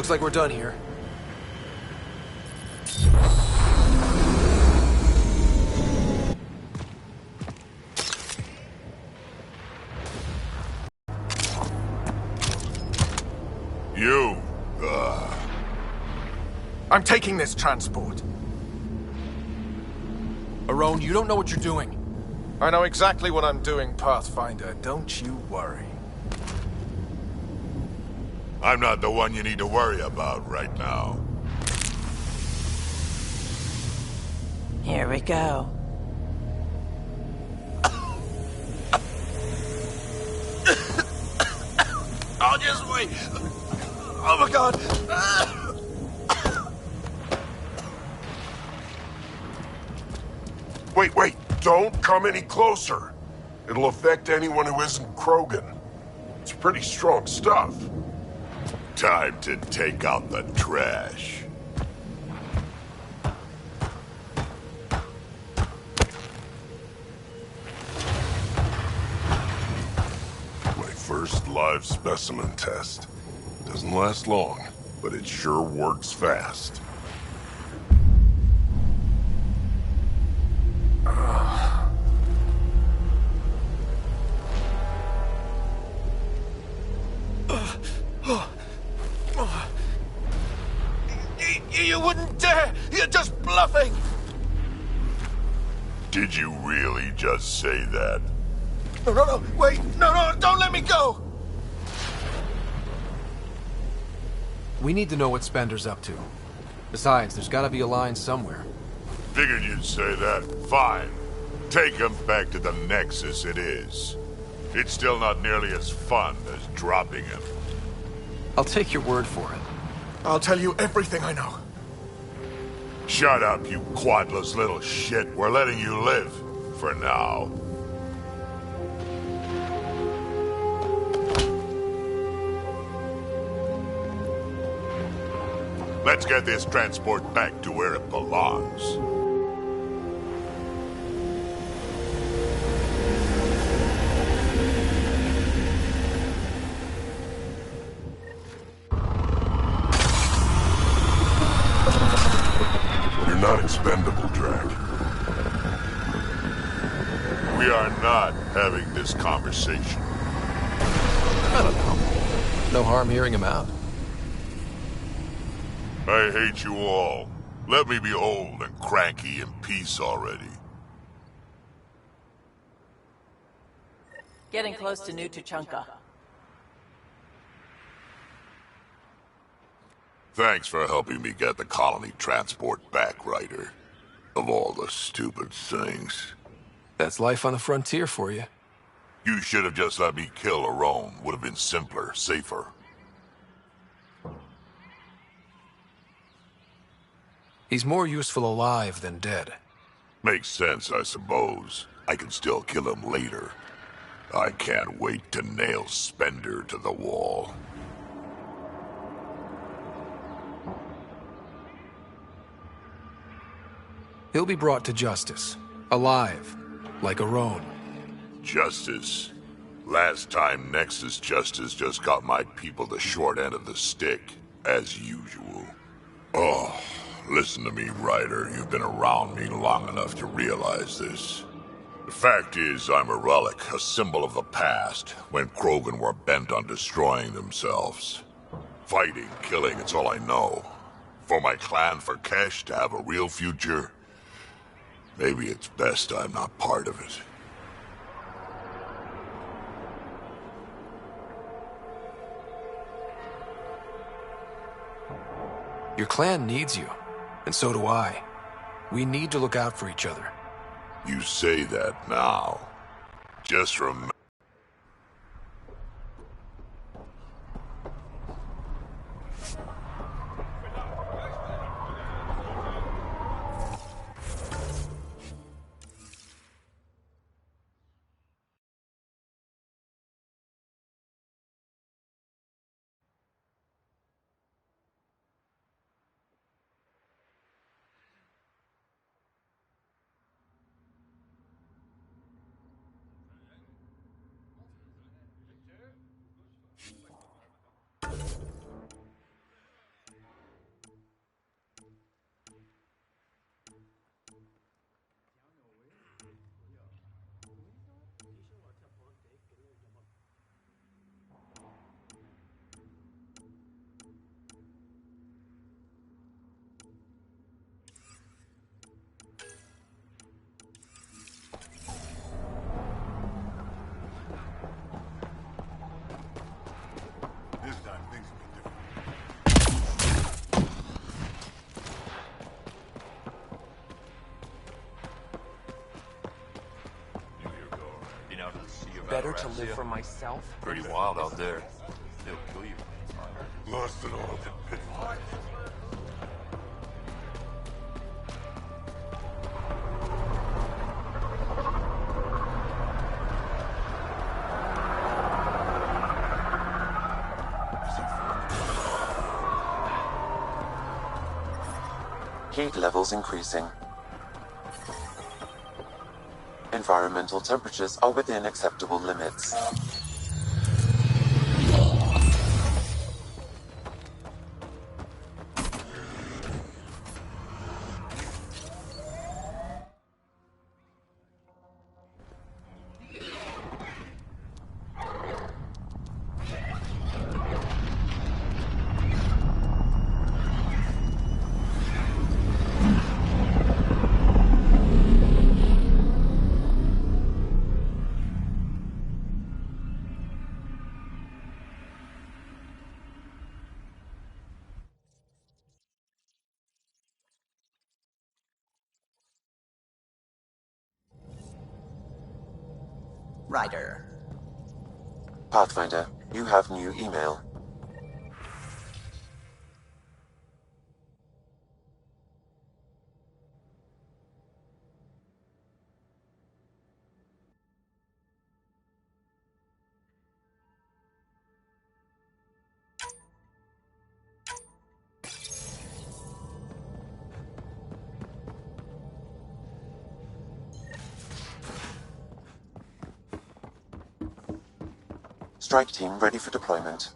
Looks like we're done here. You, I'm taking this transport. Arone, you don't know what you're doing. I know exactly what I'm doing, Pathfinder. Don't you worry. I'm not the one you need to worry about right now. Here we go. I'll just wait. Oh my god. Wait, don't come any closer. It'll affect anyone who isn't Krogan. It's pretty strong stuff. Time to take out the trash. My first live specimen test. Doesn't last long, but it sure works fast. You wouldn't dare! You're just bluffing! Did you really just say that? No, wait! No, don't let me go! We need to know what Spender's up to. Besides, there's gotta be a line somewhere. Figured you'd say that. Fine. Take him back to the Nexus it is. It's still not nearly as fun as dropping him. I'll take your word for it. I'll tell you everything I know. Shut up, you quadless little shit. We're letting you live. For now. Let's get this transport back to where it belongs. You're not expendable, Drac. We are not having this conversation. I don't know. No harm hearing him out. I hate you all. Let me be old and cranky in peace already. Getting close to New Tuchanka. Thanks for helping me get the colony transport back, Ryder. Of all the stupid things. That's life on the frontier for you. You should have just let me kill Arone. Would have been simpler, safer. He's more useful alive than dead. Makes sense, I suppose. I can still kill him later. I can't wait to nail Spender to the wall. He'll be brought to justice. Alive. Like Arone. Justice. Last time Nexus Justice just got my people the short end of the stick, as usual. Oh, listen to me, Ryder. You've been around me long enough to realize this. The fact is, I'm a relic, a symbol of the past, when Krogan were bent on destroying themselves. Fighting, killing, it's all I know. For my clan, for Kesh to have a real future, maybe it's best I'm not part of it. Your clan needs you, and so do I. We need to look out for each other. You say that now. Just remember. better to live for myself? Pretty wild out there. They'll kill you. Lost it all. Heat levels increasing. Environmental temperatures are within acceptable limits. Ryder. Pathfinder, you have new email. Strike team ready for deployment.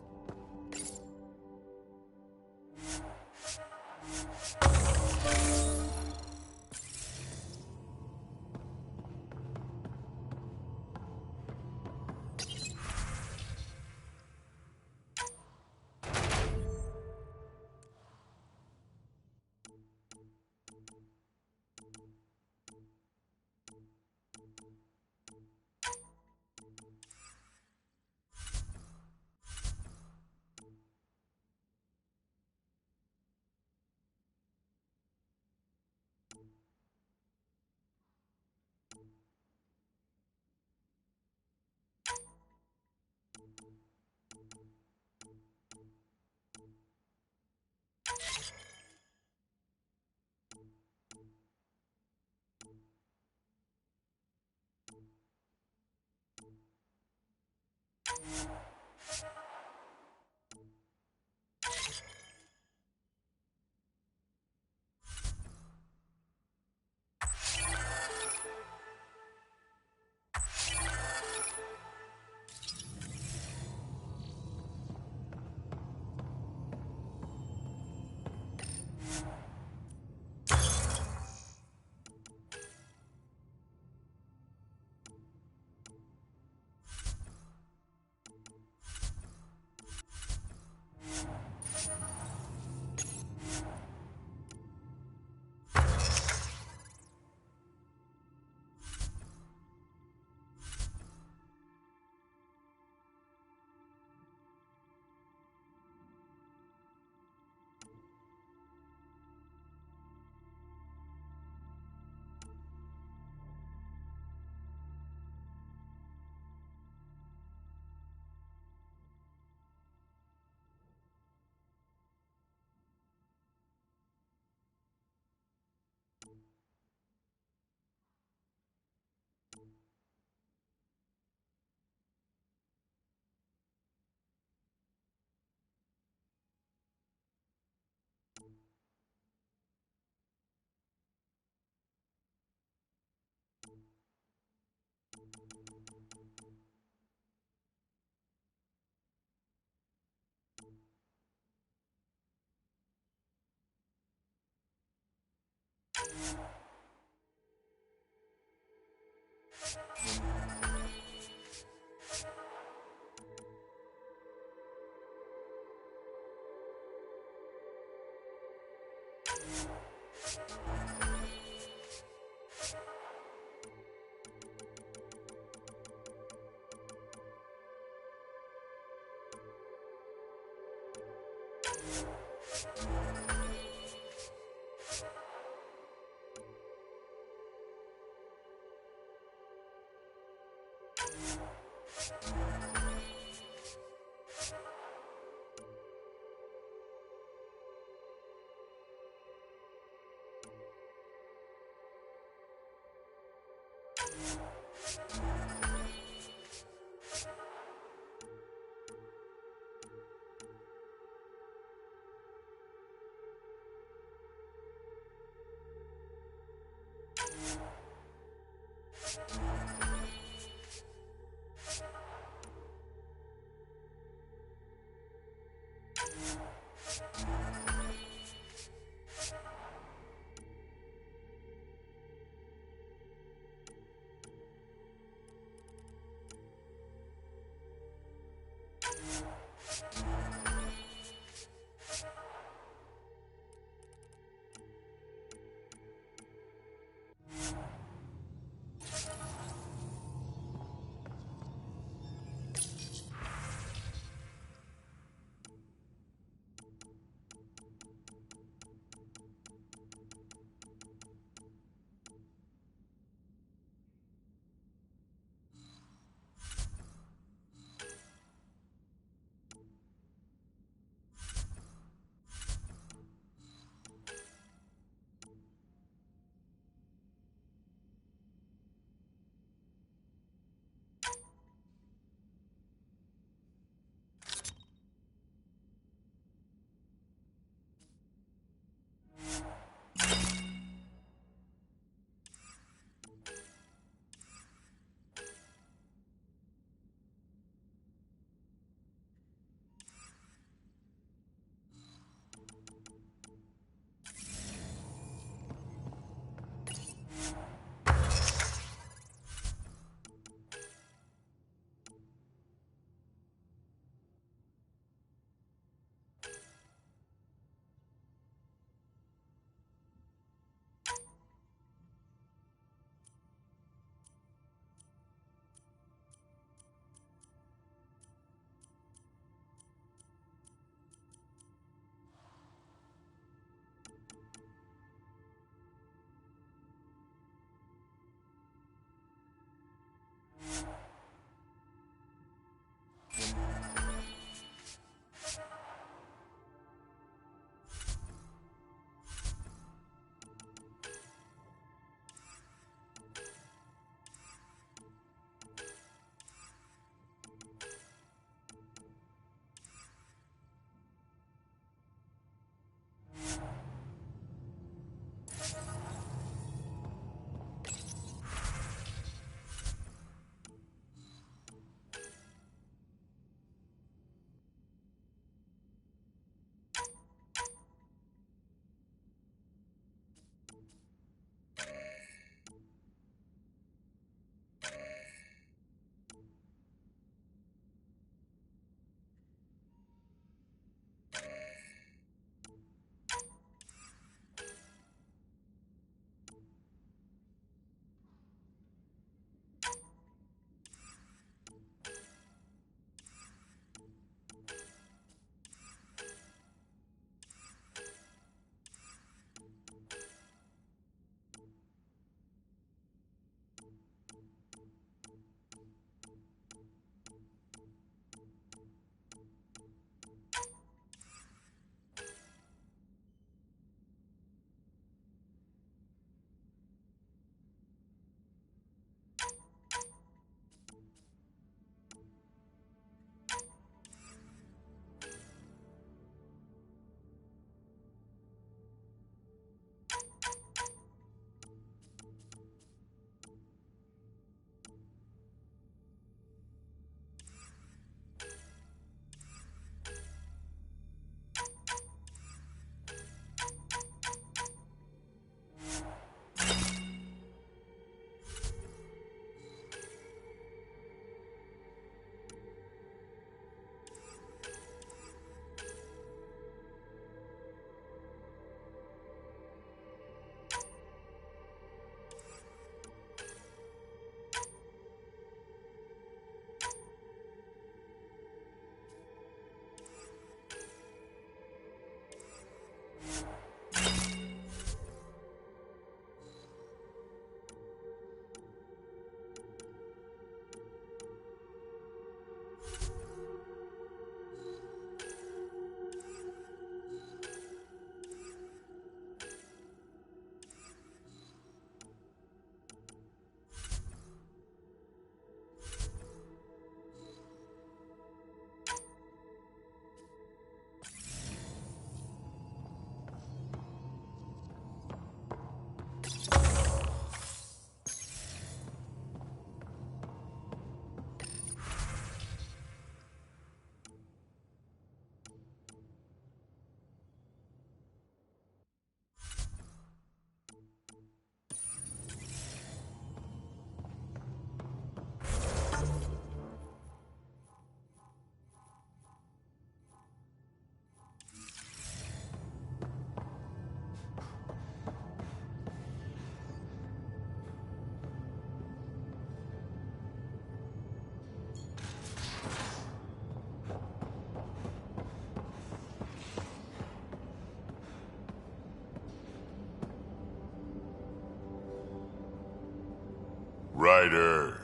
Ryder.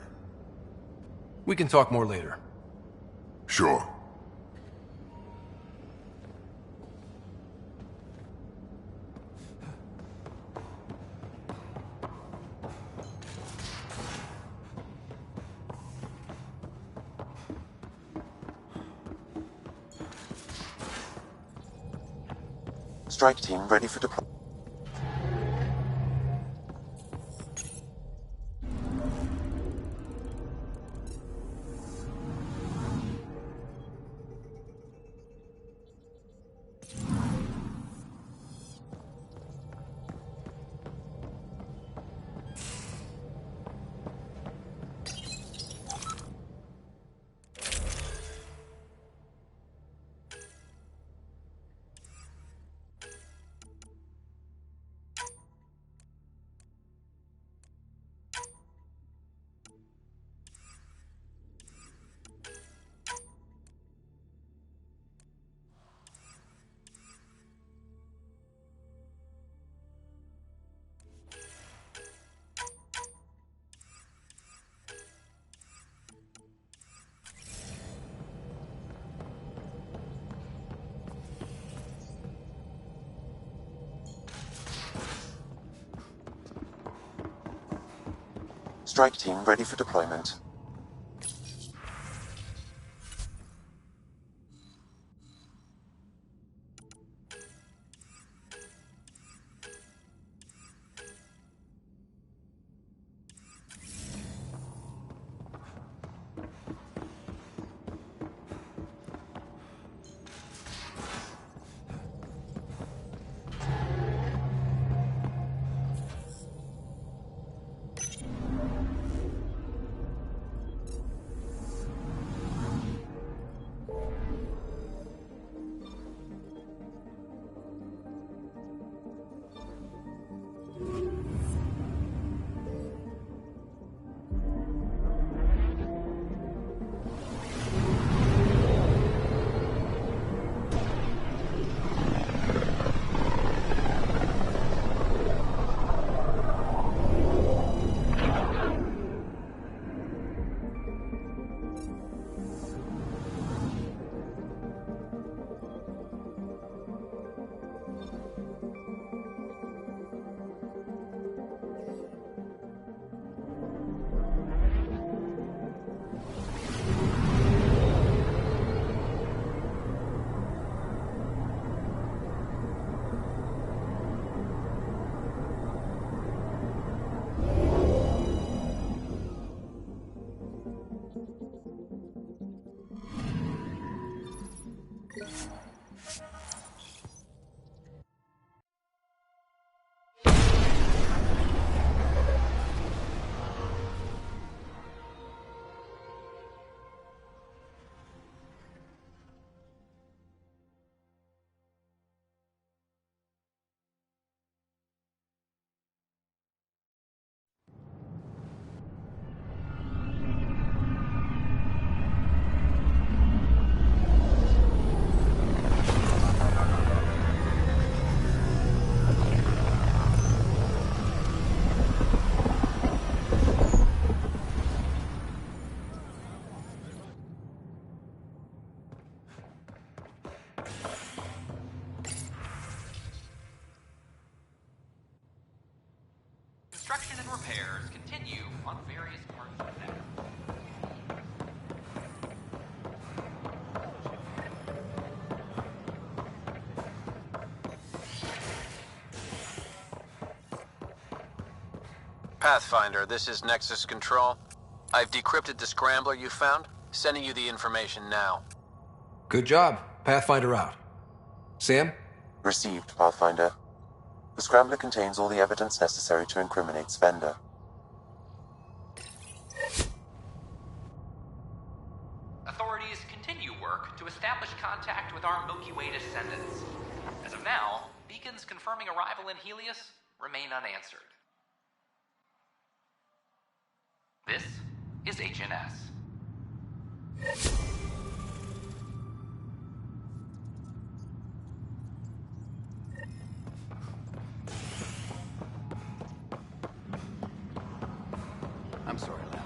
We can talk more later. Sure. Strike team ready for deployment. Strike team ready for deployment. Construction and repairs continue on various parts of the network. Pathfinder, this is Nexus Control. I've decrypted the scrambler you found. Sending you the information now. Good job. Pathfinder out. Sam? Received, Pathfinder. The scrambler contains all the evidence necessary to incriminate Spender. Authorities continue work to establish contact with our Milky Way descendants. As of now, beacons confirming arrival in Helios remain unanswered. This is HNS. I'm sorry, Lab.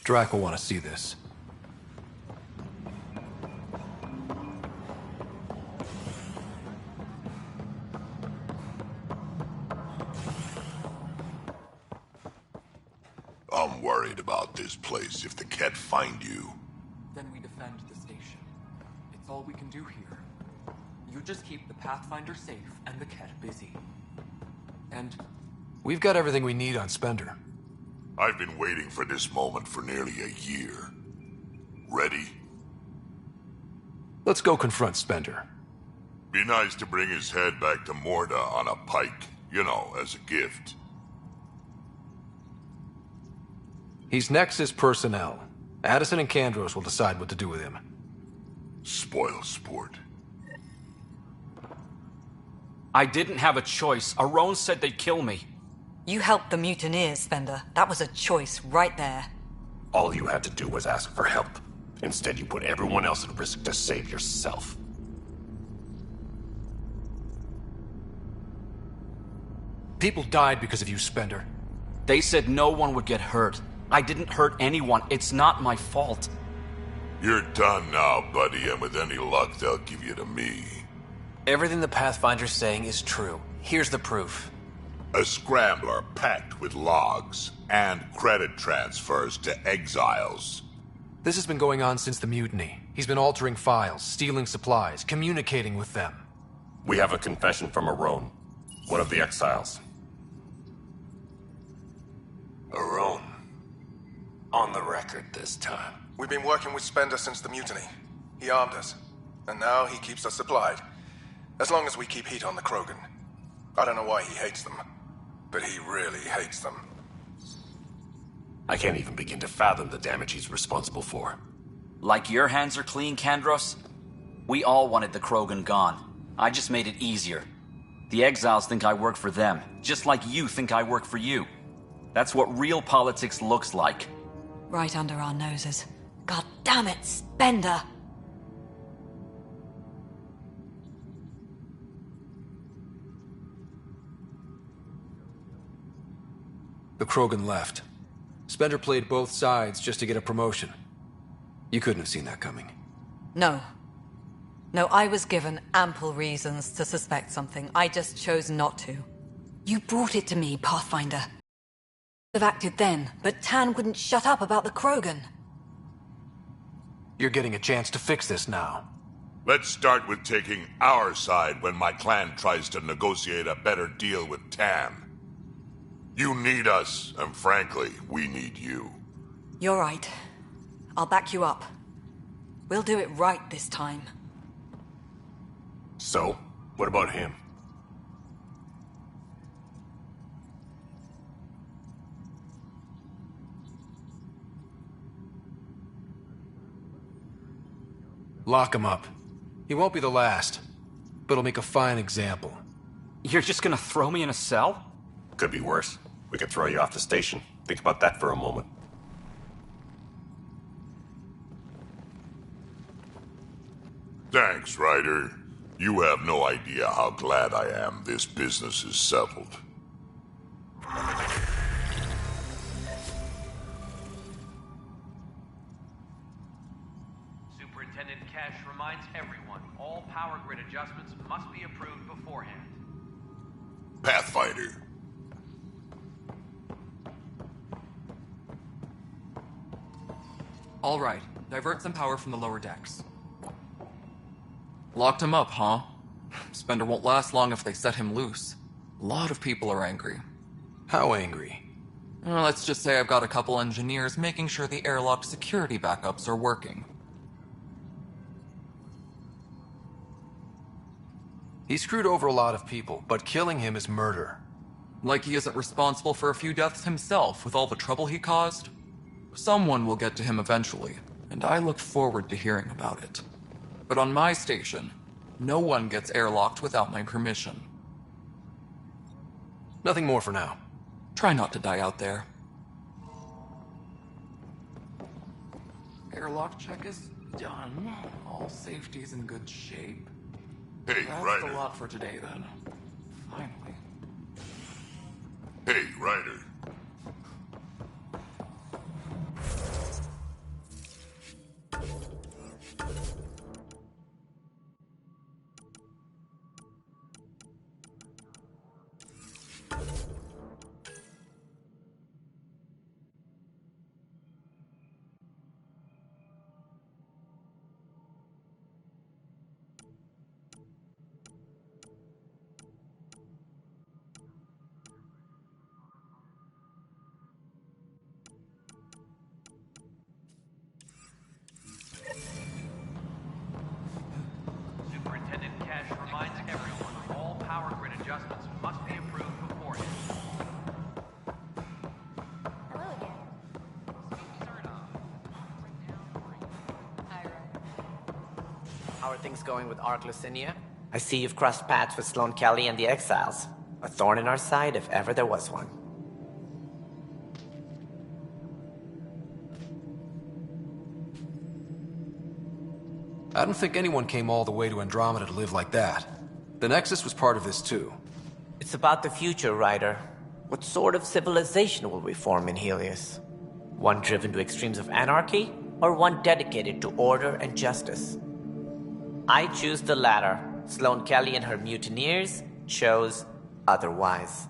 Drac will want to see this. I'm worried about this place if the Ket find you. Then we defend the station. It's all we can do here. You just keep the Pathfinder safe and the Ket busy. And We've got everything we need on Spender. I've been waiting for this moment for nearly a year. Ready? Let's go confront Spender. Be nice to bring his head back to Morda on a pike, you know, as a gift. He's Nexus personnel. Addison and Kandros will decide what to do with him. Spoil sport. I didn't have a choice. Aron said they'd kill me. You helped the mutineers, Spender. That was a choice right there. All you had to do was ask for help. Instead, you put everyone else at risk to save yourself. People died because of you, Spender. They said no one would get hurt. I didn't hurt anyone. It's not my fault. You're done now, buddy, and with any luck, they'll give you to me. Everything the Pathfinder's saying is true. Here's the proof. A scrambler packed with logs and credit transfers to exiles. This has been going on since the mutiny. He's been altering files, stealing supplies, communicating with them. We have a confession from Aron, one of the exiles. Aron. On the record this time. We've been working with Spender since the mutiny. He armed us, and now he keeps us supplied. As long as we keep heat on the Krogan. I don't know why he hates them, but he really hates them. I can't even begin to fathom the damage he's responsible for. Like your hands are clean, Kandros? We all wanted the Krogan gone. I just made it easier. The exiles think I work for them, just like you think I work for you. That's what real politics looks like. Right under our noses. God damn it, Spender! The Krogan left. Spender played both sides just to get a promotion. You couldn't have seen that coming. No. No, I was given ample reasons to suspect something. I just chose not to. You brought it to me, Pathfinder. I'd have acted then, but Tan wouldn't shut up about the Krogan. You're getting a chance to fix this now. Let's start with taking our side when my clan tries to negotiate a better deal with Tam. You need us, and frankly, we need you. You're right. I'll back you up. We'll do it right this time. So, what about him? Lock him up. He won't be the last, but he'll make a fine example. You're just gonna throw me in a cell? Could be worse. We could throw you off the station. Think about that for a moment. Thanks, Ryder. You have no idea how glad I am this business is settled. Superintendent Cash reminds everyone all power grid adjustments must be approved beforehand. Pathfinder. all right, divert some power from the lower decks. Locked him up, huh? Spender won't last long if they set him loose. A lot of people are angry. How angry? Let's just say I've got a couple engineers making sure the airlock security backups are working. He screwed over a lot of people, but killing him is murder. Like he isn't responsible for a few deaths himself with all the trouble he caused? Someone will get to him eventually, and I look forward to hearing about it. But on my station, no one gets airlocked without my permission. Nothing more for now. Try not to die out there. Airlock check is done. All safety's in good shape. Hey, That's Ryder. a lot for today, then. Finally. Hey, Ryder. How are things going with Ark Lucinia? I see you've crossed paths with Sloane Kelly and the Exiles. A thorn in our side if ever there was one. I don't think anyone came all the way to Andromeda to live like that. The Nexus was part of this too. It's about the future, Ryder. What sort of civilization will we form in Helios? One driven to extremes of anarchy, or one dedicated to order and justice? I choose the latter. Sloane Kelly and her mutineers chose otherwise.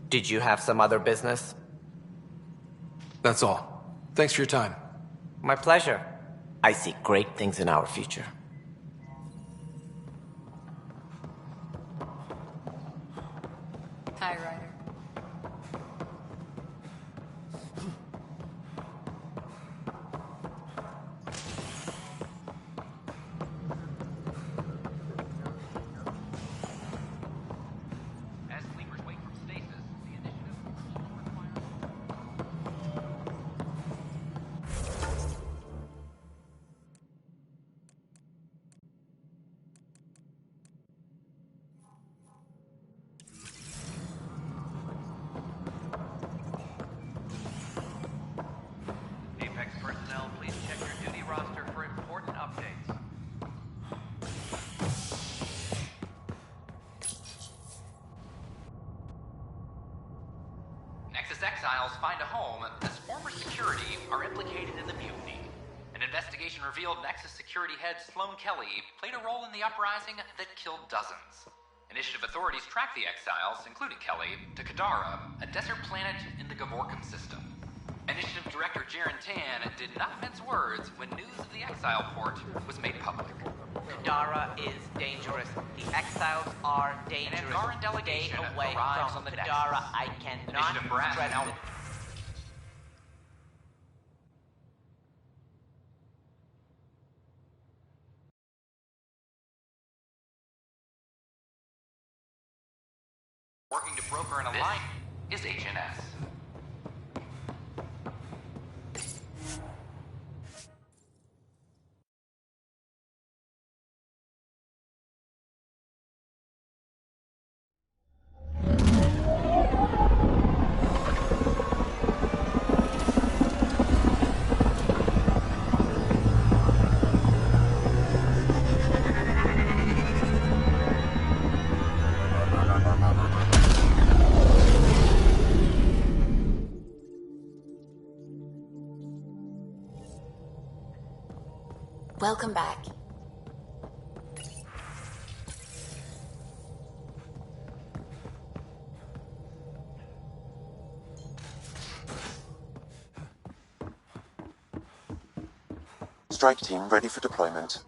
Did you have some other business? That's all. Thanks for your time. My pleasure. I see great things in our future. Hi, Ryder. As sleepers wake from stasis, the initiative will require... Apex personnel, please check your duty roster for important updates. Nexus Exiles find a home as former security are implicated in the mutiny. An investigation revealed Nexus security head Sloane Kelly played a role in the uprising that killed dozens. Initiative authorities tracked the Exiles, including Kelly, to Kadara, a desert planet in the Gavorkum system. Initiative Director Jaren Tan did not mince words when news of the Exile port was made public. Kadara is dangerous. The Exiles are dangerous. An Angaran delegation Stay away arrives from on the Kadara. Nexus. I cannot Initiative Brass stress now... it. Working to broker an alliance is HNS. Welcome back. Strike team ready for deployment.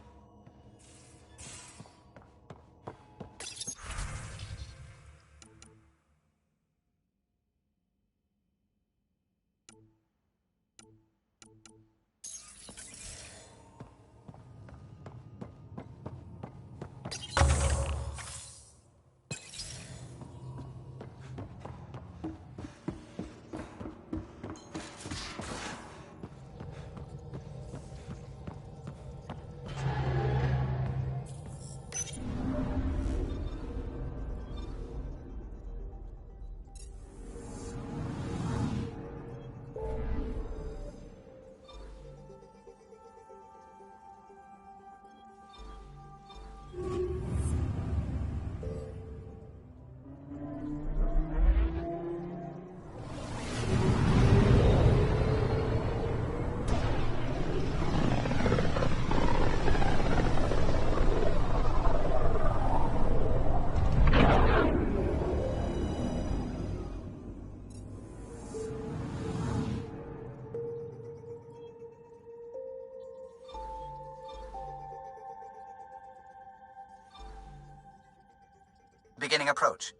Beginning approach.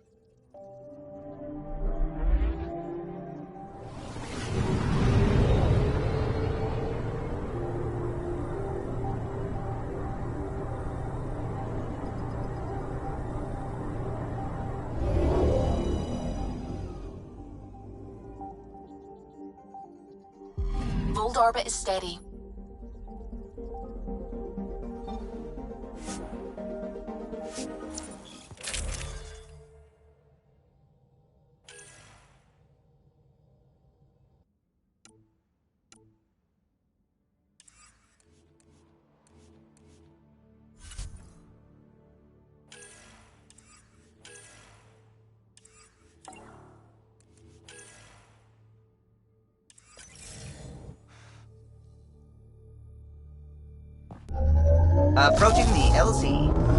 Orbit is steady. Approaching the LZ.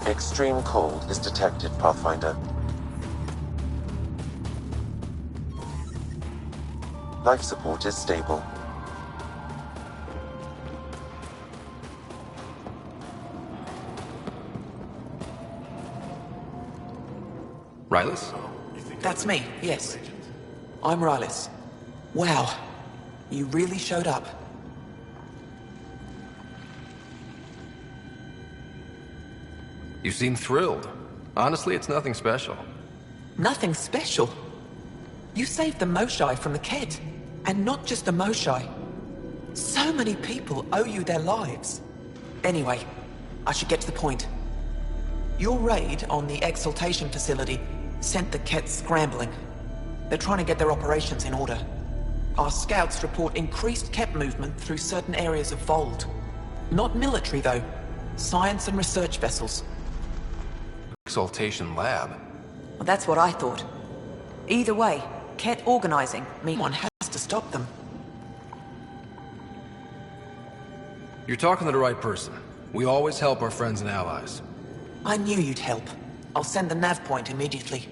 Extreme cold is detected, Pathfinder. Life support is stable. Rylus? That's me, yes. I'm Rylus. Wow, you really showed up. You seem thrilled. Honestly, it's nothing special. Nothing special? You saved the Moshai from the Kett. And not just the Moshai. So many people owe you their lives. Anyway, I should get to the point. Your raid on the Exaltation facility sent the Kett scrambling. They're trying to get their operations in order. Our scouts report increased Kett movement through certain areas of Vold. Not military, though. Science and research vessels. Exaltation lab? Well, that's what I thought. Either way, Kett organizing means one has to stop them. You're talking to the right person. We always help our friends and allies. I knew you'd help. I'll send the nav point immediately.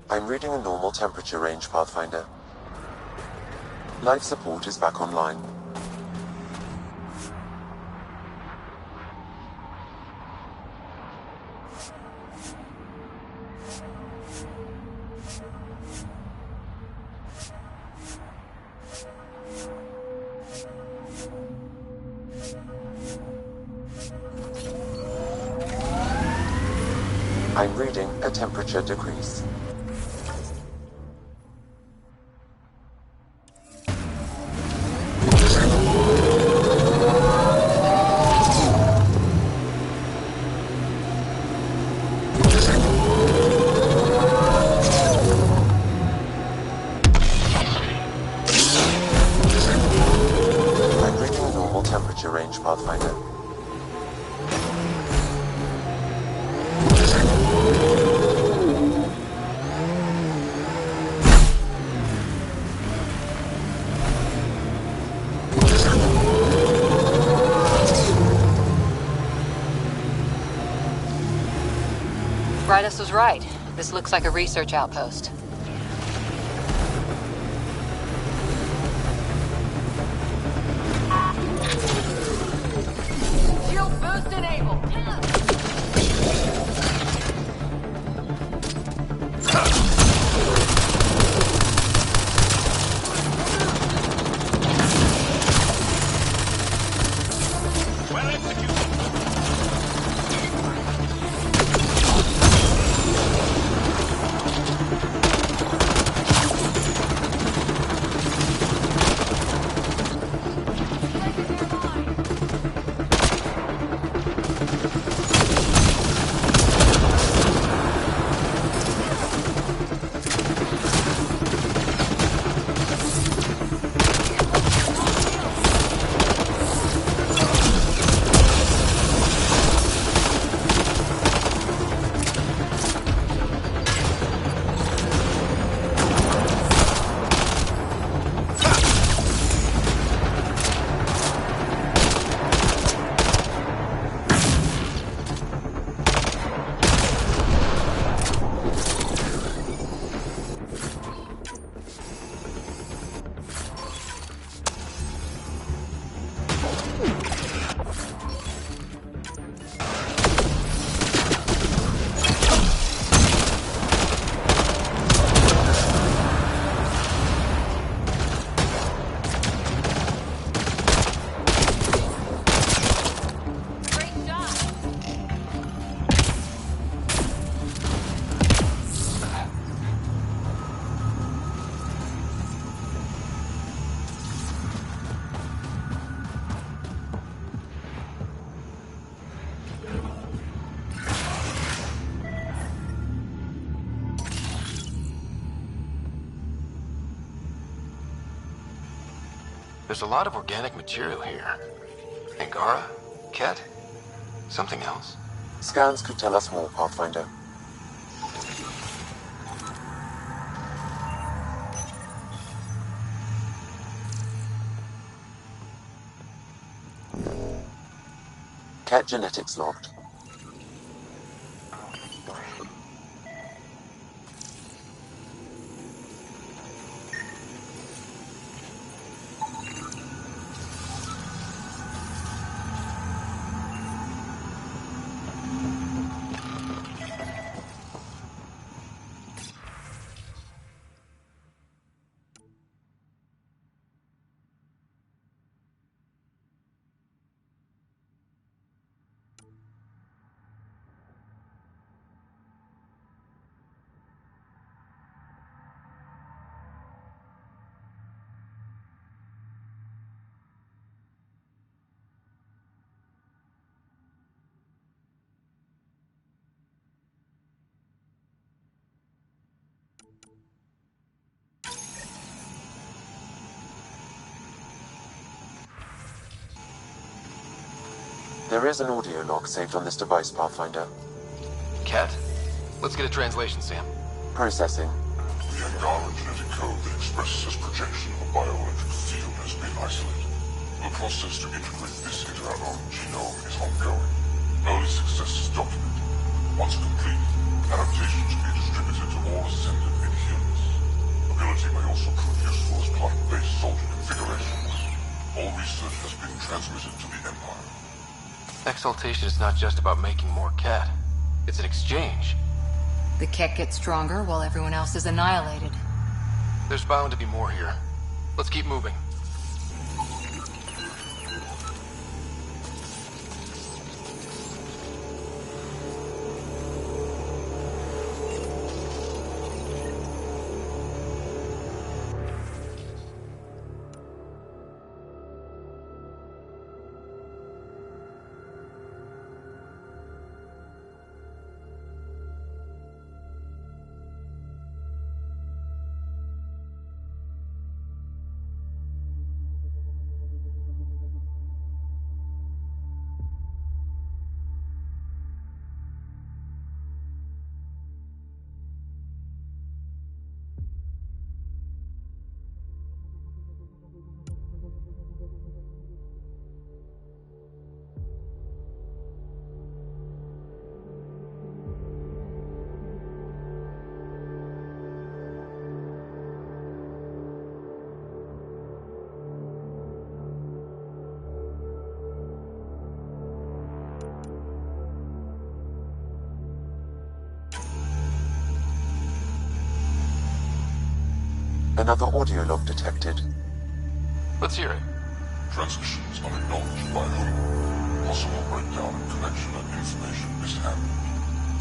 I'm reading a normal temperature range, Pathfinder. Life support is back online. I'm reading a temperature decrease. I'm reading a normal temperature range, Pathfinder. Rydas was right. This looks like a research outpost. Shield boost enabled. There's a lot of organic material here. Angara? Ket? Something else? Scans could tell us more, Pathfinder. Cat genetics logged. There is an audio log saved on this device, Pathfinder. Ket? Let's get a translation, Sam. Processing. The Angara genetic code that expresses this projection of a bioelectric field has been isolated. The process to integrate this into our own genome is ongoing. Early success is documented. Once complete, adaptations can be distributed to all ascendant inhumans. Ability may also prove useful as plant-based soldier configurations. All research has been transmitted to the Empire. Exaltation is not just about making more Ket. It's an exchange. The Ket gets stronger while everyone else is annihilated. There's bound to be more here. Let's keep moving. Another audio log detected. Let's hear it. Transmissions unacknowledged by whom? Possible breakdown in connection and information mishandled.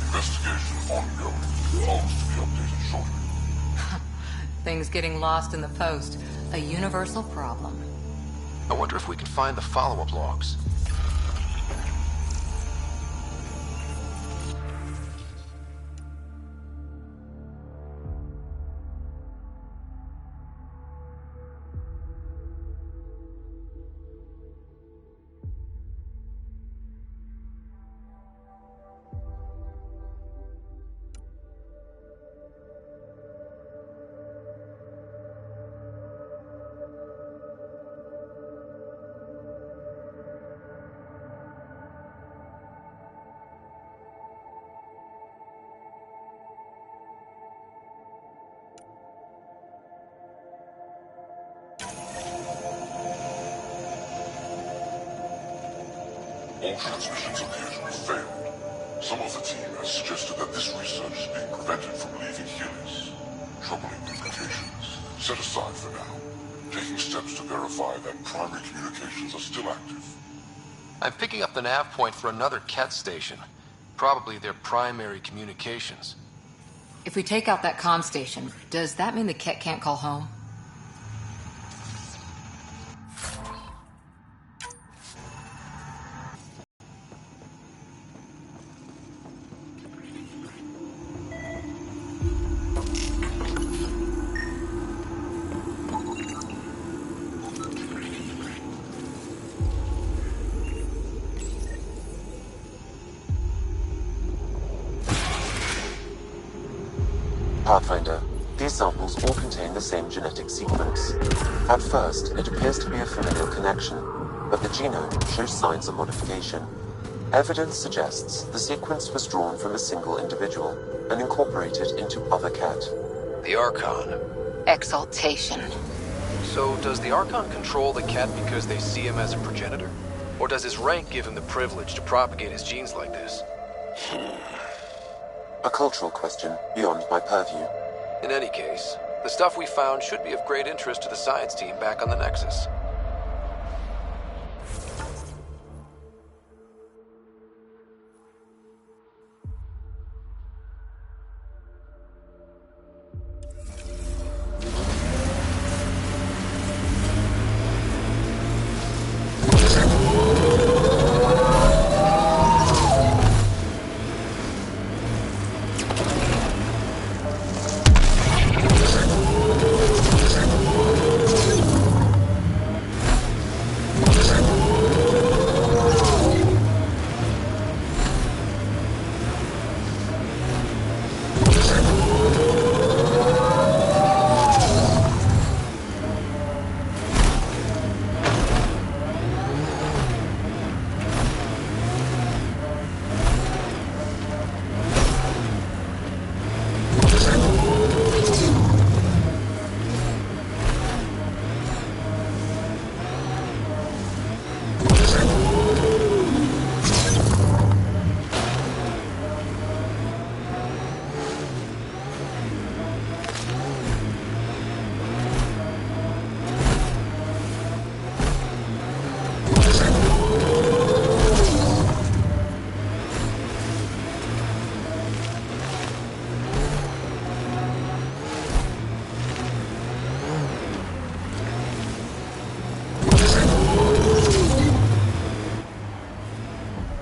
Investigation ongoing. Logs to be updated shortly. Things getting lost in the post. A universal problem. I wonder if we can find the follow-up logs. All transmissions appear to have failed. Some of the team has suggested that this research is being prevented from leaving Helios. Troubling implications. Set aside for now. Taking steps to verify that primary communications are still active. I'm picking up the nav point for another Ket station. Probably their primary communications. If we take out that comm station, does that mean the Ket can't call home? Pathfinder, these samples all contain the same genetic sequence. At first, it appears to be a familial connection, but the genome shows signs of modification. Evidence suggests the sequence was drawn from a single individual and incorporated into other Ket. The Archon. Exaltation. So does the Archon control the Ket because they see him as a progenitor? Or does his rank give him the privilege to propagate his genes like this? A cultural question beyond my purview. In any case, the stuff we found should be of great interest to the science team back on the Nexus.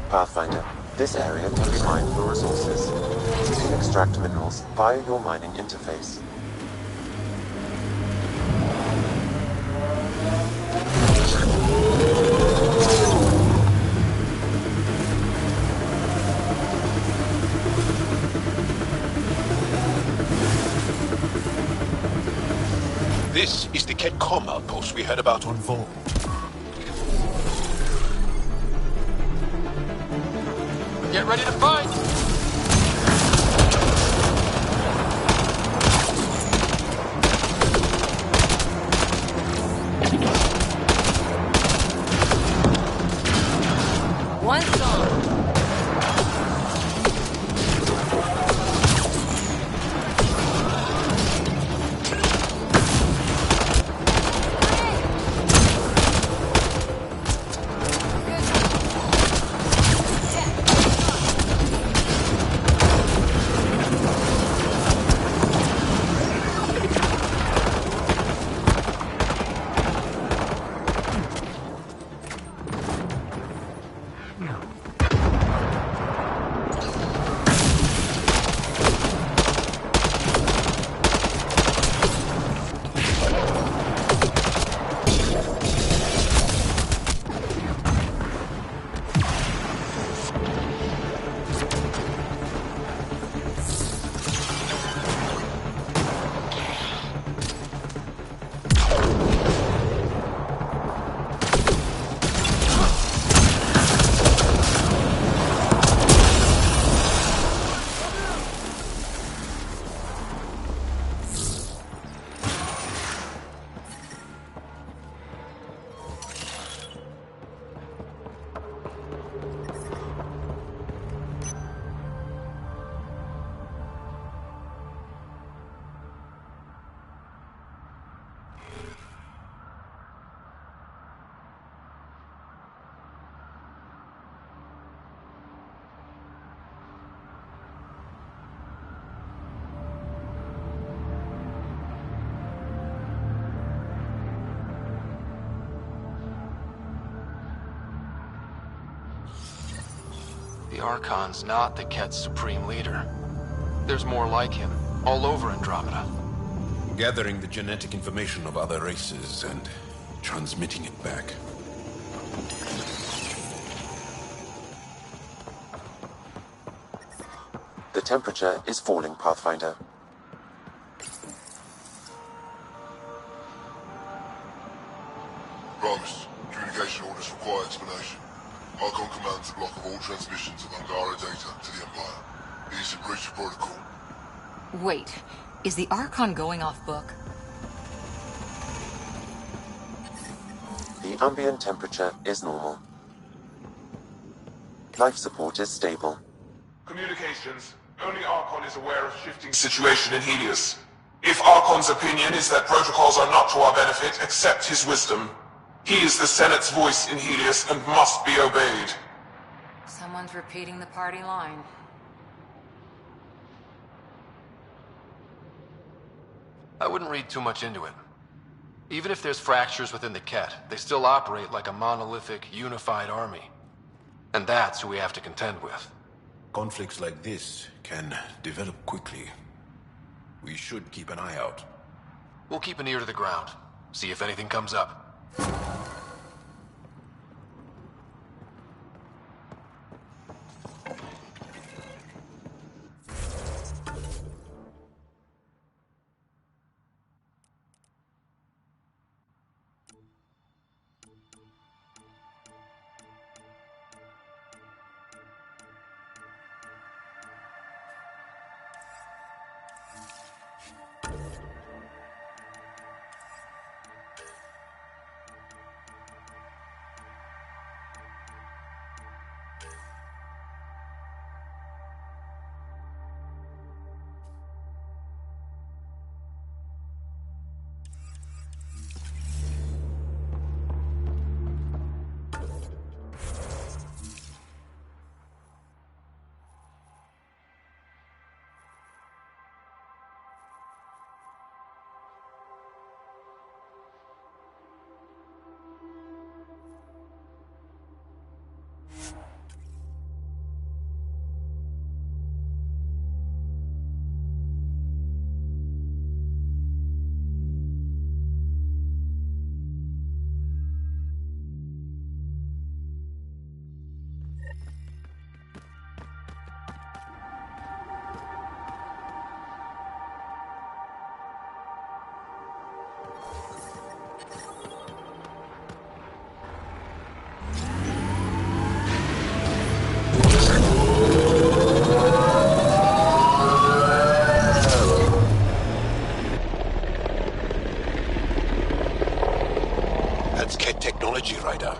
Pathfinder, this area can be mined for resources. You can extract minerals via your mining interface. This is the Ket comm outpost we heard about on Vol. Get ready to fight! One song. The Archon's not the Ket's supreme leader. There's more like him, all over Andromeda. Gathering the genetic information of other races and transmitting it back. The temperature is falling, Pathfinder. Primus, communication orders require explanation. Archon commands a block of all transmissions of Angara data to the Empire. It is in breach of protocol. Wait, is the Archon going off book? The ambient temperature is normal. Life support is stable. Communications. Only Archon is aware of shifting situation in Helios. If Archon's opinion is that protocols are not to our benefit, accept his wisdom. He is the Senate's voice in Helios and must be obeyed. Someone's repeating the party line. I wouldn't read too much into it. Even if there's fractures within the Ket, they still operate like a monolithic, unified army. And that's who we have to contend with. Conflicts like this can develop quickly. We should keep an eye out. We'll keep an ear to the ground, see if anything comes up. Technology, Ryder.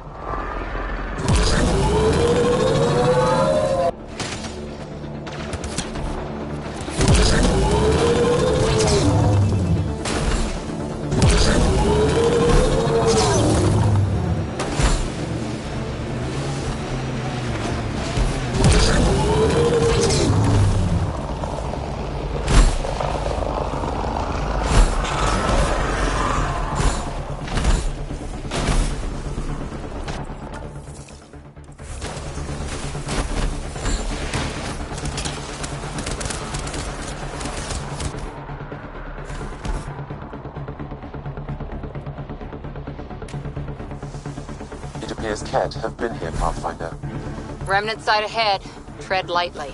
Ket have been here, Pathfinder. Remnant site ahead. Tread lightly.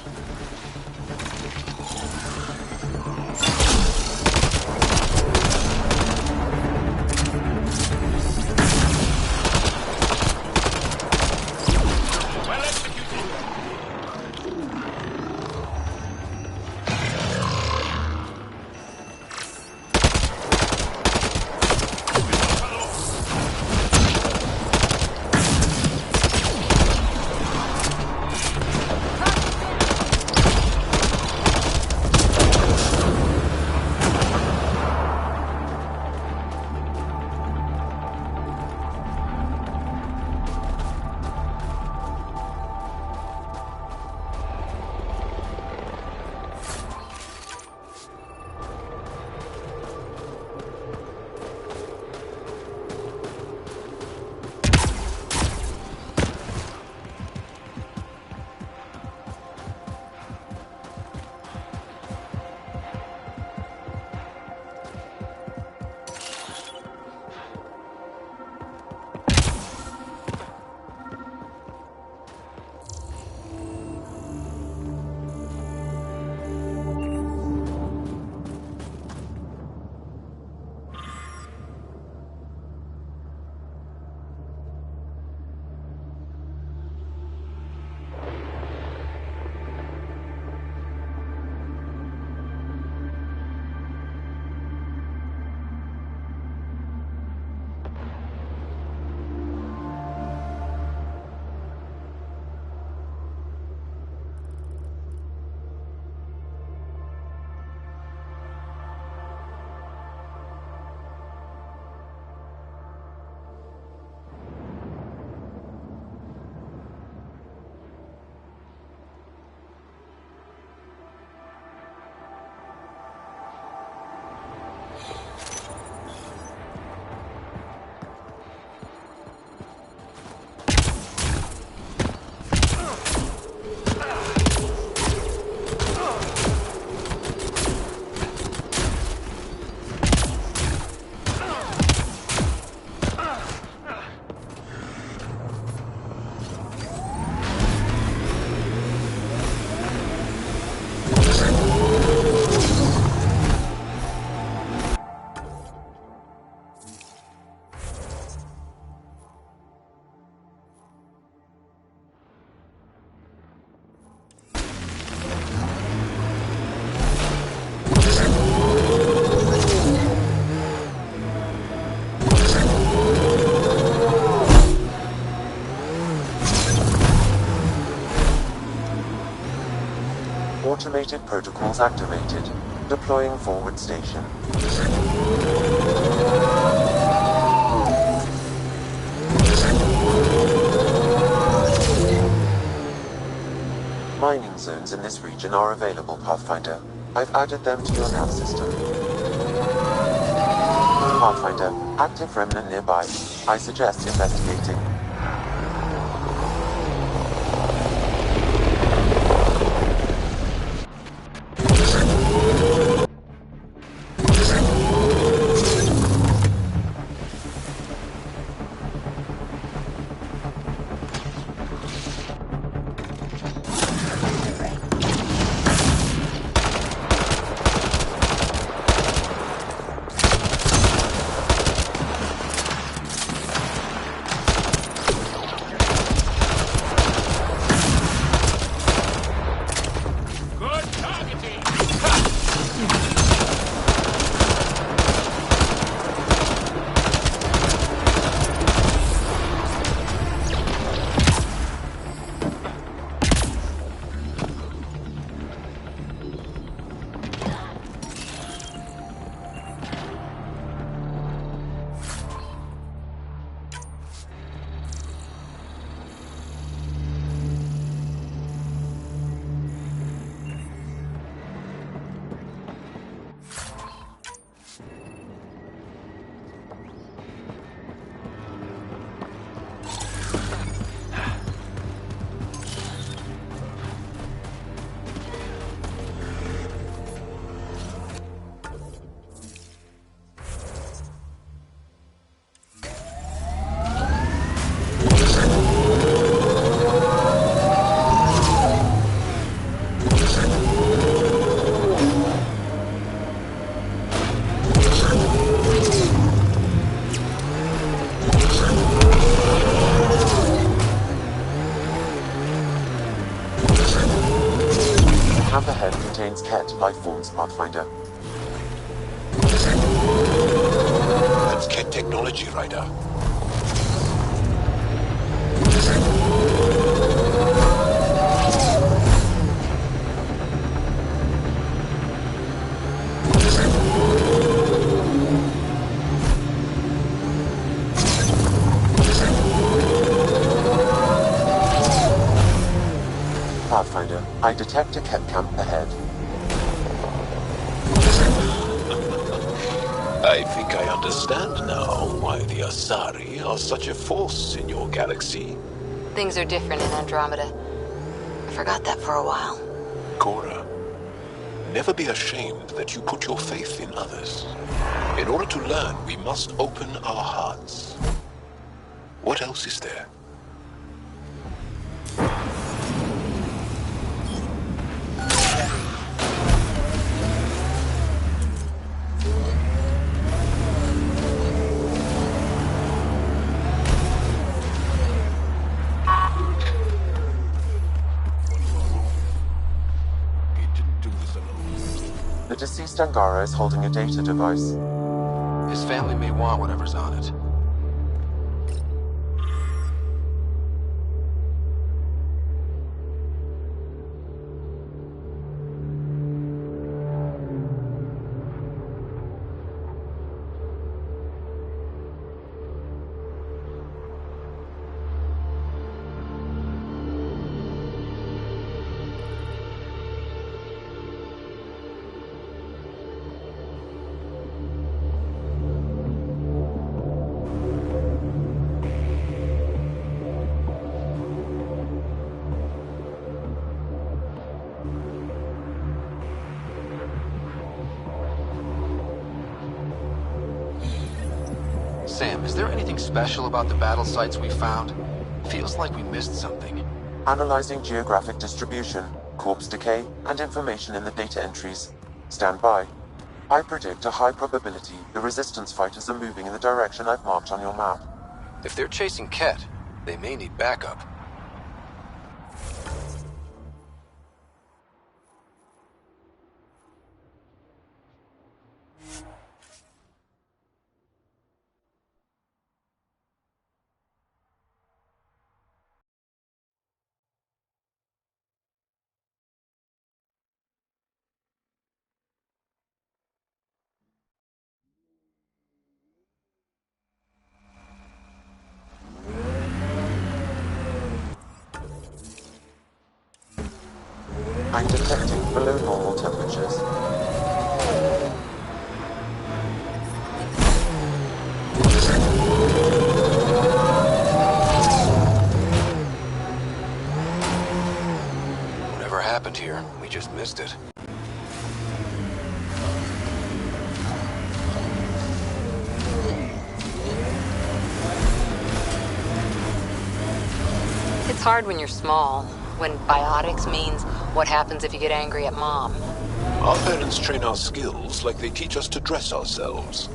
Automated protocols activated. Deploying forward station. Mining zones in this region are available, Pathfinder. I've added them to your nav system. Pathfinder, active remnant nearby. I suggest investigating. Camp ahead contains Ket life forms, Pathfinder. That's Ket technology, Ryder. Pathfinder, I detect a Ket camp ahead. I think I understand now why the Asari are such a force in your galaxy. Things are different in Andromeda. I forgot that for a while. Cora, never be ashamed that you put your faith in others. In order to learn, we must open our hearts. What else is there? The deceased Angara is holding a data device. His family may want whatever's on it. Sam, is there anything special about the battle sites we found? Feels like we missed something. Analyzing geographic distribution, corpse decay, and information in the data entries. Stand by. I predict a high probability the resistance fighters are moving in the direction I've marked on your map. If they're chasing Ket, they may need backup. I'm detecting below normal temperatures. Whatever happened here, we just missed it. It's hard when you're small, when biotics means what happens if you get angry at Mom. Our parents train our skills like they teach us to dress ourselves.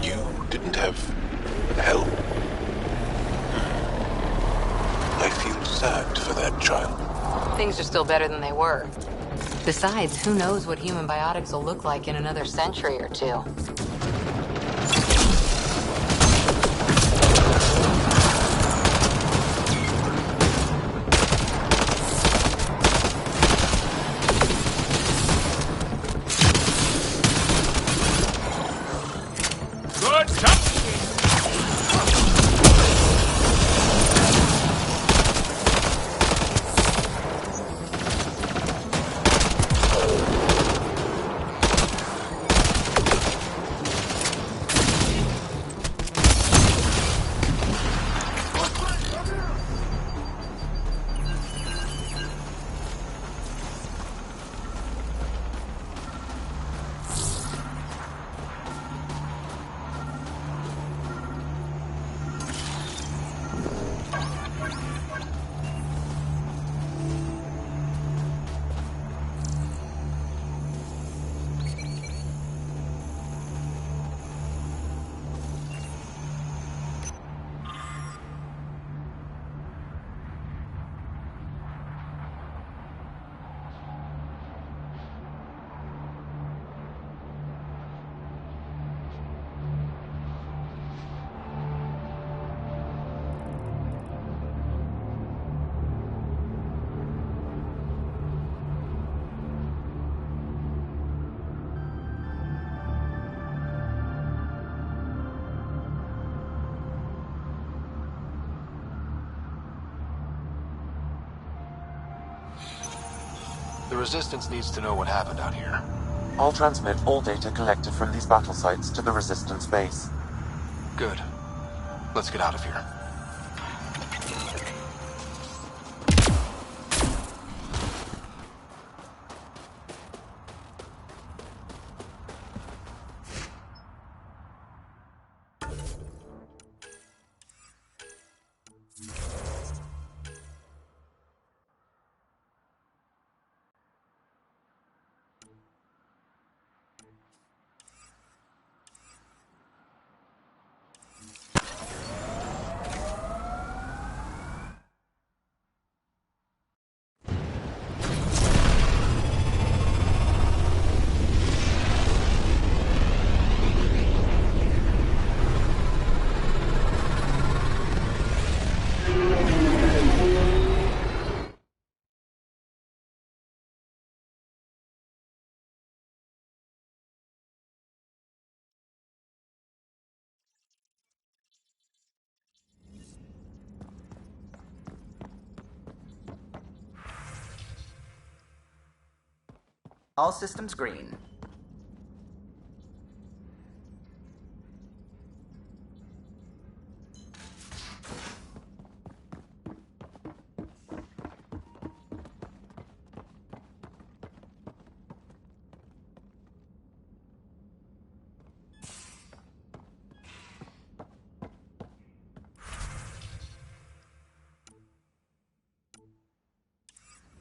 You didn't have help. I feel sad for that child. Things are still better than they were. Besides, who knows what human biotics will look like in another century or two. The Resistance needs to know what happened out here. I'll transmit all data collected from these battle sites to the Resistance base. Good. Let's get out of here. All systems green.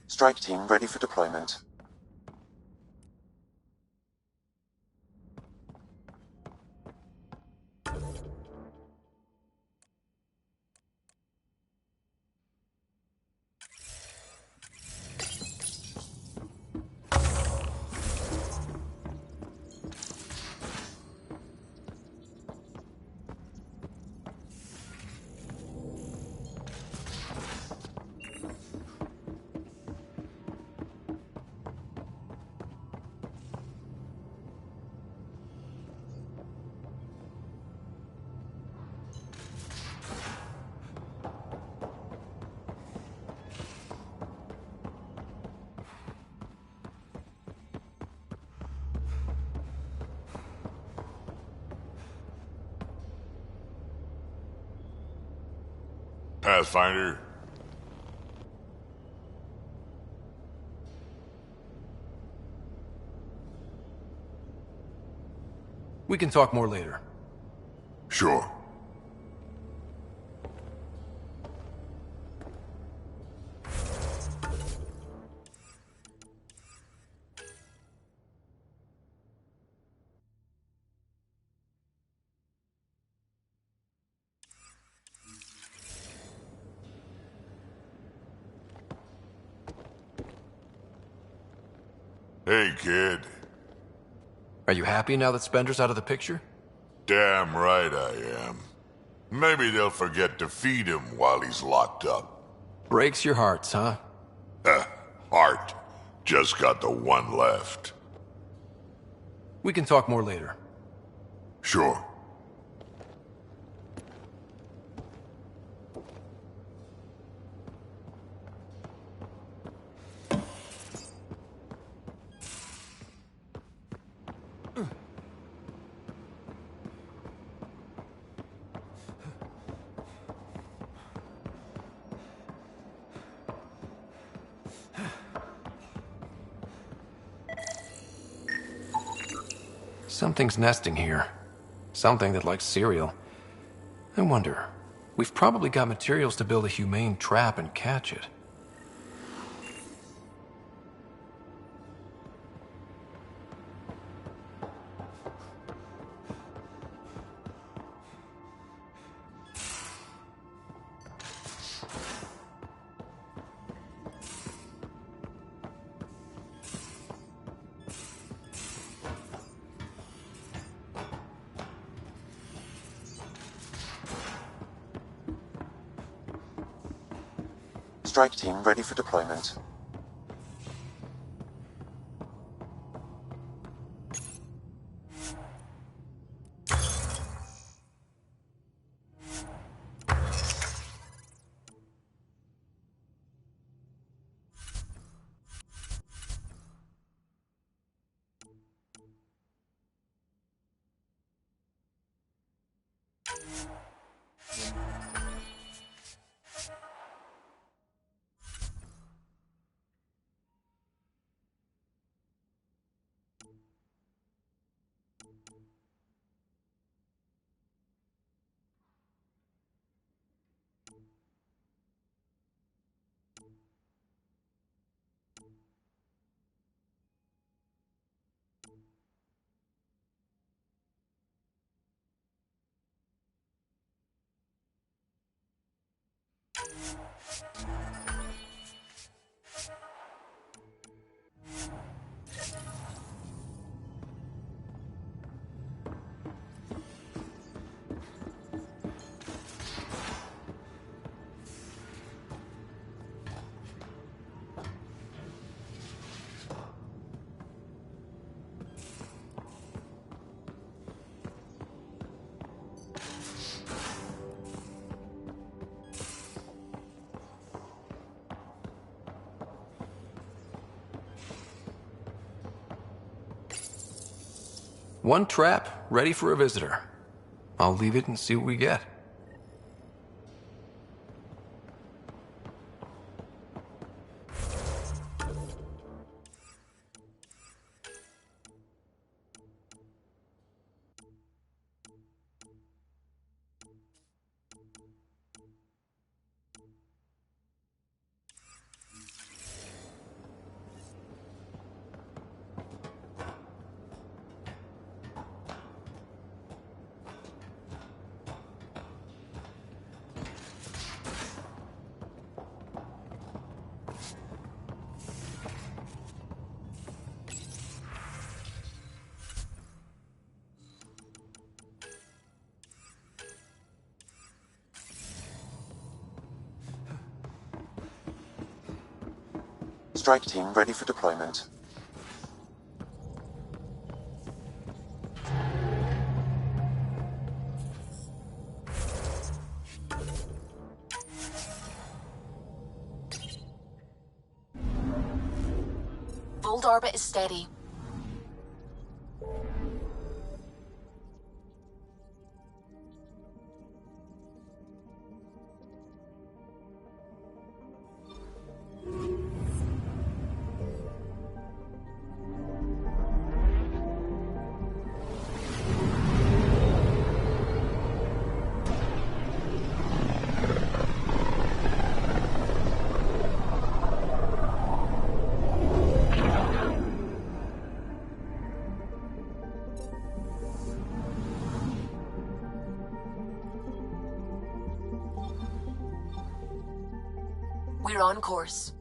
Strike team ready for deployment. Pathfinder? We can talk more later. Sure. Hey, kid. Are you happy now that Spender's out of the picture? Damn right I am. Maybe they'll forget to feed him while he's locked up. Breaks your hearts, huh? Heart. Just got the one left. We can talk more later. Sure. Something's nesting here. Something that likes cereal. I wonder, we've probably got materials to build a humane trap and catch it. Strike team ready for deployment. One trap, ready for a visitor. I'll leave it and see what we get. Strike team ready for deployment. Old orbit is steady. We're on course.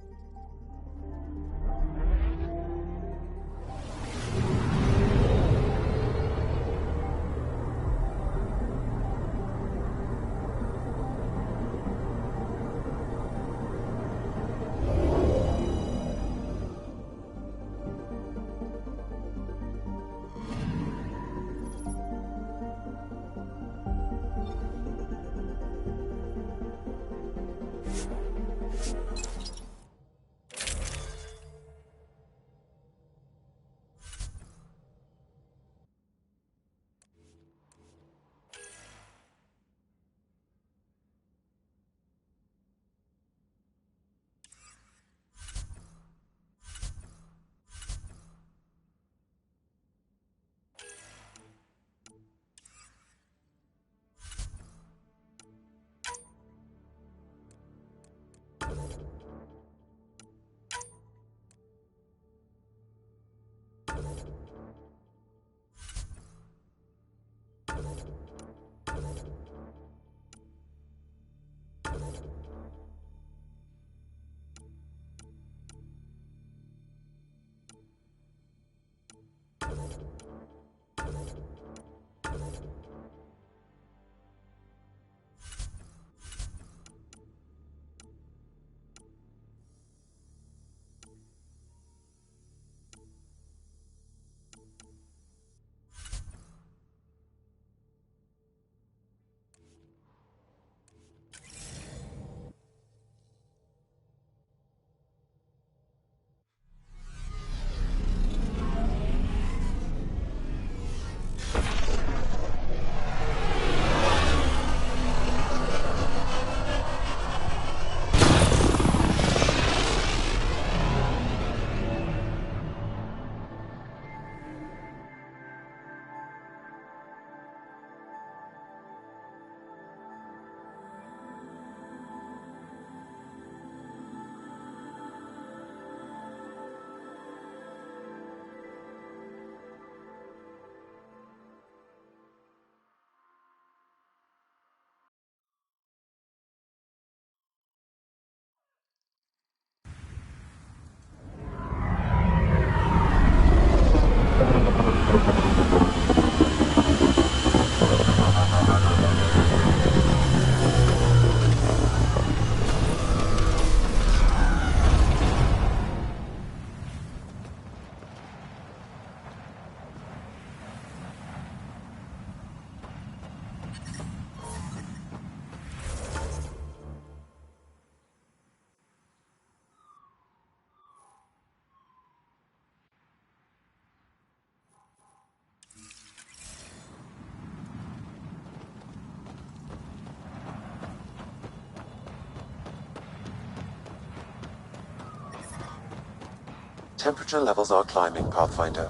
Temperature levels are climbing, Pathfinder.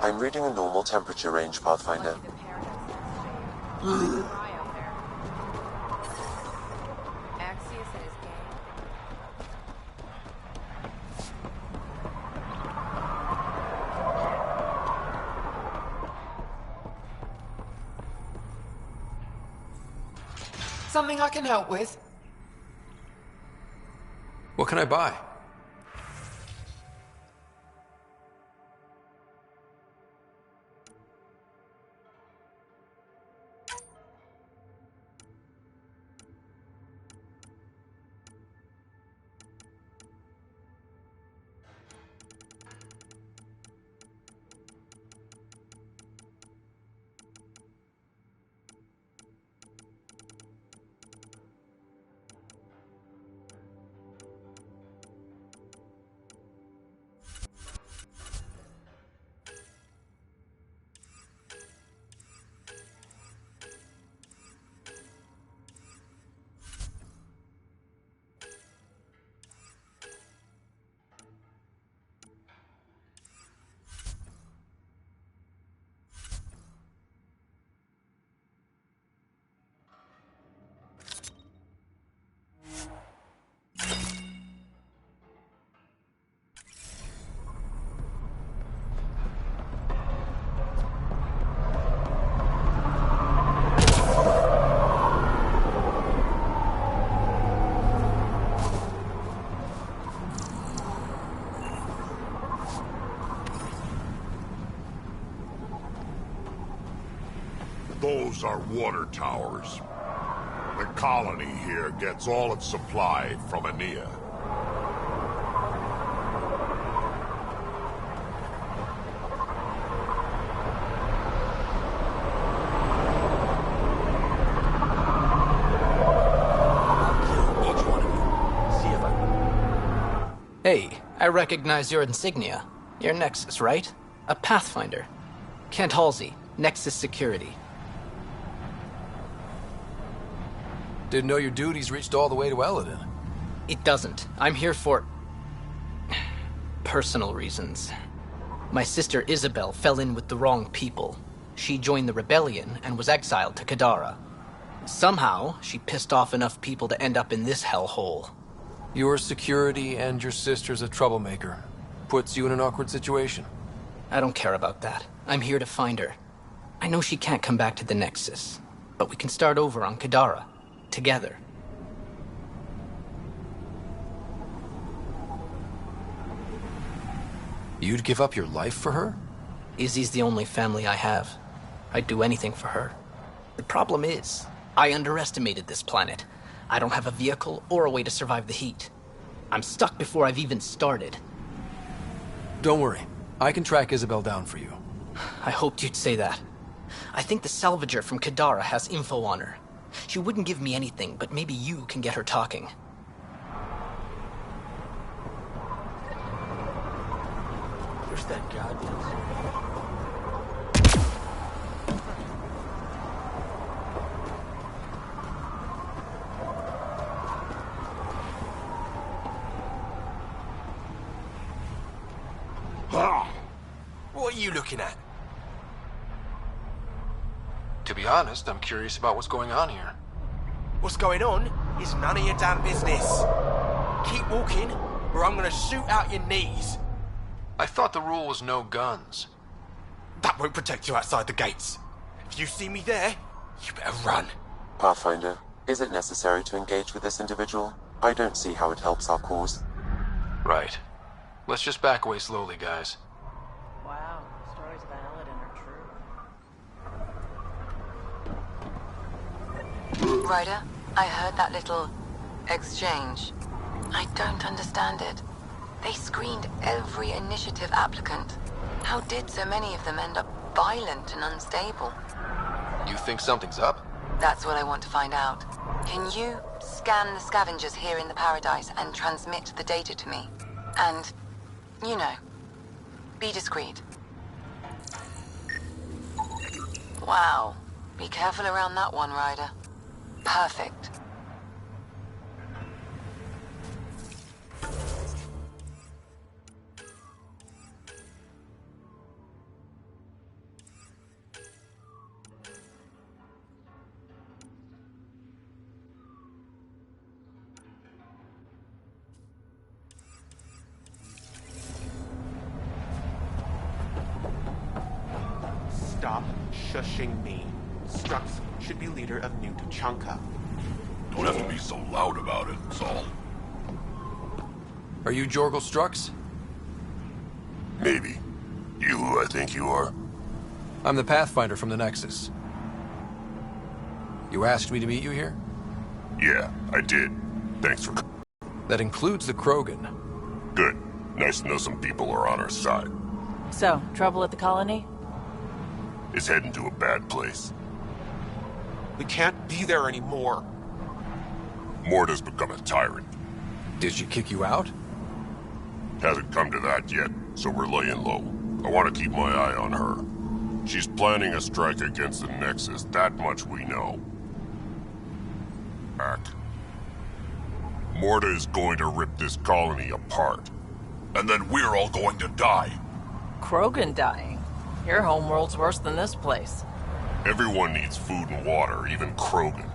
I'm reading a normal temperature range, Pathfinder. Something I can help with? What can I buy? those are water towers. The colony here gets all its supply from Anea. Hey, I recognize your insignia. You're Nexus, right? A Pathfinder. Kent Halsey, Nexus Security. Didn't know your duties reached all the way to Eladin. It doesn't. I'm here for... personal reasons. My sister Isabel fell in with the wrong people. She joined the rebellion and was exiled to Kadara. Somehow, she pissed off enough people to end up in this hellhole. Your security and your sister's a troublemaker. Puts you in an awkward situation. I don't care about that. I'm here to find her. I know she can't come back to the Nexus, but we can start over on Kadara. Together. You'd give up your life for her? Izzy's the only family I have. I'd do anything for her. The problem is, I underestimated this planet. I don't have a vehicle or a way to survive the heat. I'm stuck before I've even started. Don't worry. I can track Isabel down for you. I hoped you'd say that. I think the salvager from Kadara has info on her. She wouldn't give me anything, but maybe you can get her talking. Where's that goddamn... What are you looking at? To be honest, I'm curious about what's going on here. What's going on is none of your damn business. Keep walking, or I'm gonna shoot out your knees. I thought the rule was no guns. That won't protect you outside the gates. If you see me there, you better run. Pathfinder, is it necessary to engage with this individual? I don't see how it helps our cause. Right. Let's just back away slowly, guys. Wow, stories about Eladin are true. Ryder, I heard that little exchange. I don't understand it. They screened every initiative applicant. How did so many of them end up violent and unstable? You think something's up? That's what I want to find out. Can you scan the scavengers here in the Paradise and transmit the data to me? And, you know, be discreet. Wow. Be careful around that one, Ryder. Perfect. Stop shushing me. Strux should be leader of New Tachanka. Don't have to be so loud about it, Saul. Are you Jorgal Strux? Maybe. You who I think you are? I'm the Pathfinder from the Nexus. You asked me to meet you here? Yeah, I did. Thanks for... That includes the Krogan. Good. Nice to know some people are on our side. So, trouble at the colony? It's heading to a bad place. We can't be there anymore. Morta's become a tyrant. Did she kick you out? Hasn't come to that yet, so we're laying low. I want to keep my eye on her. She's planning a strike against the Nexus, that much we know. Back. Morta is going to rip this colony apart. And then we're all going to die. Krogan dying? Your homeworld's worse than this place. Everyone needs food and water, even Krogan.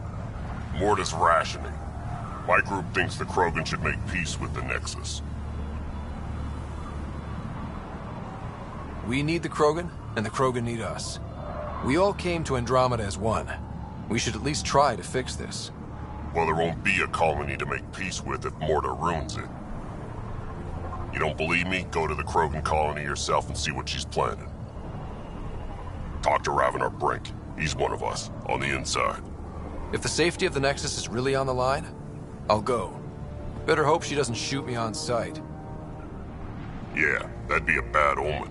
Morta's rationing. My group thinks the Krogan should make peace with the Nexus. We need the Krogan, and the Krogan need us. We all came to Andromeda as one. We should at least try to fix this. Well, there won't be a colony to make peace with if Morta ruins it. You don't believe me? Go to the Krogan colony yourself and see what she's planning. Talk to Ravenar Brink. He's one of us, on the inside. If the safety of the Nexus is really on the line, I'll go. Better hope she doesn't shoot me on sight. Yeah, that'd be a bad omen.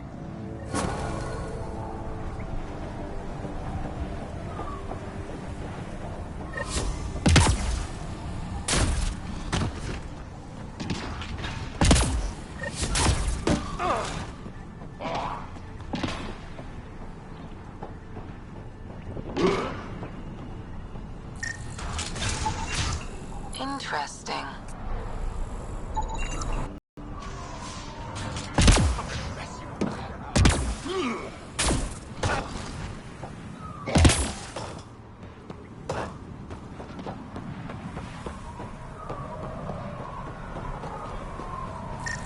Interesting.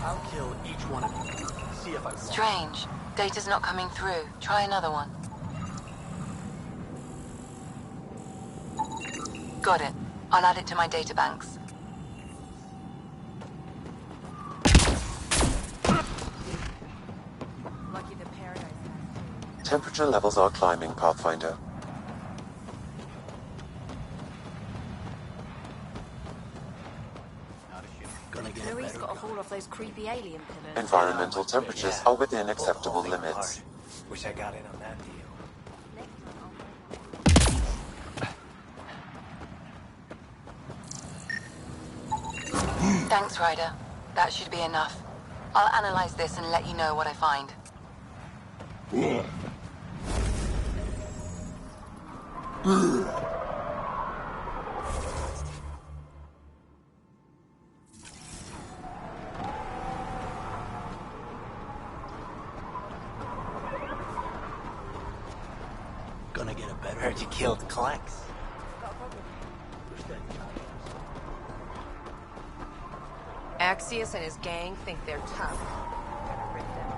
I'll kill each one of you. See if I want. Strange. Data's not coming through. Try another one. Got it. I'll add it to my databanks. Lucky the paradise. Temperature levels are climbing, Pathfinder. Louis got a hold of those creepy alien pillars. Environmental temperatures are within acceptable limits. Wish I got in on that deal. Thanks, Ryder. That should be enough. I'll analyze this and let you know what I find. Gonna get a better. Heard you killed Clanks. Axios and his gang think they're tough. Better rid them.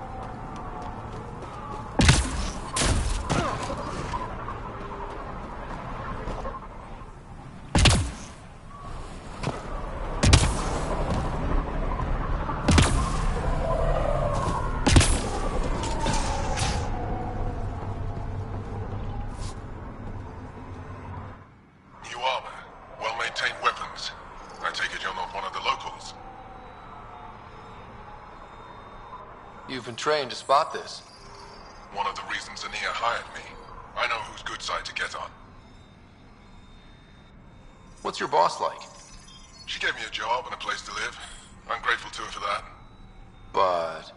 New armor, well-maintained weapons. I take it you're not one of the locals. You've been trained to spot this. One of the reasons Ania hired me. I know whose good side to get on. What's your boss like? She gave me a job and a place to live. I'm grateful to her for that. But...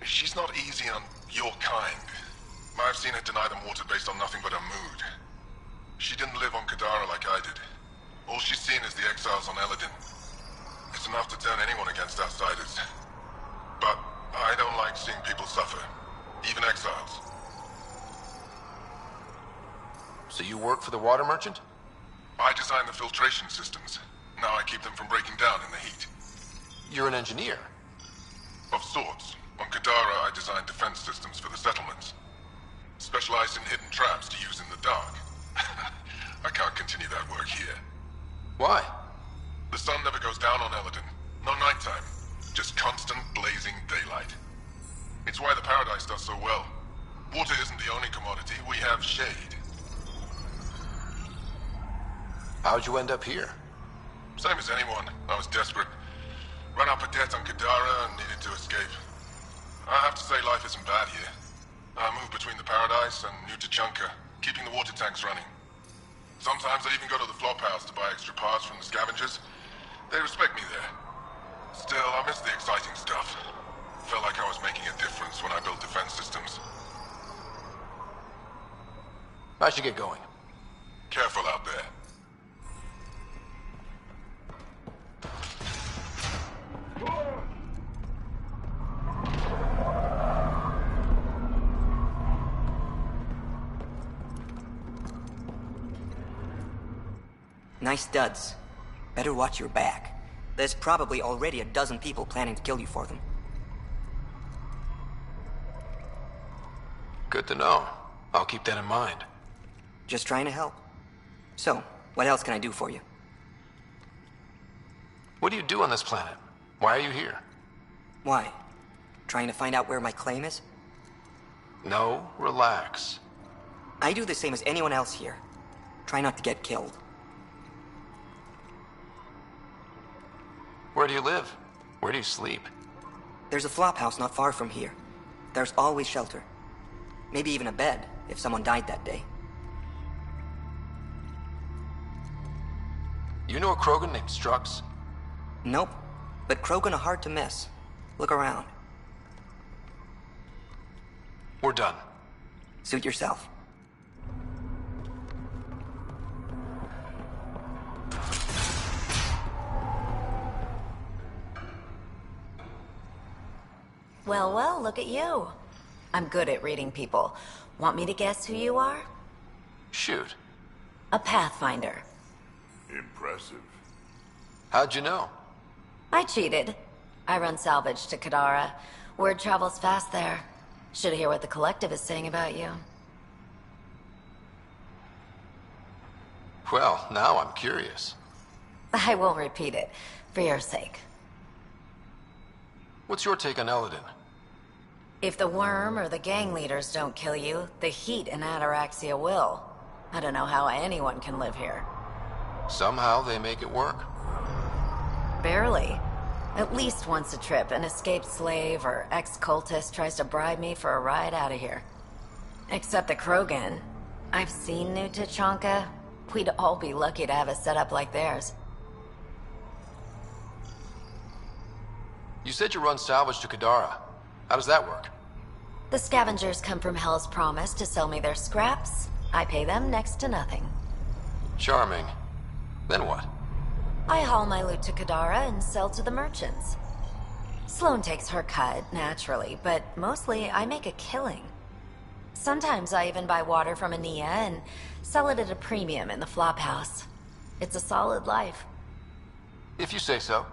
She's not easy on your kind. I've seen her deny them water based on nothing but her mood. She didn't live on Kadara like I did. All she's seen is the exiles on Eladin. It's enough to turn anyone against outsiders. But I don't like seeing people suffer. Even exiles. So you work for the water merchant? I design the filtration systems. Now I keep them from breaking down in the heat. You're an engineer? Of sorts. On Kadara, I design defense systems for the settlements. Specialized in hidden traps to use in the dark. I can't continue that work here. Why? The sun never goes down on Eladin. No nighttime. Just constant blazing daylight. It's why the Paradise does so well. Water isn't the only commodity. We have shade. How'd you end up here? Same as anyone. I was desperate. Ran up a debt on Kadara and needed to escape. I have to say life isn't bad here. I move between the Paradise and New Tachanka, keeping the water tanks running. Sometimes I even go to the flop house to buy extra parts from the scavengers. They respect me there. Still, I miss the exciting stuff. Felt like I was making a difference when I built defense systems. I should get going. Careful out there. Nice duds. Better watch your back. There's probably already a dozen people planning to kill you for them. Good to know. I'll keep that in mind. Just trying to help. So, what else can I do for you? What do you do on this planet? Why are you here? Why? Trying to find out where my claim is? No, relax. I do the same as anyone else here. Try not to get killed. Where do you live? Where do you sleep? There's a flop house not far from here. There's always shelter. Maybe even a bed, if someone died that day. You know a Krogan named Strux? Nope. But Krogan are hard to miss. Look around. We're done. Suit yourself. Well, well, look at you. I'm good at reading people. Want me to guess who you are? Shoot. A Pathfinder. Impressive. How'd you know? I cheated. I run salvage to Kadara. Word travels fast there. Should hear what the Collective is saying about you. Well, now I'm curious. I won't repeat it, for your sake. What's your take on Eladin? If the worm or the gang leaders don't kill you, the heat in Ataraxia will. I don't know how anyone can live here. Somehow they make it work. Barely. At least once a trip, an escaped slave or ex-cultist tries to bribe me for a ride out of here. Except the Krogan. I've seen New Tachanka. We'd all be lucky to have a setup like theirs. You said you run salvage to Kadara. How does that work? The scavengers come from Hell's Promise to sell me their scraps. I pay them next to nothing. Charming. Then what? I haul my loot to Kadara and sell to the merchants. Sloane takes her cut, naturally, but mostly I make a killing. Sometimes I even buy water from Ania and sell it at a premium in the flop house. It's a solid life. If you say so.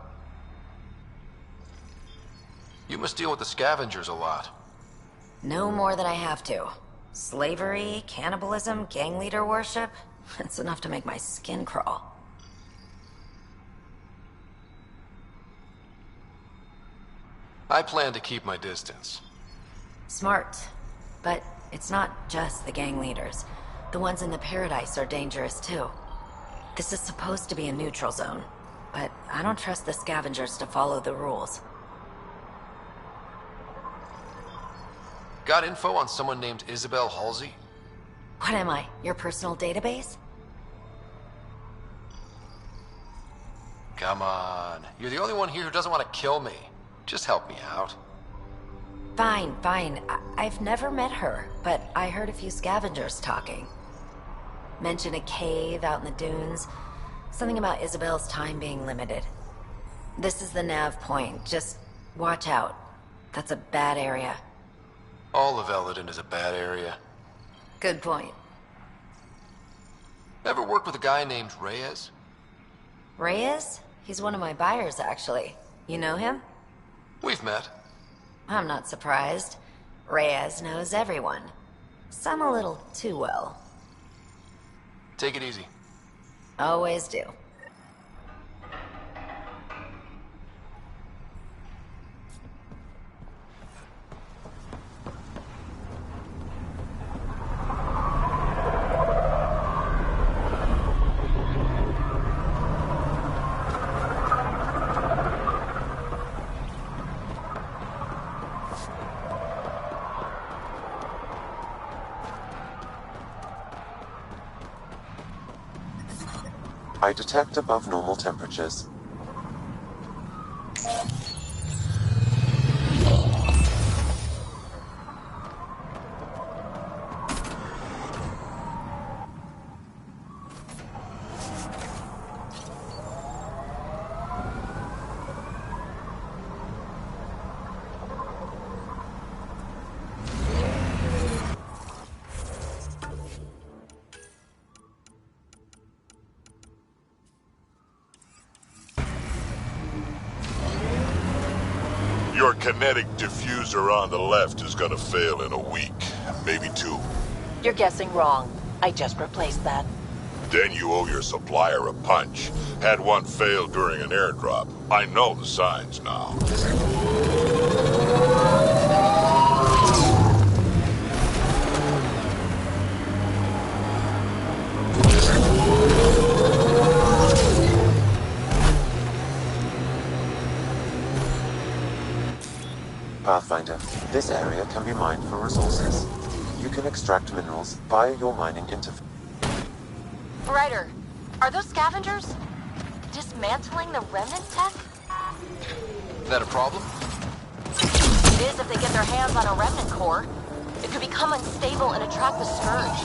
You must deal with the scavengers a lot. No more than I have to. Slavery, cannibalism, gang leader worship. It's enough to make my skin crawl. I plan to keep my distance. Smart. But it's not just the gang leaders. The ones in the Paradise are dangerous too. This is supposed to be a neutral zone, but I don't trust the scavengers to follow the rules. Got info on someone named Isabel Halsey? What am I, your personal database? Come on. You're the only one here who doesn't want to kill me. Just help me out. Fine, fine. I've never met her, but I heard a few scavengers talking. Mentioned a cave out in the dunes. Something about Isabel's time being limited. This is the nav point. Just watch out. That's a bad area. All of Eladin is a bad area. Good point. Ever worked with a guy named Reyes? Reyes? He's one of my buyers, actually. You know him? We've met. I'm not surprised. Reyes knows everyone. Some a little too well. Take it easy. Always do. I detect above normal temperatures. Your kinetic diffuser on the left is gonna fail in a week, maybe 2. You're guessing wrong. I just replaced that. Then you owe your supplier a punch. Had one fail during an airdrop. I know the signs now. Pathfinder, this area can be mined for resources. You can extract minerals via your mining interface. Ryder, are those scavengers dismantling the remnant tech? That a problem? It is if they get their hands on a remnant core. It could become unstable and attract the Scourge.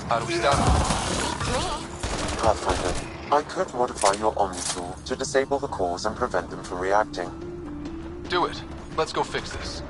How do we stop it? Me? Pathfinder, I could modify your Omni tool to disable the cores and prevent them from reacting. Do it. Let's go fix this.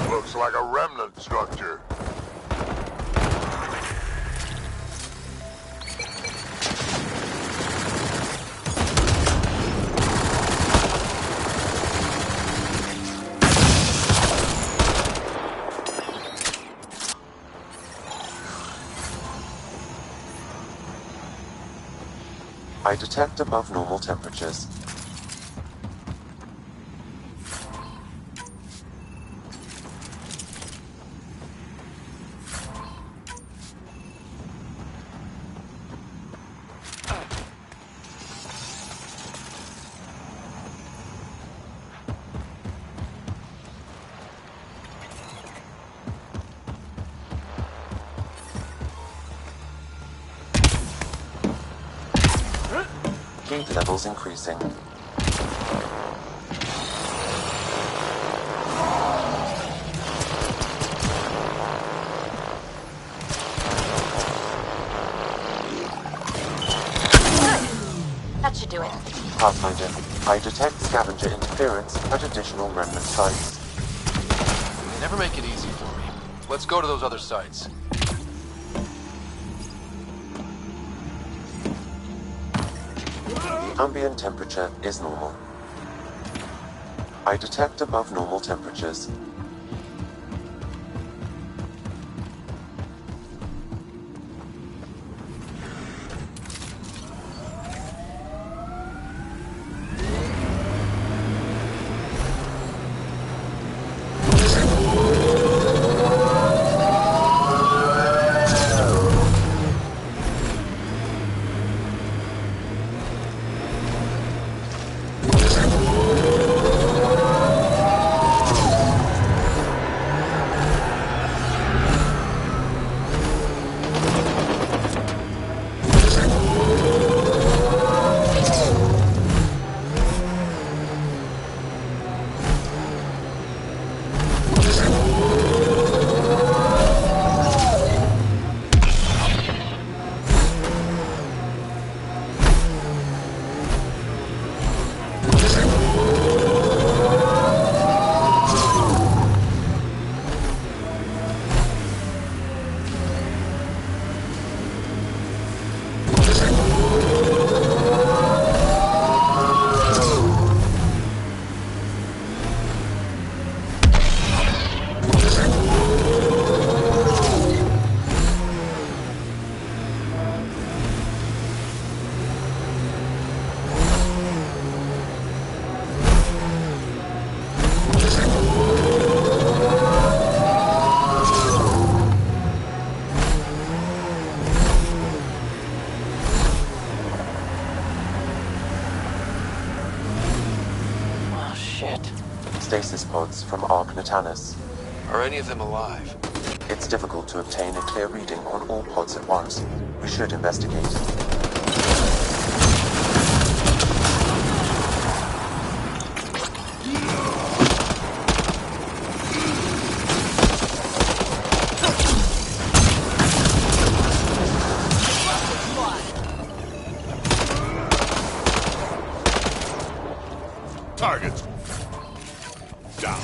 Looks like a remnant structure. I detect above normal temperatures. Heat levels increasing. That should do it. Pathfinder, I detect scavenger interference at additional remnant sites. They never make it easy for me. Let's go to those other sites. Ambient temperature is normal. I detect above normal temperatures. Stasis pods from Ark Natanus. Are any of them alive? It's difficult to obtain a clear reading on all pods at once. We should investigate. Targets down.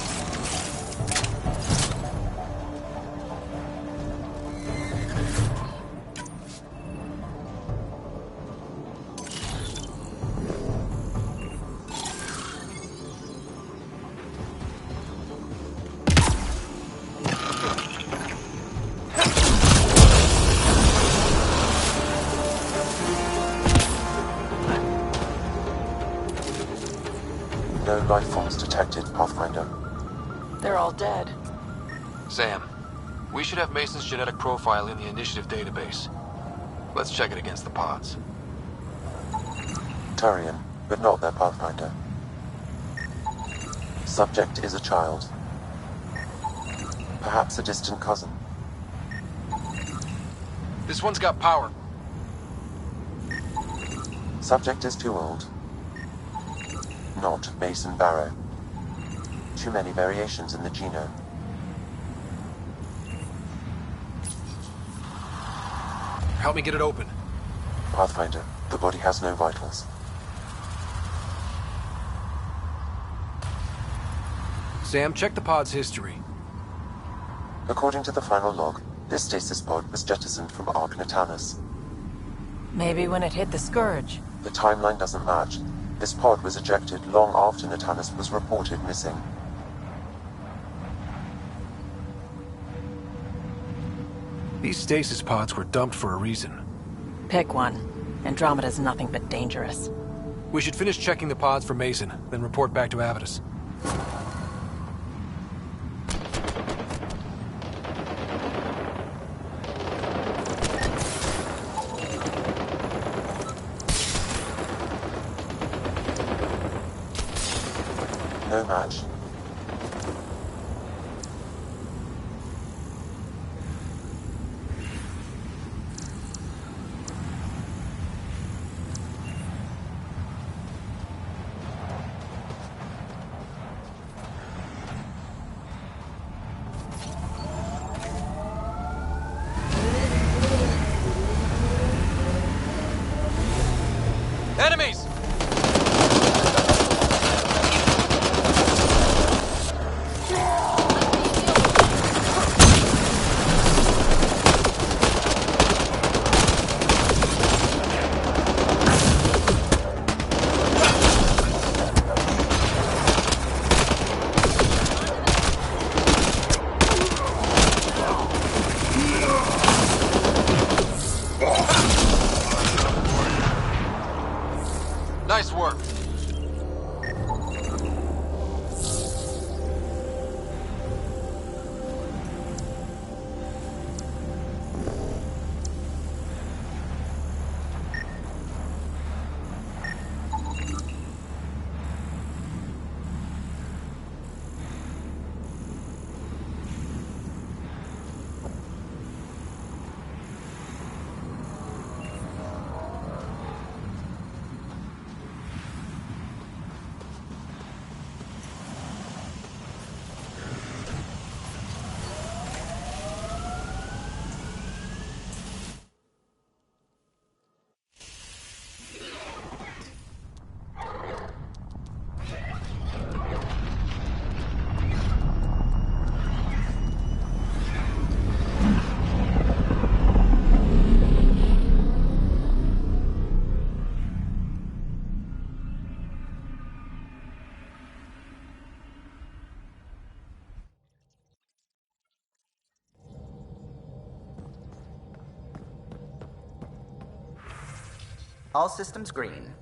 No life forms detected, Pathfinder. They're all dead. Sam, we should have Mason's genetic profile in the initiative database. Let's check it against the pods. Turian, but not their Pathfinder. Subject is a child. Perhaps a distant cousin. This one's got power. Subject is too old. Not Mason Barrow. Too many variations in the genome. Help me get it open. Pathfinder, the body has no vitals. Sam, check the pod's history. According to the final log, this stasis pod was jettisoned from Ark Natanus. Maybe when it hit the Scourge. The timeline doesn't match. This pod was ejected long after Natanus was reported missing. These stasis pods were dumped for a reason. Pick one. Andromeda's nothing but dangerous. We should finish checking the pods for Mason, then report back to Avitus. No match. Enemies! Nice work. All systems green.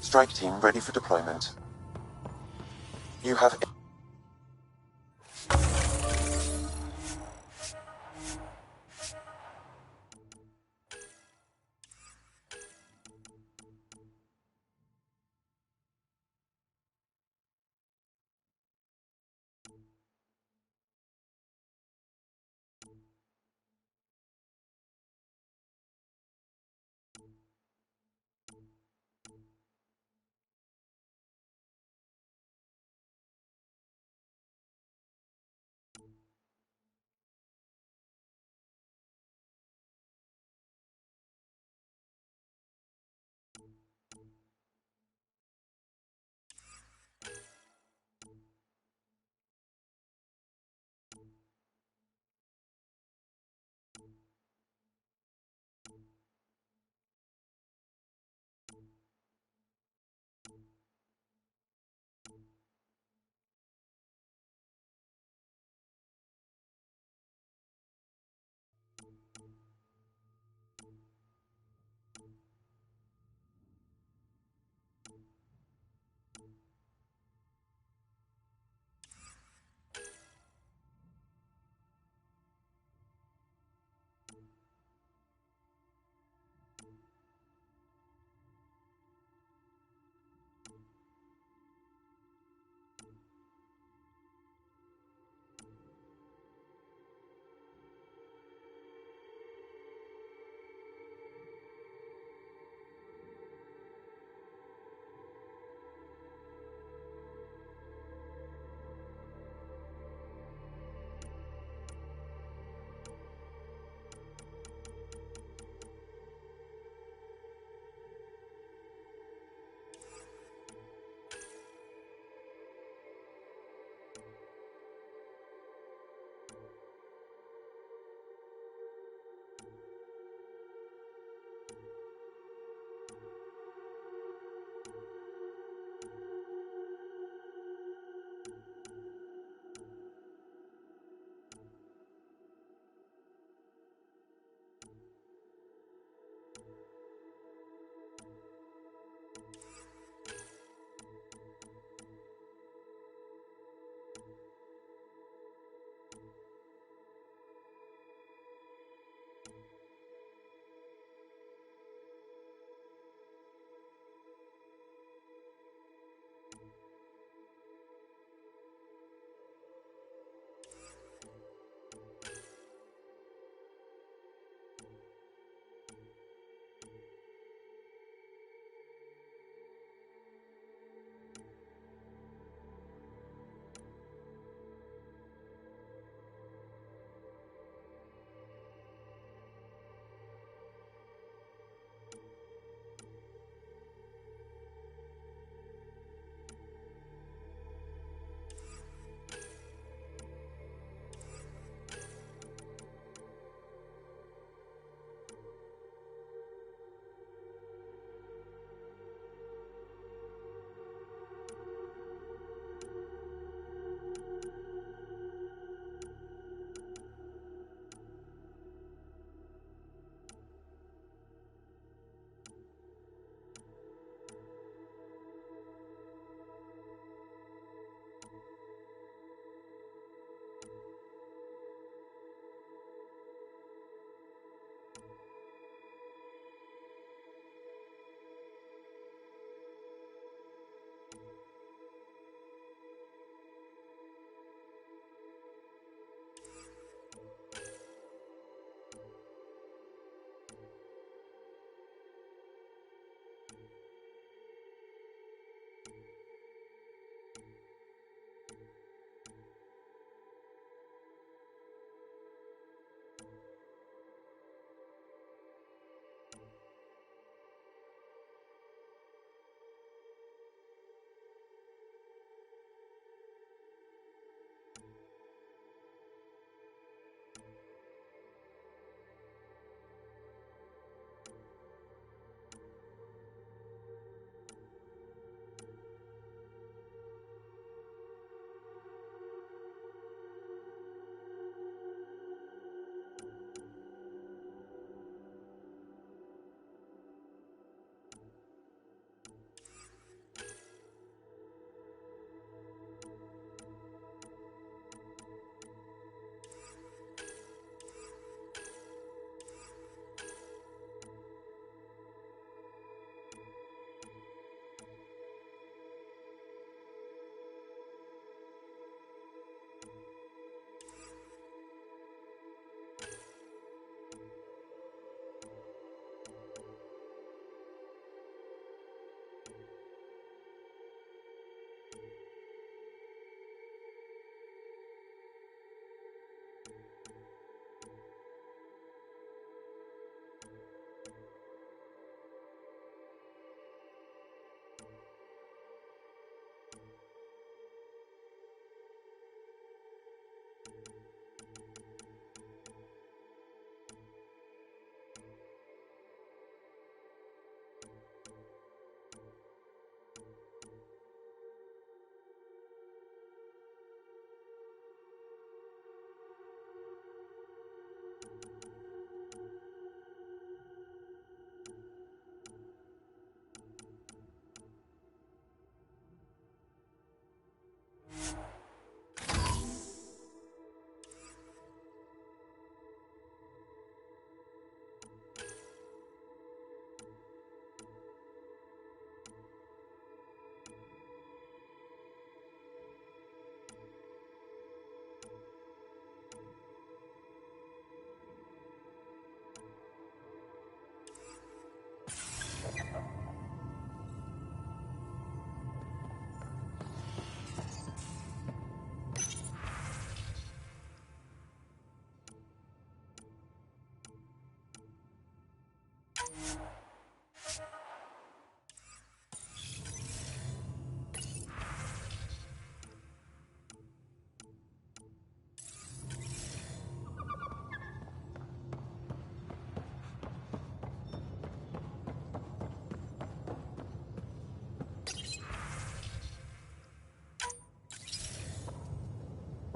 Strike team ready for deployment. You have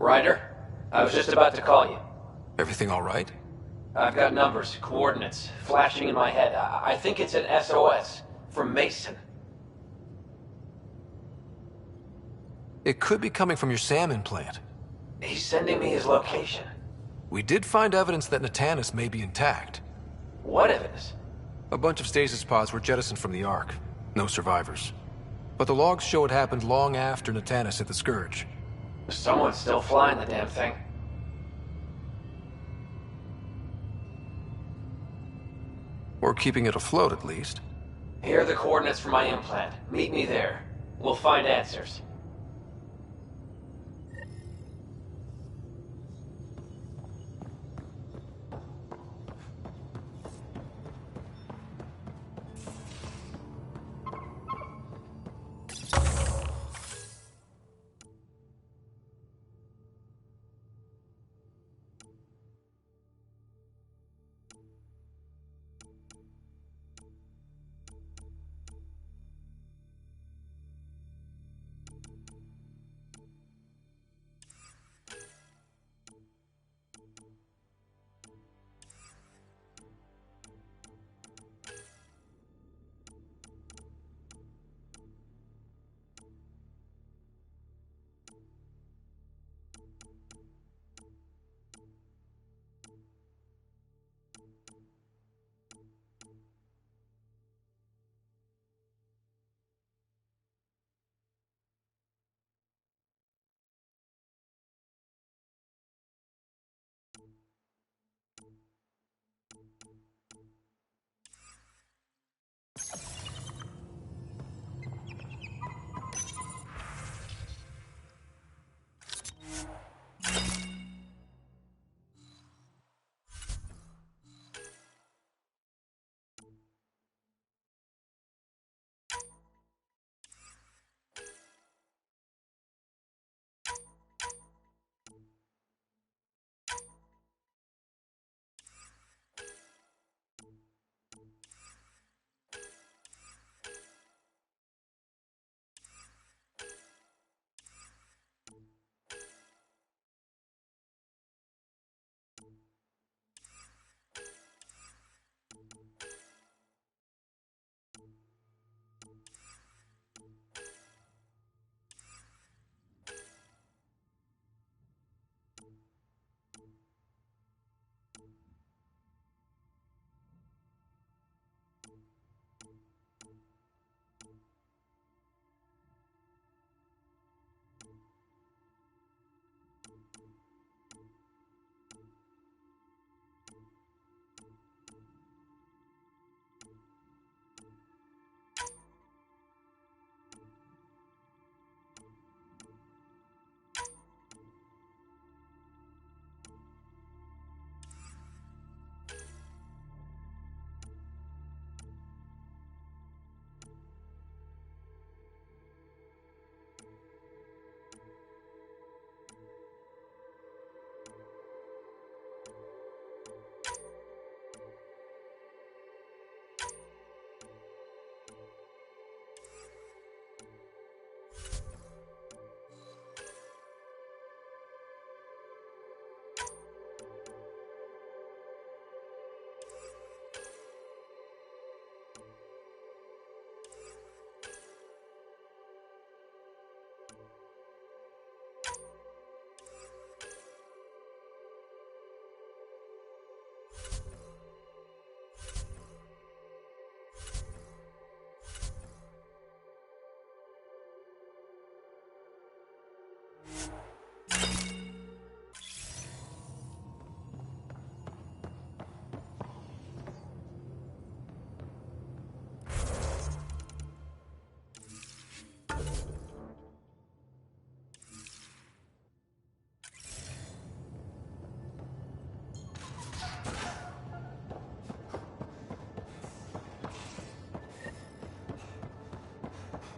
Ryder, I was just about to call you. Everything all right? I've got numbers, coordinates, flashing in my head. I think it's an SOS from Mason. It could be coming from your salmon plant. He's sending me his location. We did find evidence that Natanus may be intact. What evidence? A bunch of stasis pods were jettisoned from the Ark. No survivors. But the logs show it happened long after Natanus hit the Scourge. Someone's still flying the damn thing. Or keeping it afloat, at least. Here are the coordinates for my implant. Meet me there. We'll find answers.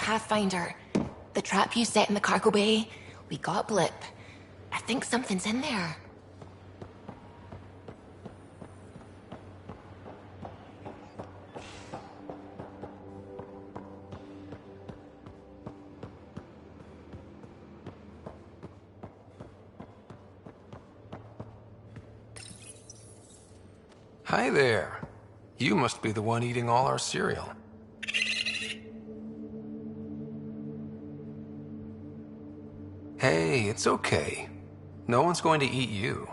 Pathfinder, the trap you set in the cargo bay, we got blip. I think something's in there. Hi there. You must be the one eating all our cereal. Hey, it's okay. No one's going to eat you.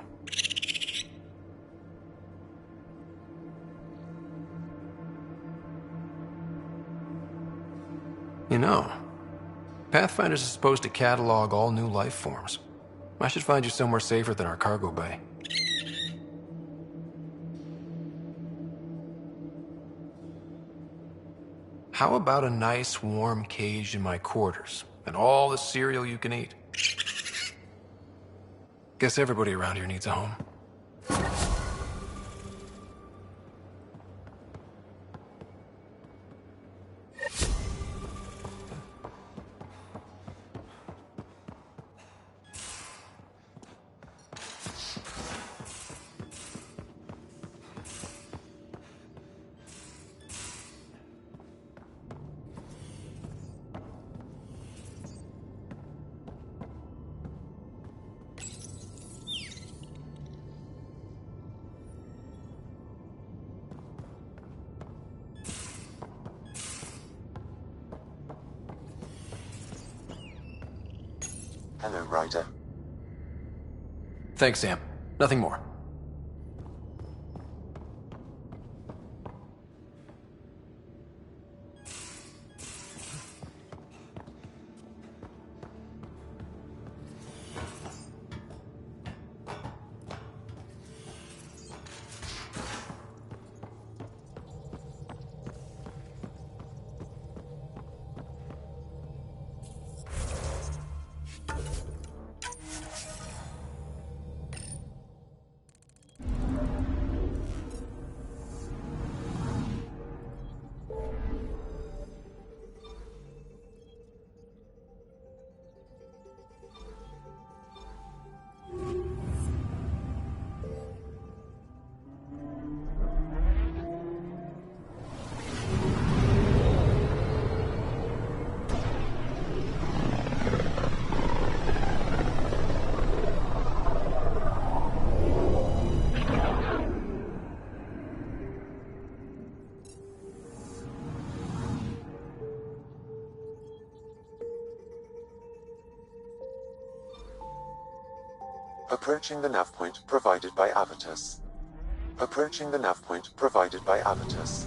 You know, Pathfinders is supposed to catalog all new life forms. I should find you somewhere safer than our cargo bay. How about a nice warm cage in my quarters and all the cereal you can eat? Guess everybody around here needs a home. Hello, Ryder. Thanks, Sam. Nothing more. Approaching the nav point provided by Avitus. Approaching the nav point provided by Avitus.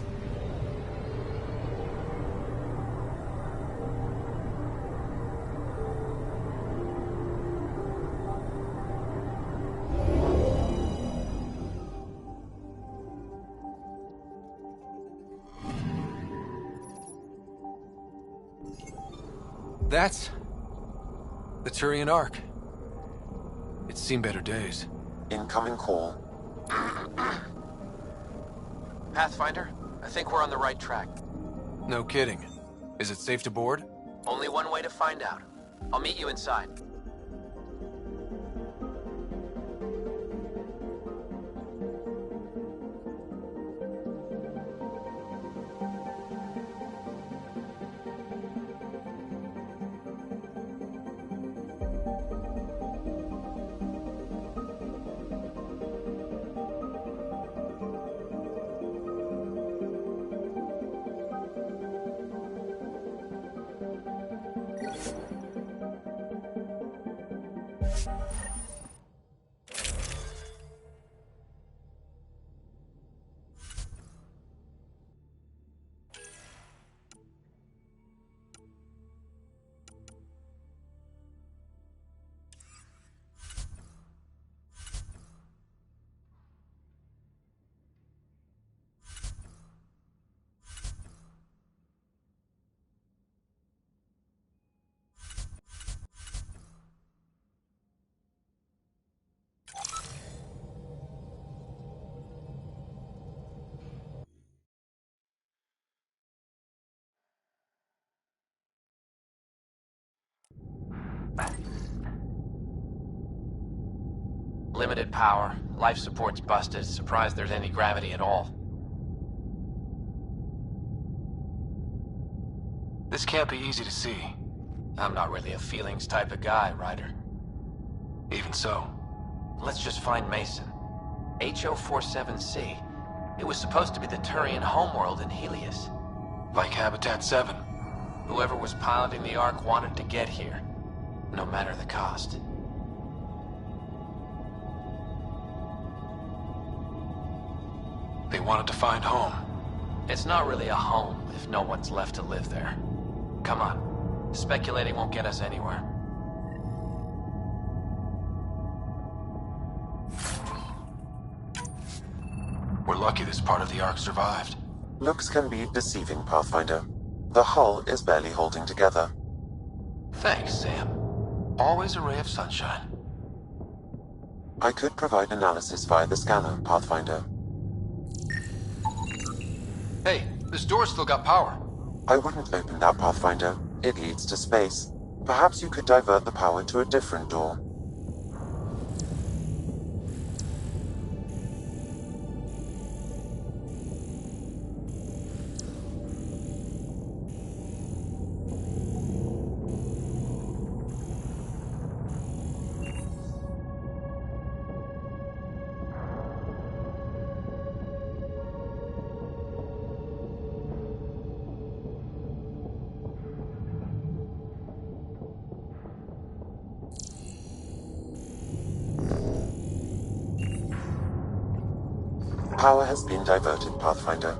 That's the Turian Ark. It's seen better days. Incoming call. Pathfinder, I think we're on the right track. No kidding. Is it safe to board? Only one way to find out. I'll meet you inside. Limited power. Life support's busted. Surprised there's any gravity at all. This can't be easy to see. I'm not really a feelings type of guy, Ryder. Even so, let's just find Mason. HO47C. It was supposed to be the Turian homeworld in Helios. Like Habitat 7. Whoever was piloting the Ark wanted to get here, no matter the cost. They wanted to find home. It's not really a home if no one's left to live there. Come on. Speculating won't get us anywhere. We're lucky this part of the Ark survived. Looks can be deceiving, Pathfinder. The hull is barely holding together. Thanks, Sam. Always a ray of sunshine. I could provide analysis via the scanner, Pathfinder. Hey, this door's still got power. I wouldn't open that, Pathfinder. It leads to space. Perhaps you could divert the power to a different door. Power has been diverted, Pathfinder.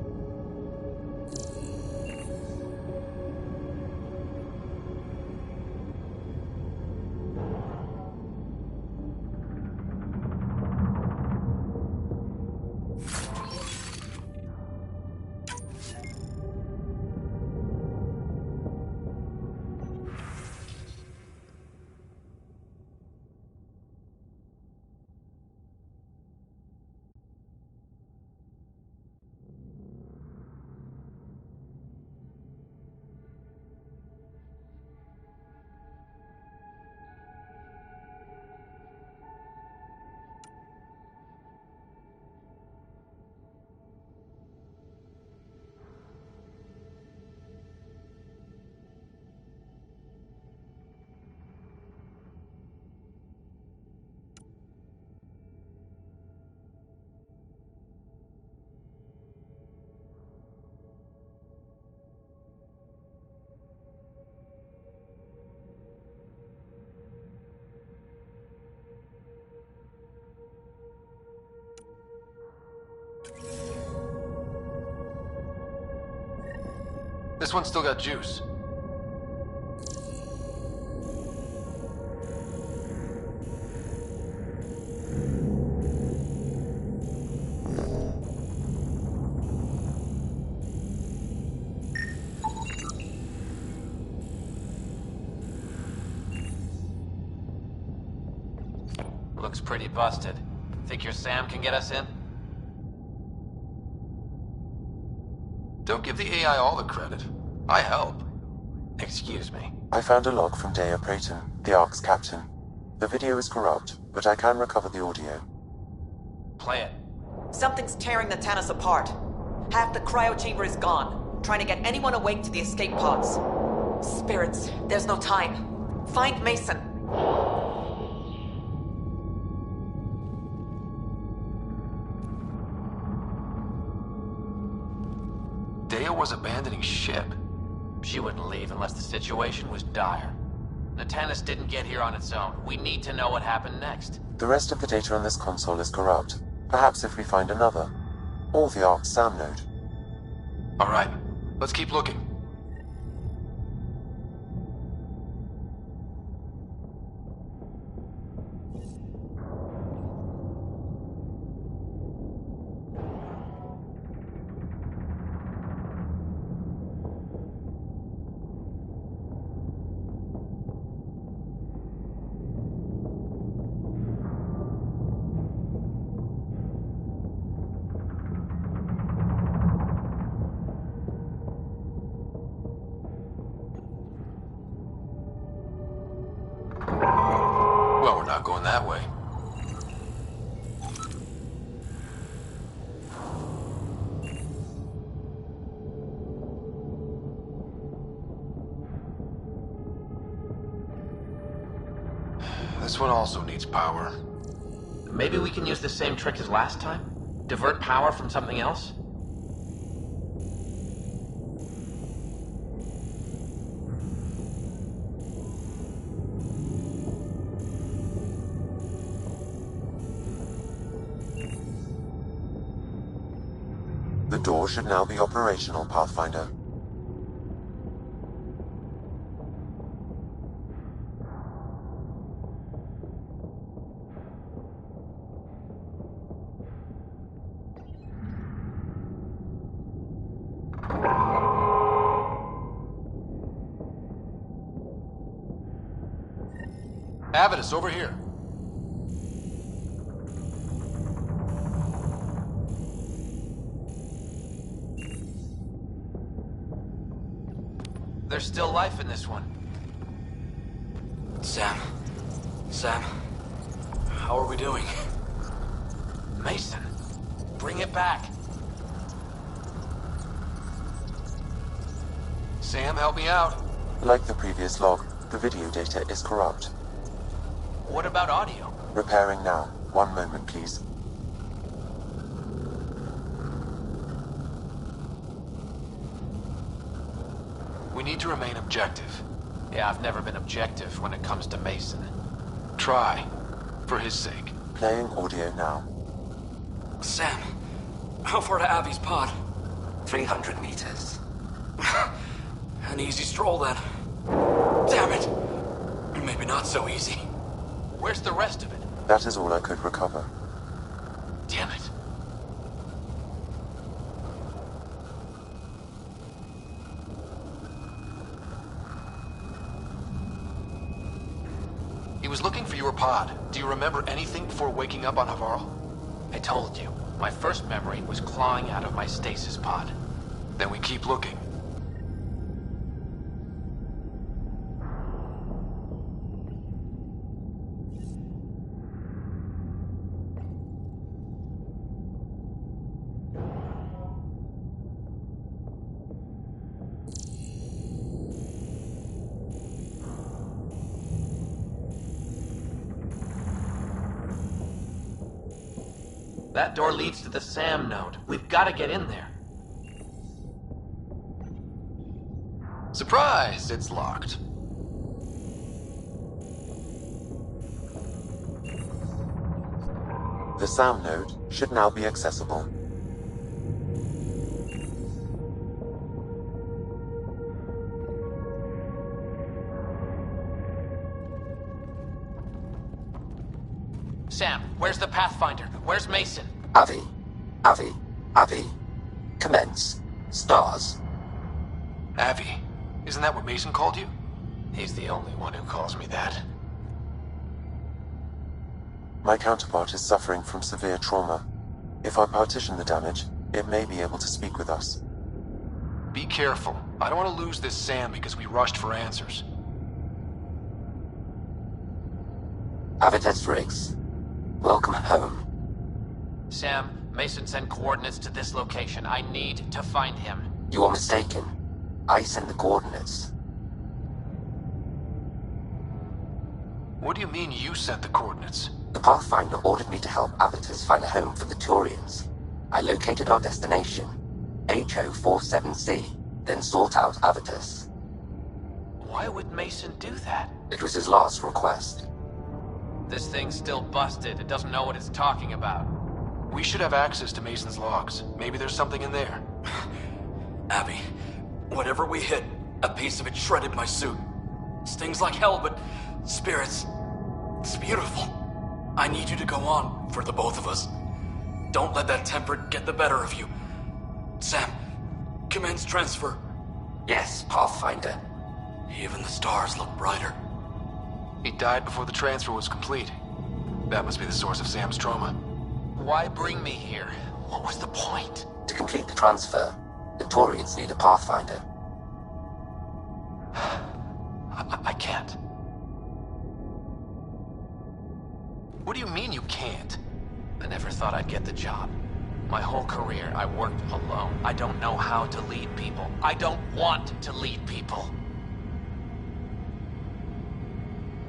This one's still got juice. Looks pretty busted. Think your Sam can get us in? Don't give the AI all the credit. I help. Excuse me. I found a log from Dea Prayton, the Ark's captain. The video is corrupt, but I can recover the audio. Play it. Something's tearing the Tannis apart. Half the cryo chamber is gone, trying to get anyone awake to the escape pods. Spirits, there's no time. Find Mason. Dea was abandoning ship. She wouldn't leave unless the situation was dire. The Tannis didn't get here on its own. We need to know what happened next. The rest of the data on this console is corrupt. Perhaps if we find another. Or the Ark's SAM node. Alright, let's keep looking. Well, we're not going that way. This one also needs power. Maybe we can use the same trick as last time? Divert power from something else? The door should now be operational, Pathfinder. Avitus, over here. There's still life in this one. Sam, how are we doing? Mason, bring it back. Sam, help me out. Like the previous log, the video data is corrupt. What about audio? Repairing now. 1 moment, please. We need to remain objective. Yeah, I've never been objective when it comes to Mason. Try. For his sake. Playing audio now. Sam, how far to Abby's pod? 300 meters. An easy stroll then. Damn it! Maybe not so easy. Where's the rest of it? That is all I could recover. Damn it. He was looking for your pod. Do you remember anything before waking up on Havarl? I told you. My first memory was clawing out of my stasis pod. Then we keep looking. That door leads to the SAM node. We've got to get in there. Surprise! It's locked. The SAM node should now be accessible. Sam, where's the Pathfinder? Where's Mason? Avi. Commence. Stars. Avi. Isn't that what Mason called you? He's the only one who calls me that. My counterpart is suffering from severe trauma. If I partition the damage, it may be able to speak with us. Be careful. I don't want to lose this Sam because we rushed for answers. Avitus Riggs. Welcome home. Sam, Mason sent coordinates to this location. I need to find him. You are mistaken. I sent the coordinates. What do you mean you sent the coordinates? The Pathfinder ordered me to help Avitus find a home for the Turians. I located our destination, HO47C, then sought out Avitus. Why would Mason do that? It was his last request. This thing's still busted. It doesn't know what it's talking about. We should have access to Mason's logs. Maybe there's something in there. Abby, whatever we hit, a piece of it shredded my suit. Stings like hell, but spirits, it's beautiful. I need you to go on for the both of us. Don't let that temper get the better of you. Sam, commence transfer. Yes, Pathfinder. Even the stars look brighter. He died before the transfer was complete. That must be the source of Sam's trauma. Why bring me here? What was the point? To complete the transfer, the Turians need a Pathfinder. I can't. What do you mean you can't? I never thought I'd get the job. My whole career, I worked alone. I don't know how to lead people. I don't want to lead people.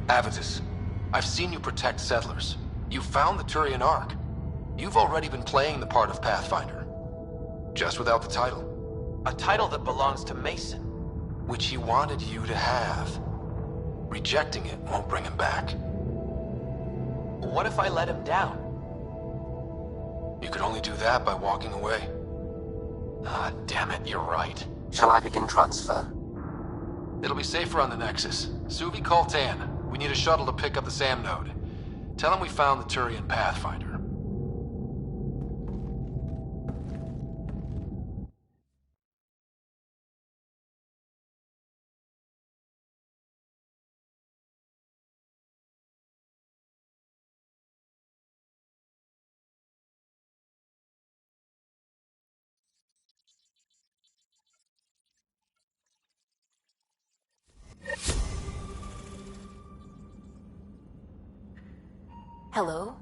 Avitus, I've seen you protect settlers. You found the Turian Ark. You've already been playing the part of Pathfinder, just without the title. A title that belongs to Mason. Which he wanted you to have. Rejecting it won't bring him back. What if I let him down? You could only do that by walking away. Ah, damn it, you're right. Shall I begin transfer? It'll be safer on the Nexus. Suvi, call Tan. We need a shuttle to pick up the SAM node. Tell him we found the Turian Pathfinder. Hello?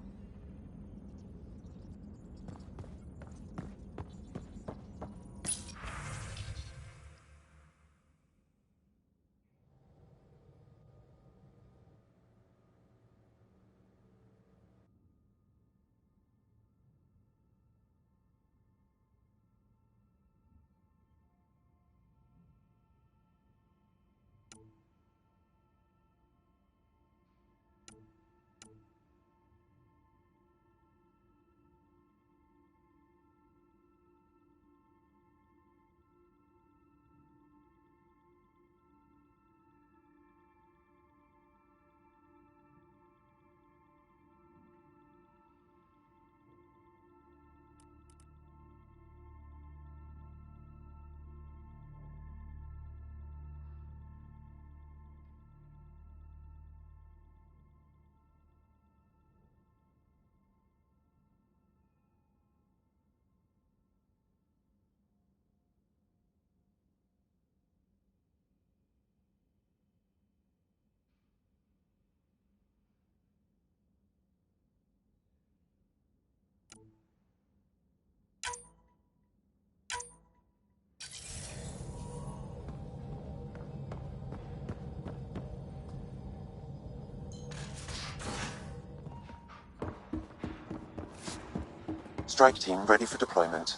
Strike team ready for deployment.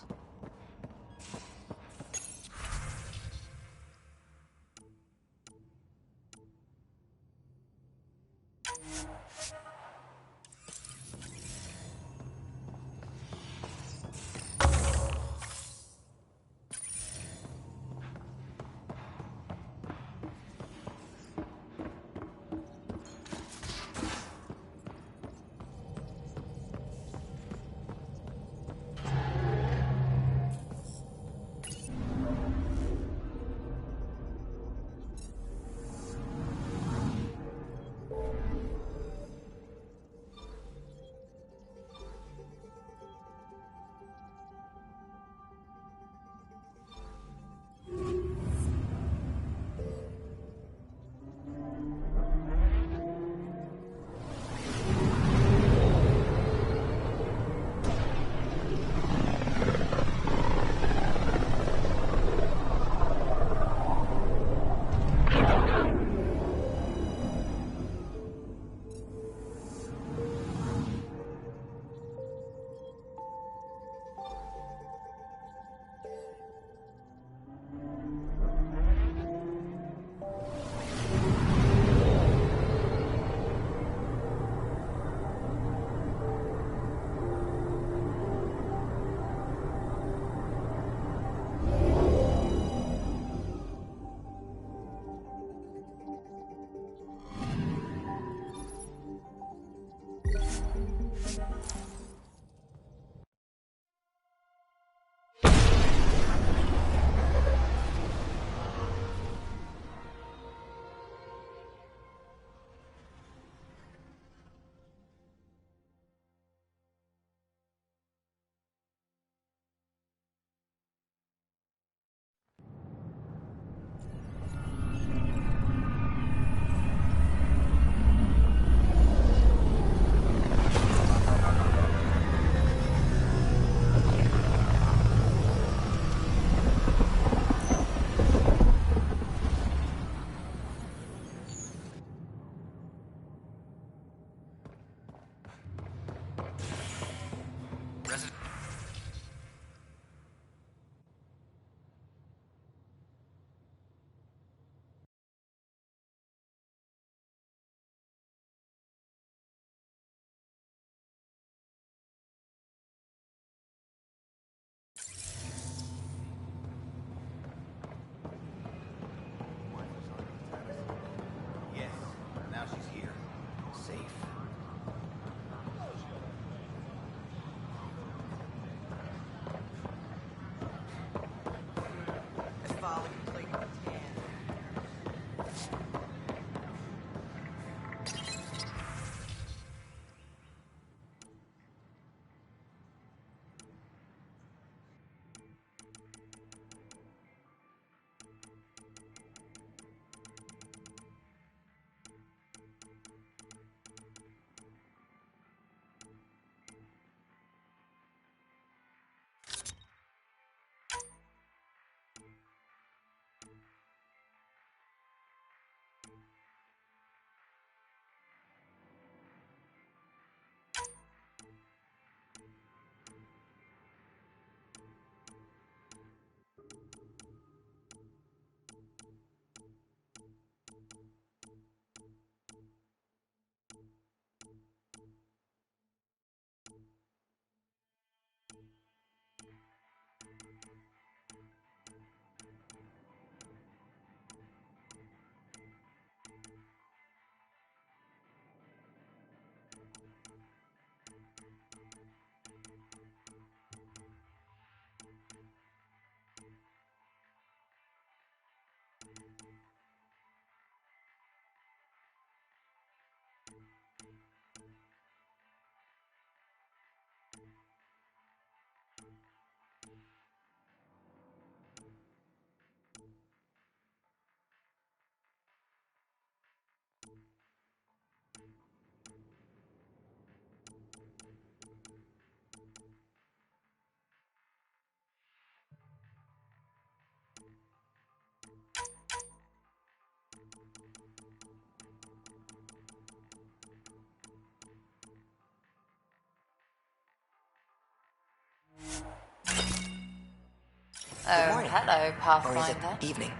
Good morning. Hello, Or is Pathfinder. it evening?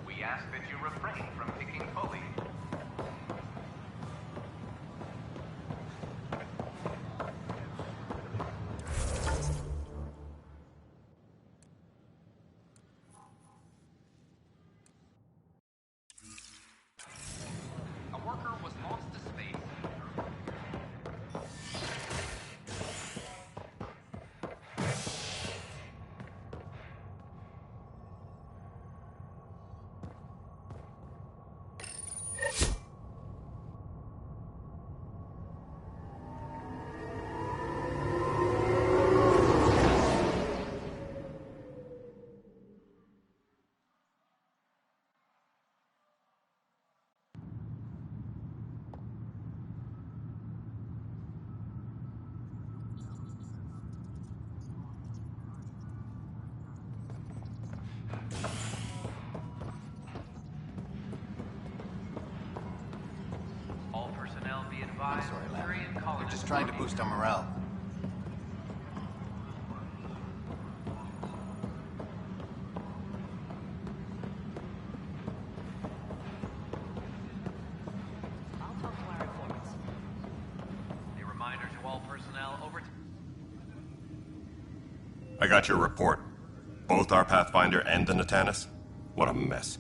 We ask that you refrain from picking foliage. A worker was lost to space. All personnel be advised. We're just trying to boost our morale. A reminder to all personnel over. I got your report. Both our Pathfinder and the Natanus? What a mess.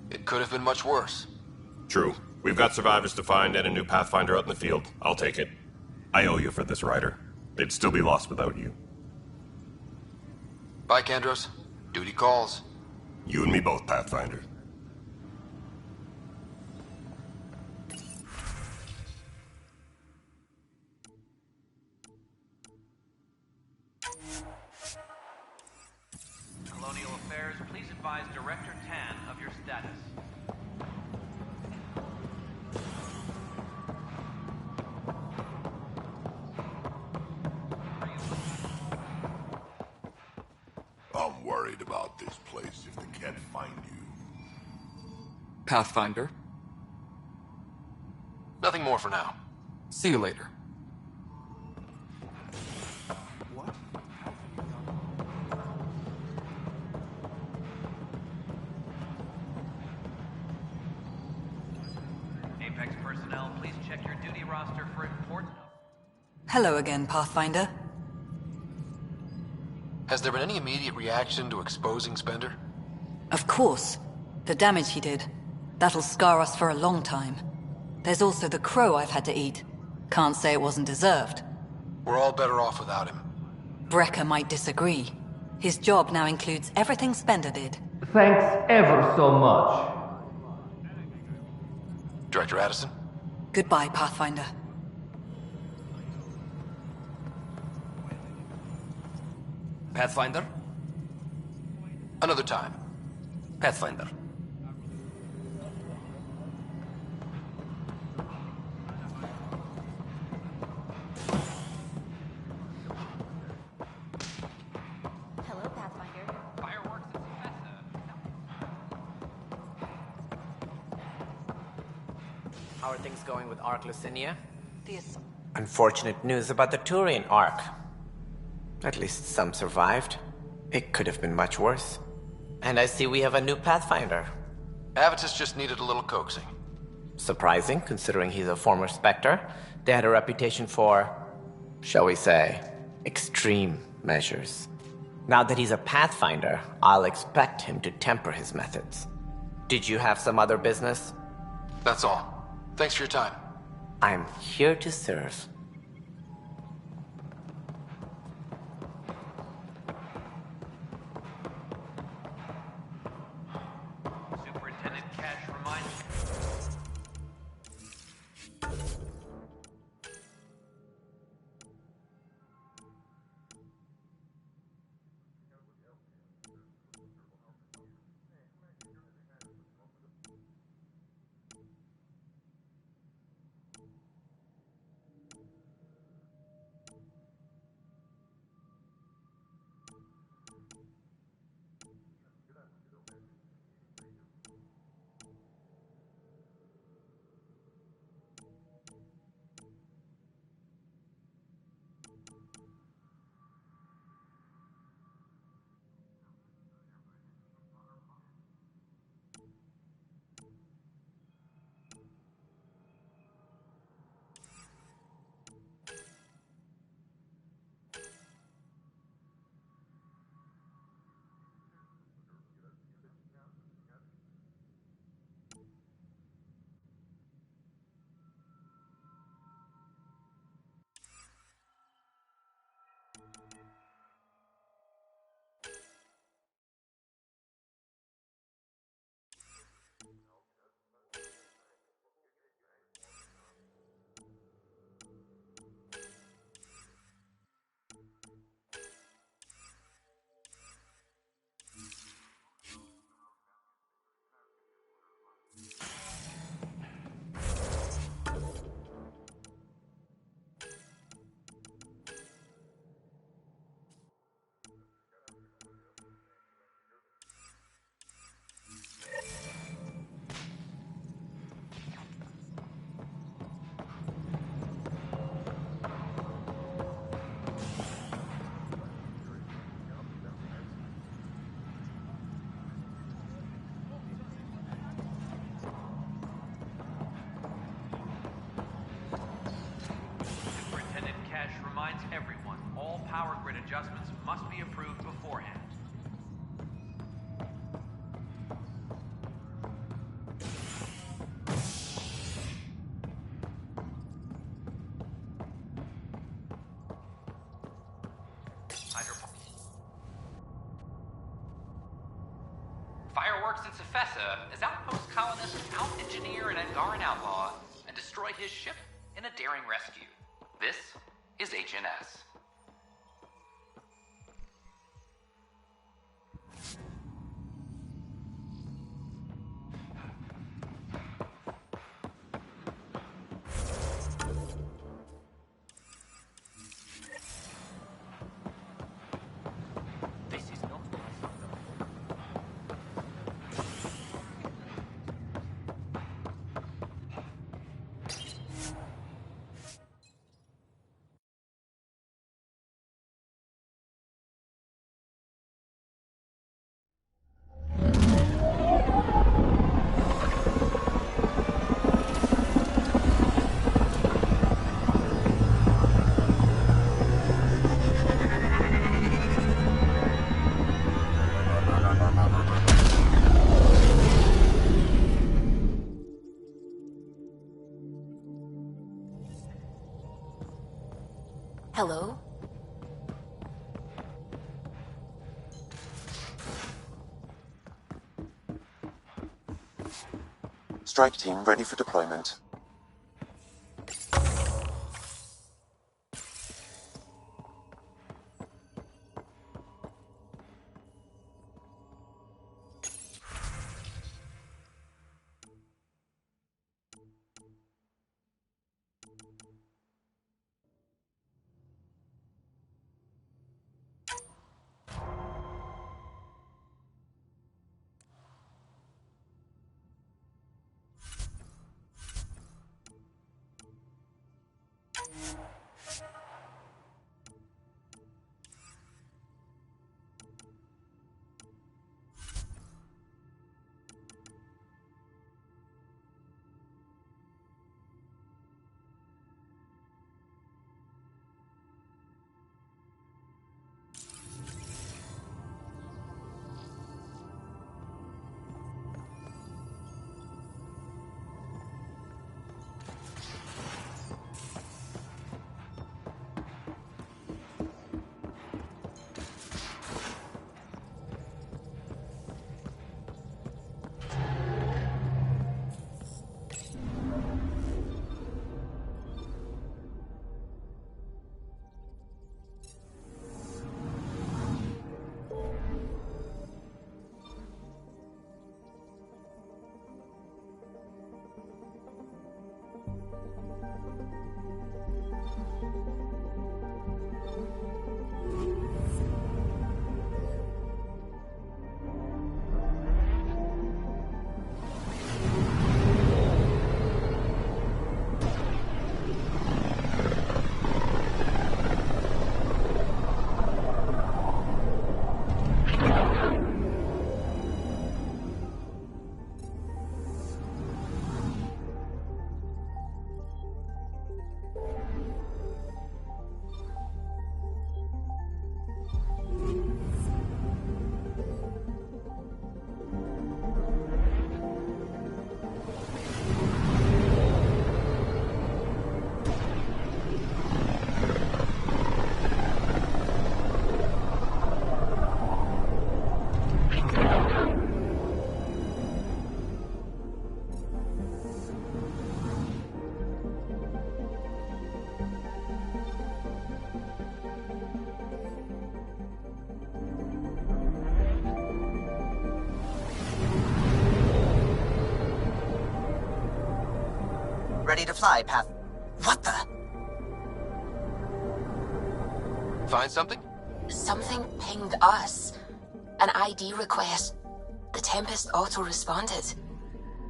It could have been much worse. True. We've got survivors to find and a new Pathfinder out in the field. I'll take it. I owe you for this, Ryder. They'd still be lost without you. Bye, Kandros. Duty calls. You and me both, Pathfinder. Colonial Affairs, please advise Director Tan of your status. I'm worried about this place if they can't find you. Pathfinder. Nothing more for now. See you later. Apex personnel, please check your duty roster for important. Hello again, Pathfinder. Has there been any immediate reaction to exposing Spender? Of course. The damage he did. That'll scar us for a long time. There's also the crow I've had to eat. Can't say it wasn't deserved. We're all better off without him. Brecker might disagree. His job now includes everything Spender did. Thanks ever so much. Director Addison? Goodbye, Pathfinder. Pathfinder? Another time. Pathfinder. Hello, Pathfinder. Fireworks and How are things going with Ark Lucinia? This. Unfortunate news about the Turian Ark. At least some survived. It could have been much worse. And I see we have a new Pathfinder. Avitus just needed a little coaxing. Surprising, considering he's a former Spectre. They had a reputation for, shall we say, extreme measures. Now that he's a Pathfinder, I'll expect him to temper his methods. Did you have some other business? That's all. Thanks for your time. I'm here to serve. Superintendent Cash reminds everyone, all power grid adjustments must be approved beforehand. Fireworks in Cephessa as outpost colonists out-engineer an Angaran outlaw and destroy his ship in a daring rescue. This is HNS. Hello? Strike team ready for deployment. ready to fly, Path. What the? Find something? Something pinged us. An ID request. The Tempest auto-responded.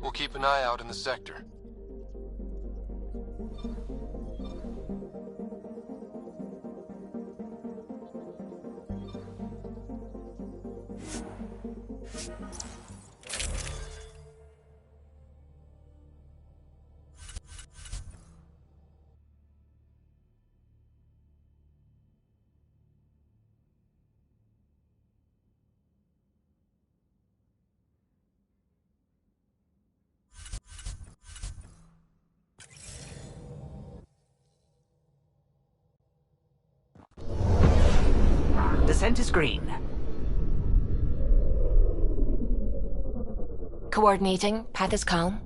We'll keep an eye out in the sector. Descent is green. Coordinating. Path is calm.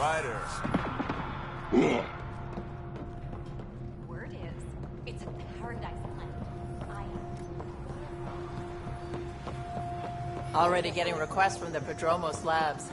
Ryder. Word is, it's a paradise planet. Already getting requests from the Prodromos labs.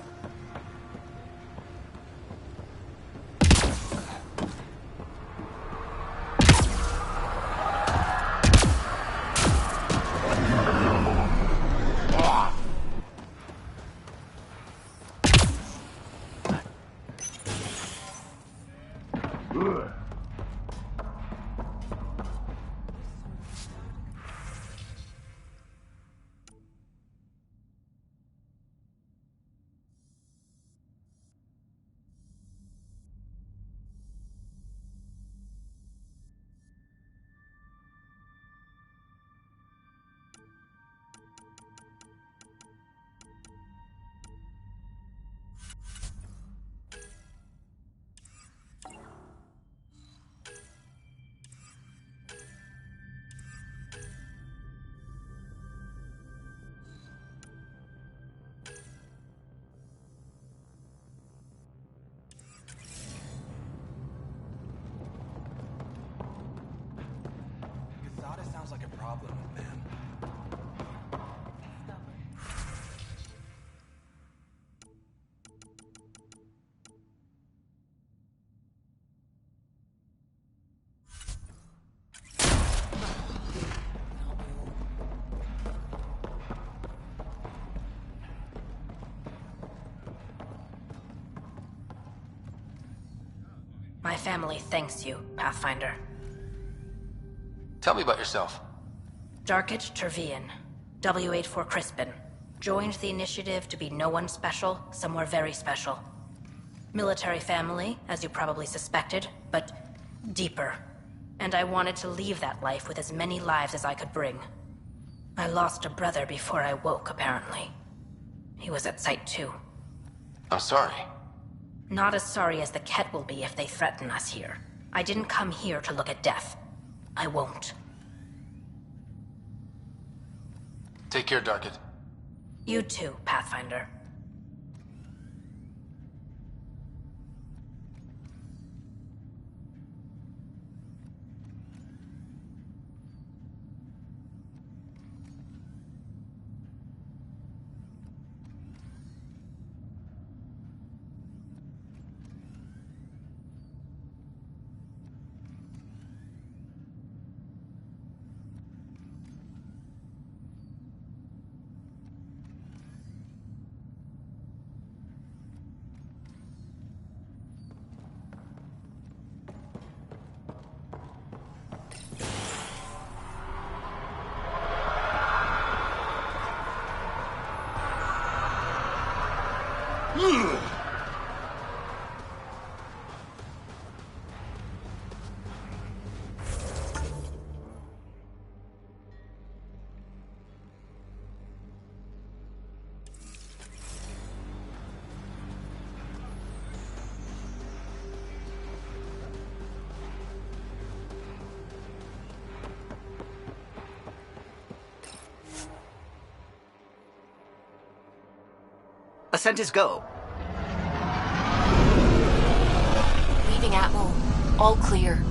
problem, man. My family thanks you, Pathfinder. Tell me about yourself. Darkage Tervian, W84 Crispin. Joined the initiative to be no one special, somewhere very special. Military family, as you probably suspected, but deeper. And I wanted to leave that life with as many lives as I could bring. I lost a brother before I woke, apparently. He was at Site 2. I'm sorry. Not as sorry as the Ket will be if they threaten us here. I didn't come here to look at death. I won't. Take care, Darkit. You too, Pathfinder. Ascent is go. Leaving Atmo. All clear.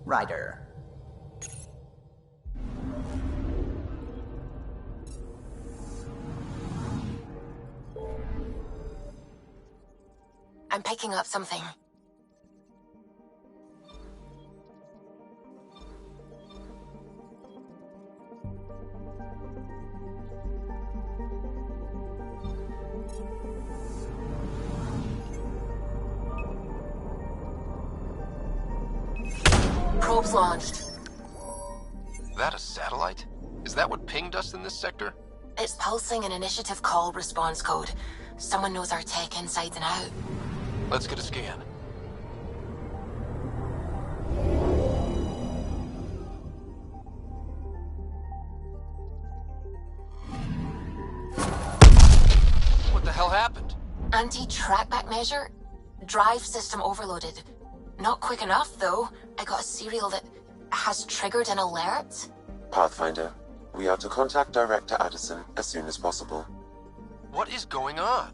Ryder. I'm picking up something. Probes launched. That a satellite? Is that what pinged us in this sector? It's pulsing an initiative call response code. Someone knows our tech inside and out. Let's get a scan. What the hell happened? Anti-trackback measure? Drive system overloaded. Not quick enough, though. I got a serial that has triggered an alert. Pathfinder, we are to contact Director Addison as soon as possible. What is going on?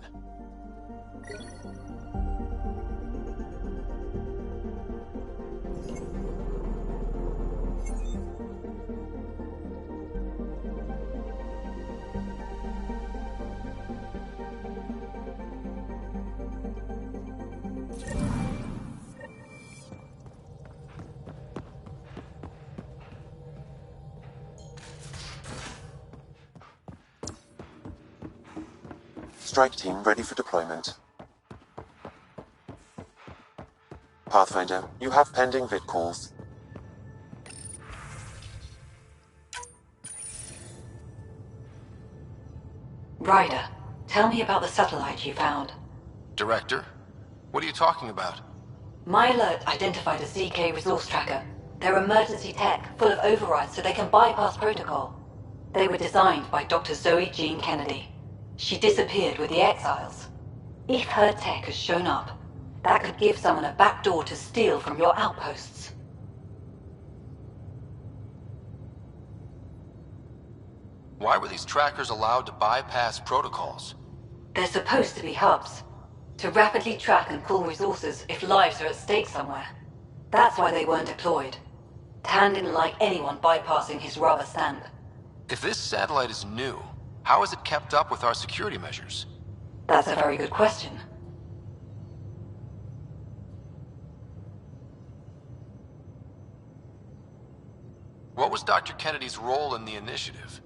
Strike team ready for deployment. Pathfinder, you have pending vid calls. Ryder, tell me about the satellite you found. Director? What are you talking about? My alert identified a ZK resource tracker. They're emergency tech, full of overrides so they can bypass protocol. They were designed by Dr. Zoe Jean Kennedy. She disappeared with the Exiles. If her tech has shown up, that could give someone a backdoor to steal from your outposts. Why were these trackers allowed to bypass protocols? They're supposed to be hubs, to rapidly track and pull resources if lives are at stake somewhere. That's why they weren't deployed. Tan didn't like anyone bypassing his rubber stamp. If this satellite is new, how is it kept up with our security measures? That's a very good question. What was Dr. Kennedy's role in the initiative?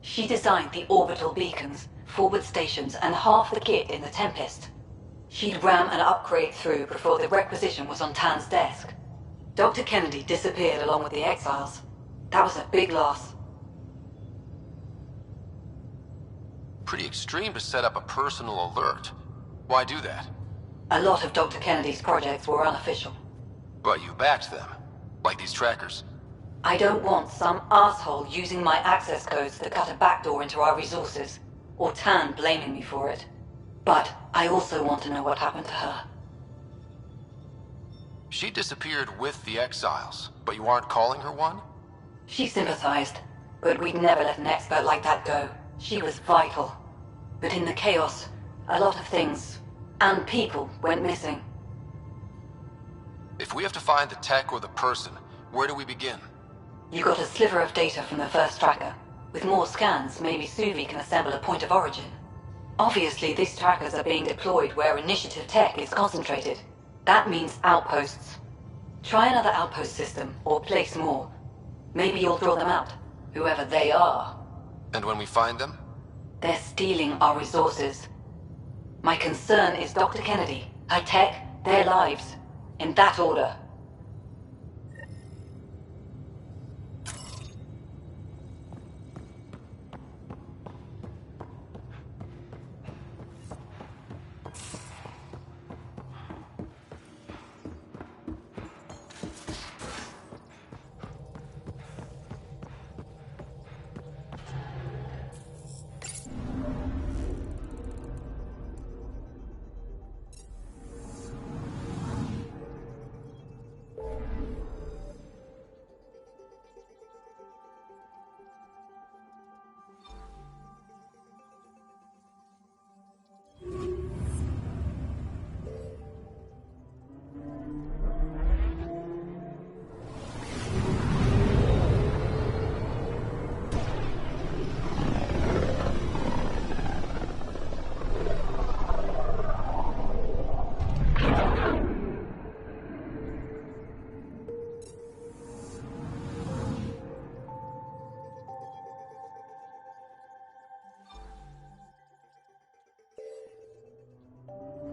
She designed the orbital beacons, forward stations, and half the kit in the Tempest. She'd ram an upgrade through before the requisition was on Tan's desk. Dr. Kennedy disappeared along with the Exiles. That was a big loss. Pretty extreme to set up a personal alert. Why do that? A lot of Dr. Kennedy's projects were unofficial. But you backed them, like these trackers. I don't want some asshole using my access codes to cut a backdoor into our resources, or Tan blaming me for it. But I also want to know what happened to her. She disappeared with the Exiles, but you aren't calling her one? She sympathized, but we'd never let an expert like that go. She was vital. But in the chaos, a lot of things, and people, went missing. If we have to find the tech or the person, where do we begin? You got a sliver of data from the first tracker. With more scans, maybe Suvi can assemble a point of origin. Obviously, these trackers are being deployed where initiative tech is concentrated. That means outposts. Try another outpost system, or place more. Maybe you'll draw them out, whoever they are. And when we find them? They're stealing our resources. My concern is Dr. Kennedy, her tech, their lives. In that order.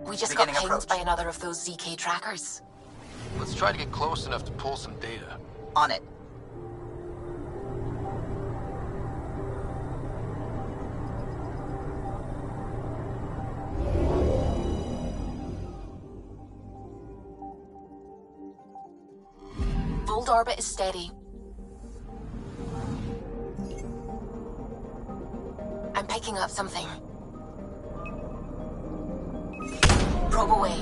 We just got pinged by another of those ZK trackers. Let's try to get close enough to pull some data. On it. Bold orbit is steady. I'm picking up something. Probe away.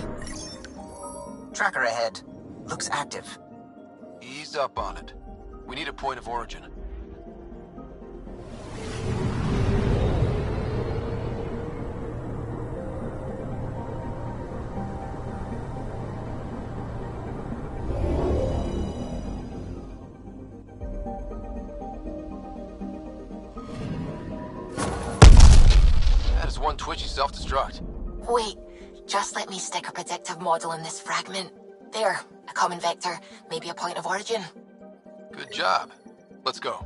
Tracker ahead. Looks active. Ease up on it. We need a point of origin. That is one twitchy self-destruct. Wait, just let me stick a predictive model in this fragment. There, a common vector, maybe a point of origin. Good job. Let's go.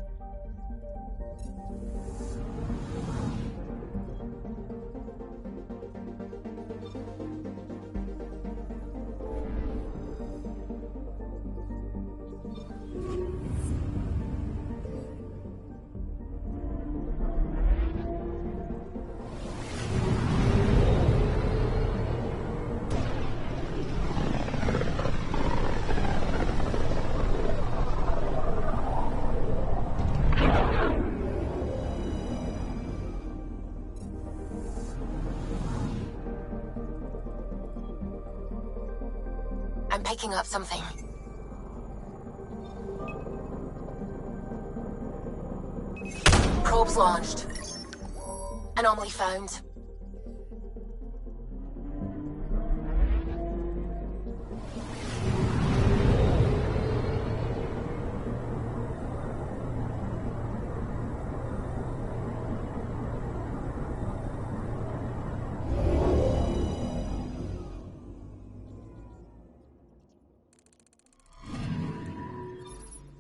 I'm picking up something. Probes launched. Anomaly found.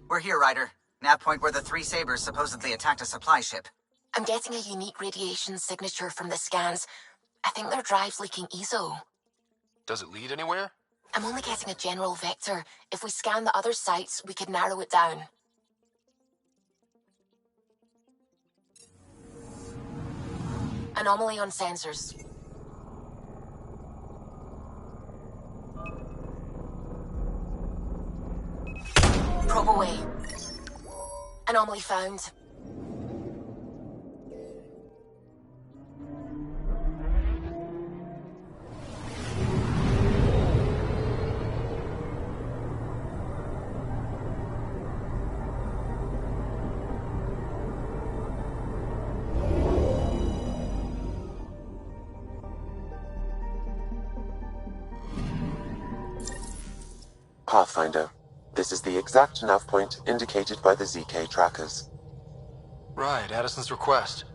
We're here, Ryder. Nav point where the three Sabres supposedly attacked a supply ship. I'm getting a unique radiation signature from the scans. I think their drive's leaking ESO. Does it lead anywhere? I'm only getting a general vector. If we scan the other sites, we could narrow it down. Anomaly on sensors. Probe away. Anomaly found. Pathfinder. This is the exact nav point indicated by the ZK trackers. Right, Addison's request.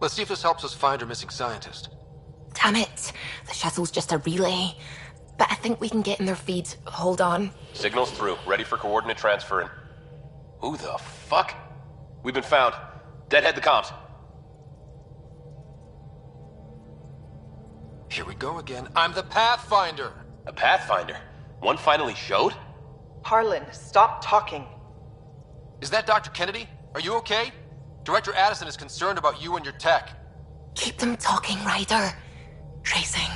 Let's see if this helps us find our missing scientist. Damn it. The shuttle's just a relay. But I think we can get in their feed. Hold on. Signal's through. Ready for coordinate transferring. Who the fuck? We've been found. Deadhead the comms. Here we go again. I'm the Pathfinder! A Pathfinder? One finally showed? Harlan, stop talking. Is that Dr. Kennedy? Are you okay? Director Addison is concerned about you and your tech. Keep them talking, Ryder. Tracing.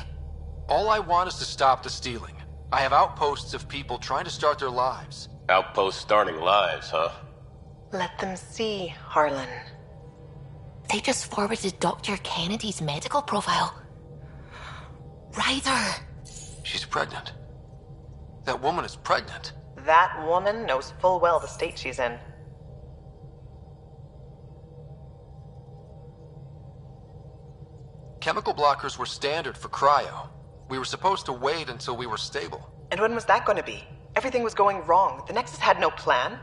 All I want is to stop the stealing. I have outposts of people trying to start their lives. Outposts starting lives, huh? Let them see, Harlan. They just forwarded Dr. Kennedy's medical profile. Ryder! She's pregnant. That woman is pregnant. That woman knows full well the state she's in. Chemical blockers were standard for cryo. We were supposed to wait until we were stable. And when was that going to be? Everything was going wrong. The Nexus had no plan.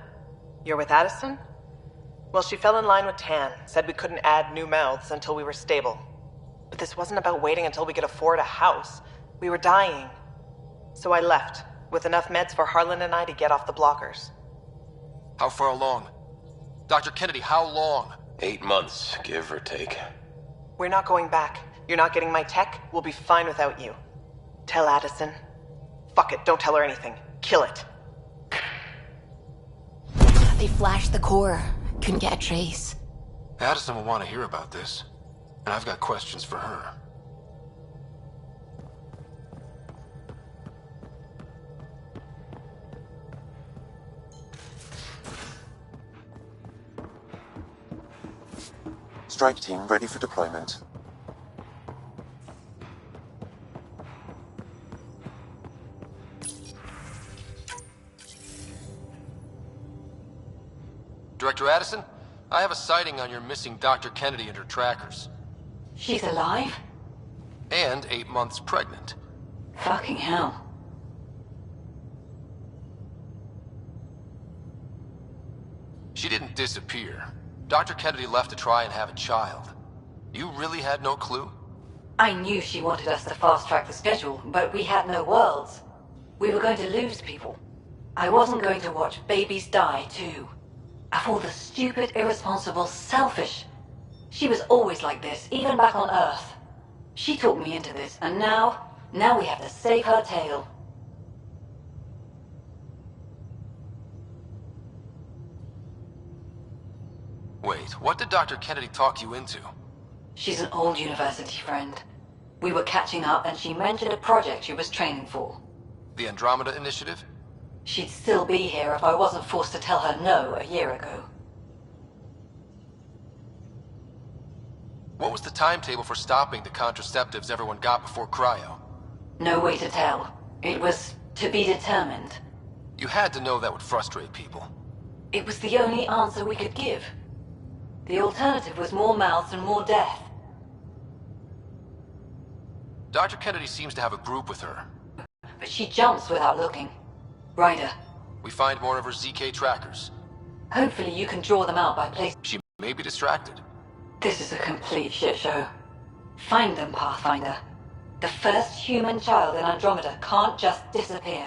You're with Addison? Well, she fell in line with Tan, said we couldn't add new mouths until we were stable. But this wasn't about waiting until we could afford a house. We were dying. So I left, with enough meds for Harlan and I to get off the blockers. How far along? Dr. Kennedy, how long? 8 months, give or take. We're not going back. You're not getting my tech. We'll be fine without you. Tell Addison. Fuck it, don't tell her anything. Kill it. They flashed the core. Couldn't get a trace. Addison will want to hear about this. And I've got questions for her. Strike team ready for deployment. Director Addison, I have a sighting on your missing Dr. Kennedy and her trackers. She's alive? And 8 months pregnant. Fucking hell. She didn't disappear. Dr. Kennedy left to try and have a child. You really had no clue? I knew she wanted us to fast-track the schedule, but we had no worlds. We were going to lose people. I wasn't going to watch babies die, too. Of all the stupid, irresponsible, selfish. She was always like this, even back on Earth. She talked me into this, and now we have to save her tail. Wait, what did Dr. Kennedy talk you into? She's an old university friend. We were catching up, and she mentioned a project she was training for. The Andromeda Initiative? She'd still be here if I wasn't forced to tell her no a year ago. What was the timetable for stopping the contraceptives everyone got before cryo? No way to tell. It was To be determined. You had to know that would frustrate people. It was the only answer we could give. The alternative was more mouths and more death. Dr. Kennedy seems to have a group with her. But she jumps without looking. Ryder. We find more of her ZK trackers. Hopefully you can draw them out by placing... She may be distracted. This is a complete shit show. Find them, Pathfinder. The first human child in Andromeda can't just disappear.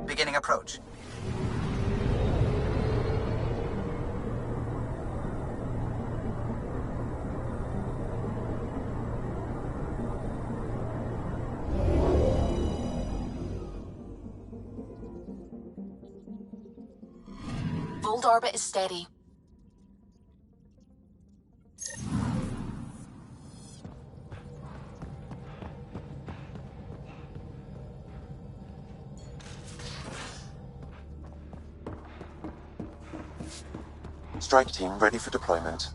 Beginning approach. Fold orbit is steady. Strike team ready for deployment.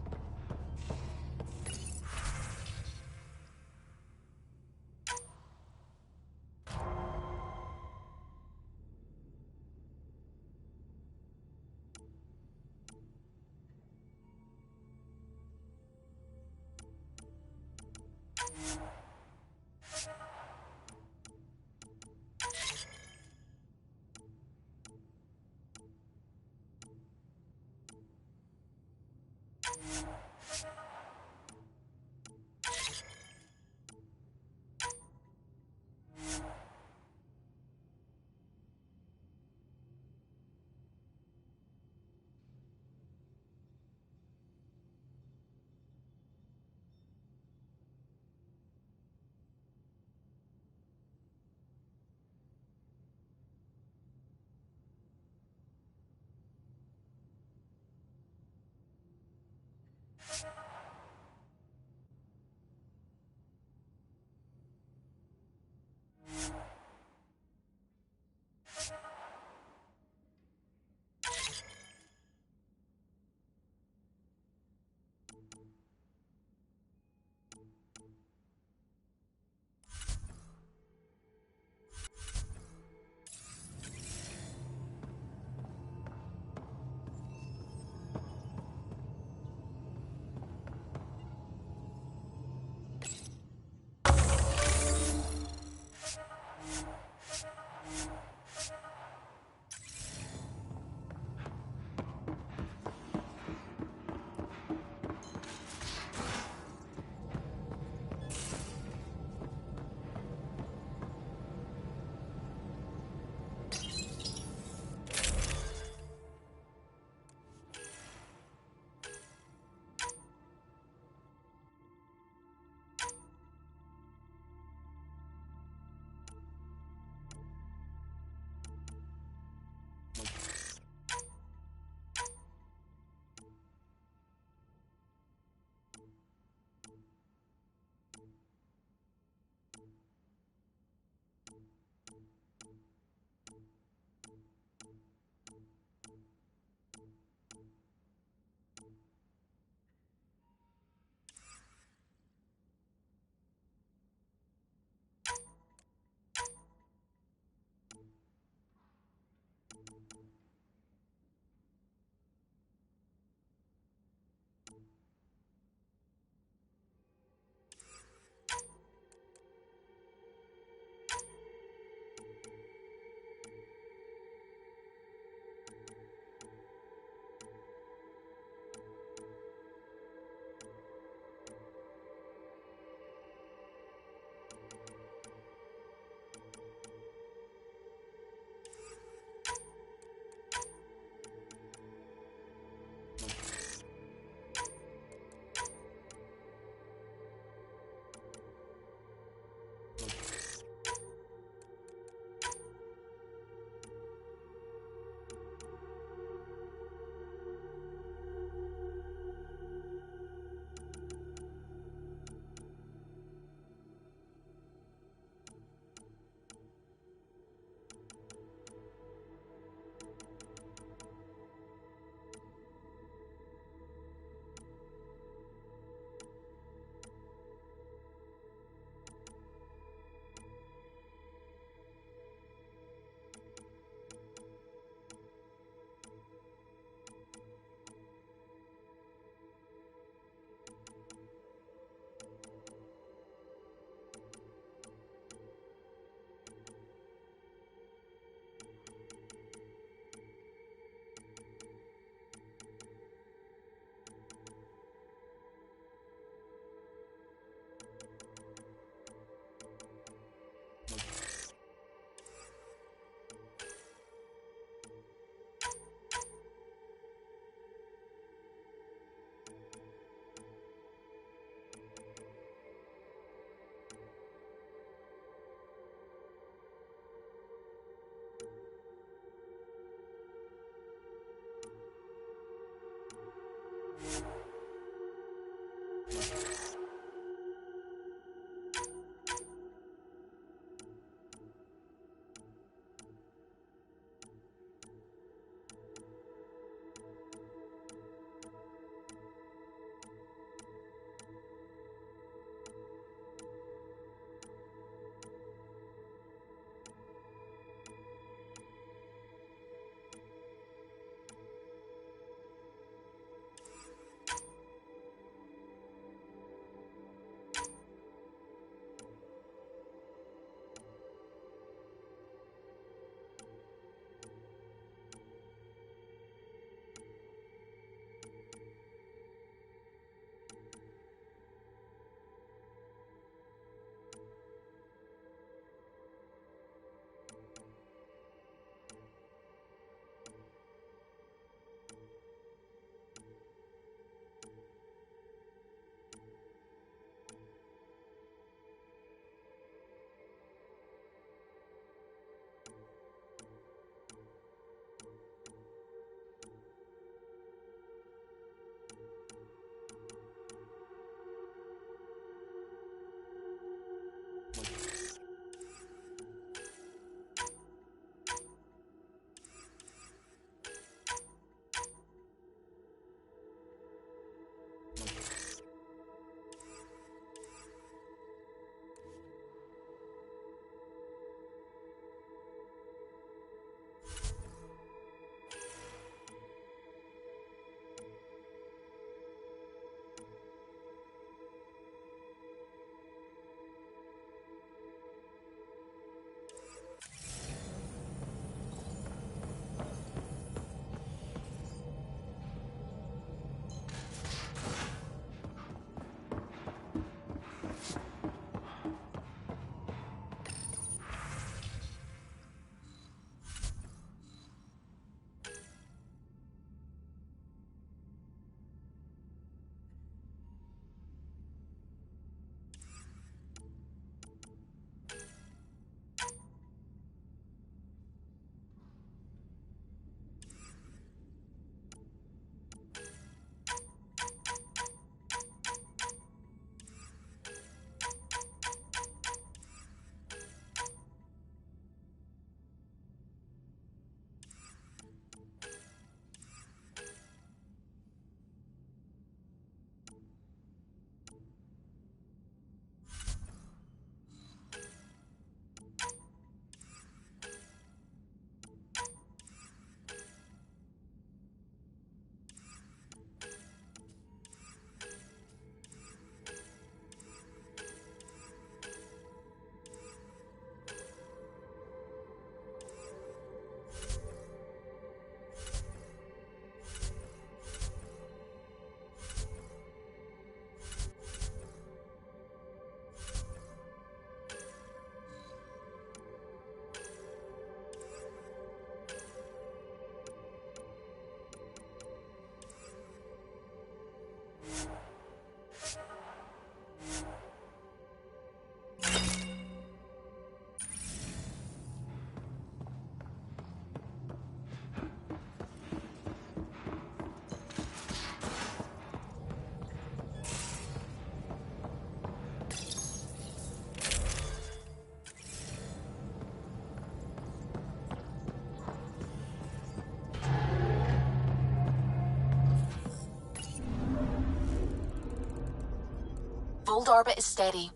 Fold orbit is steady.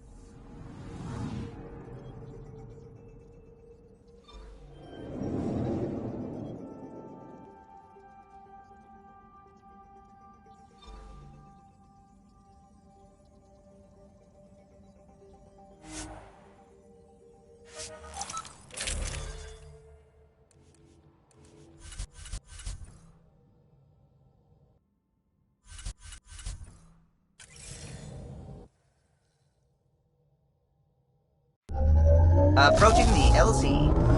Approaching the LZ.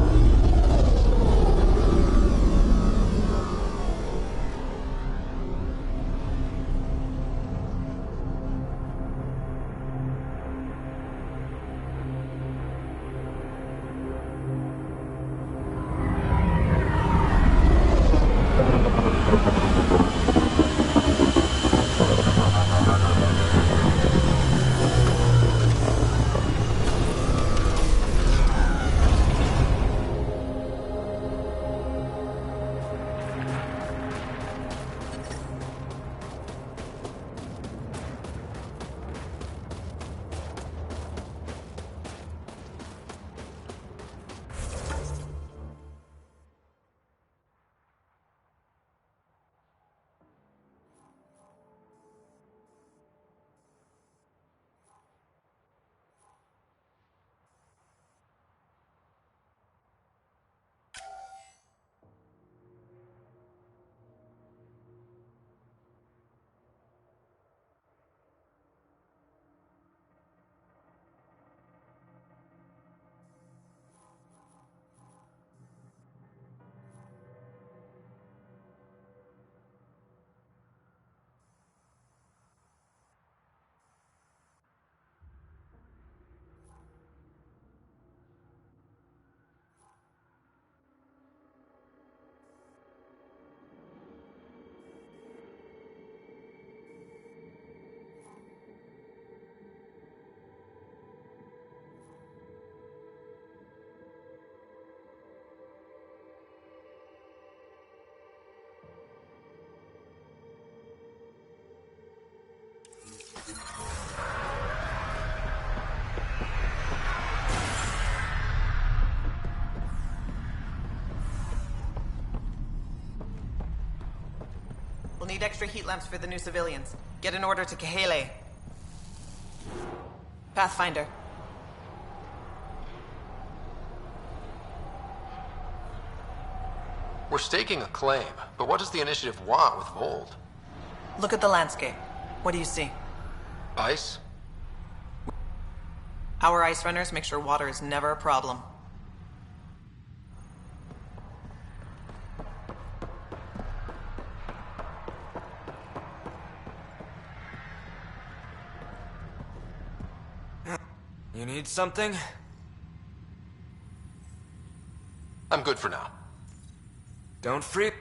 We'll need extra heat lamps for the new civilians. Get an order to Kahele. Pathfinder. We're staking a claim, but what does the initiative want with Vold? Look at the landscape. What do you see? Ice? Our ice runners make sure water is never a problem. You need something? I'm good for now. Don't freak.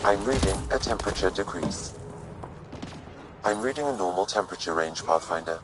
I'm reading a temperature decrease. I'm reading a normal temperature range, Pathfinder.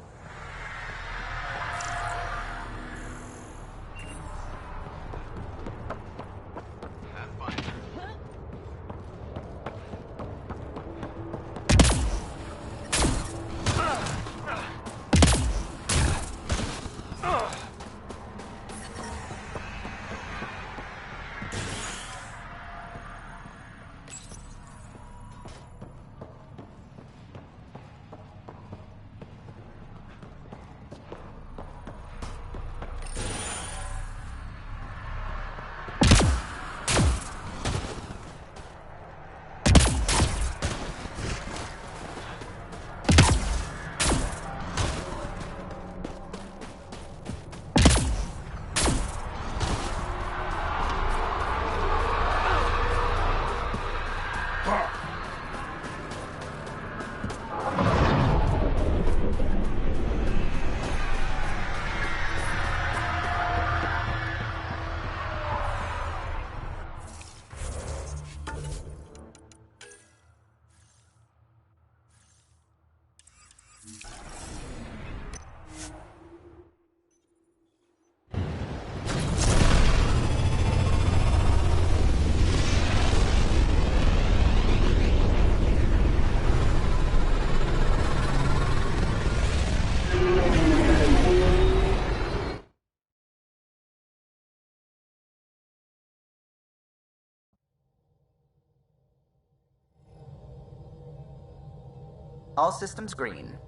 All systems green.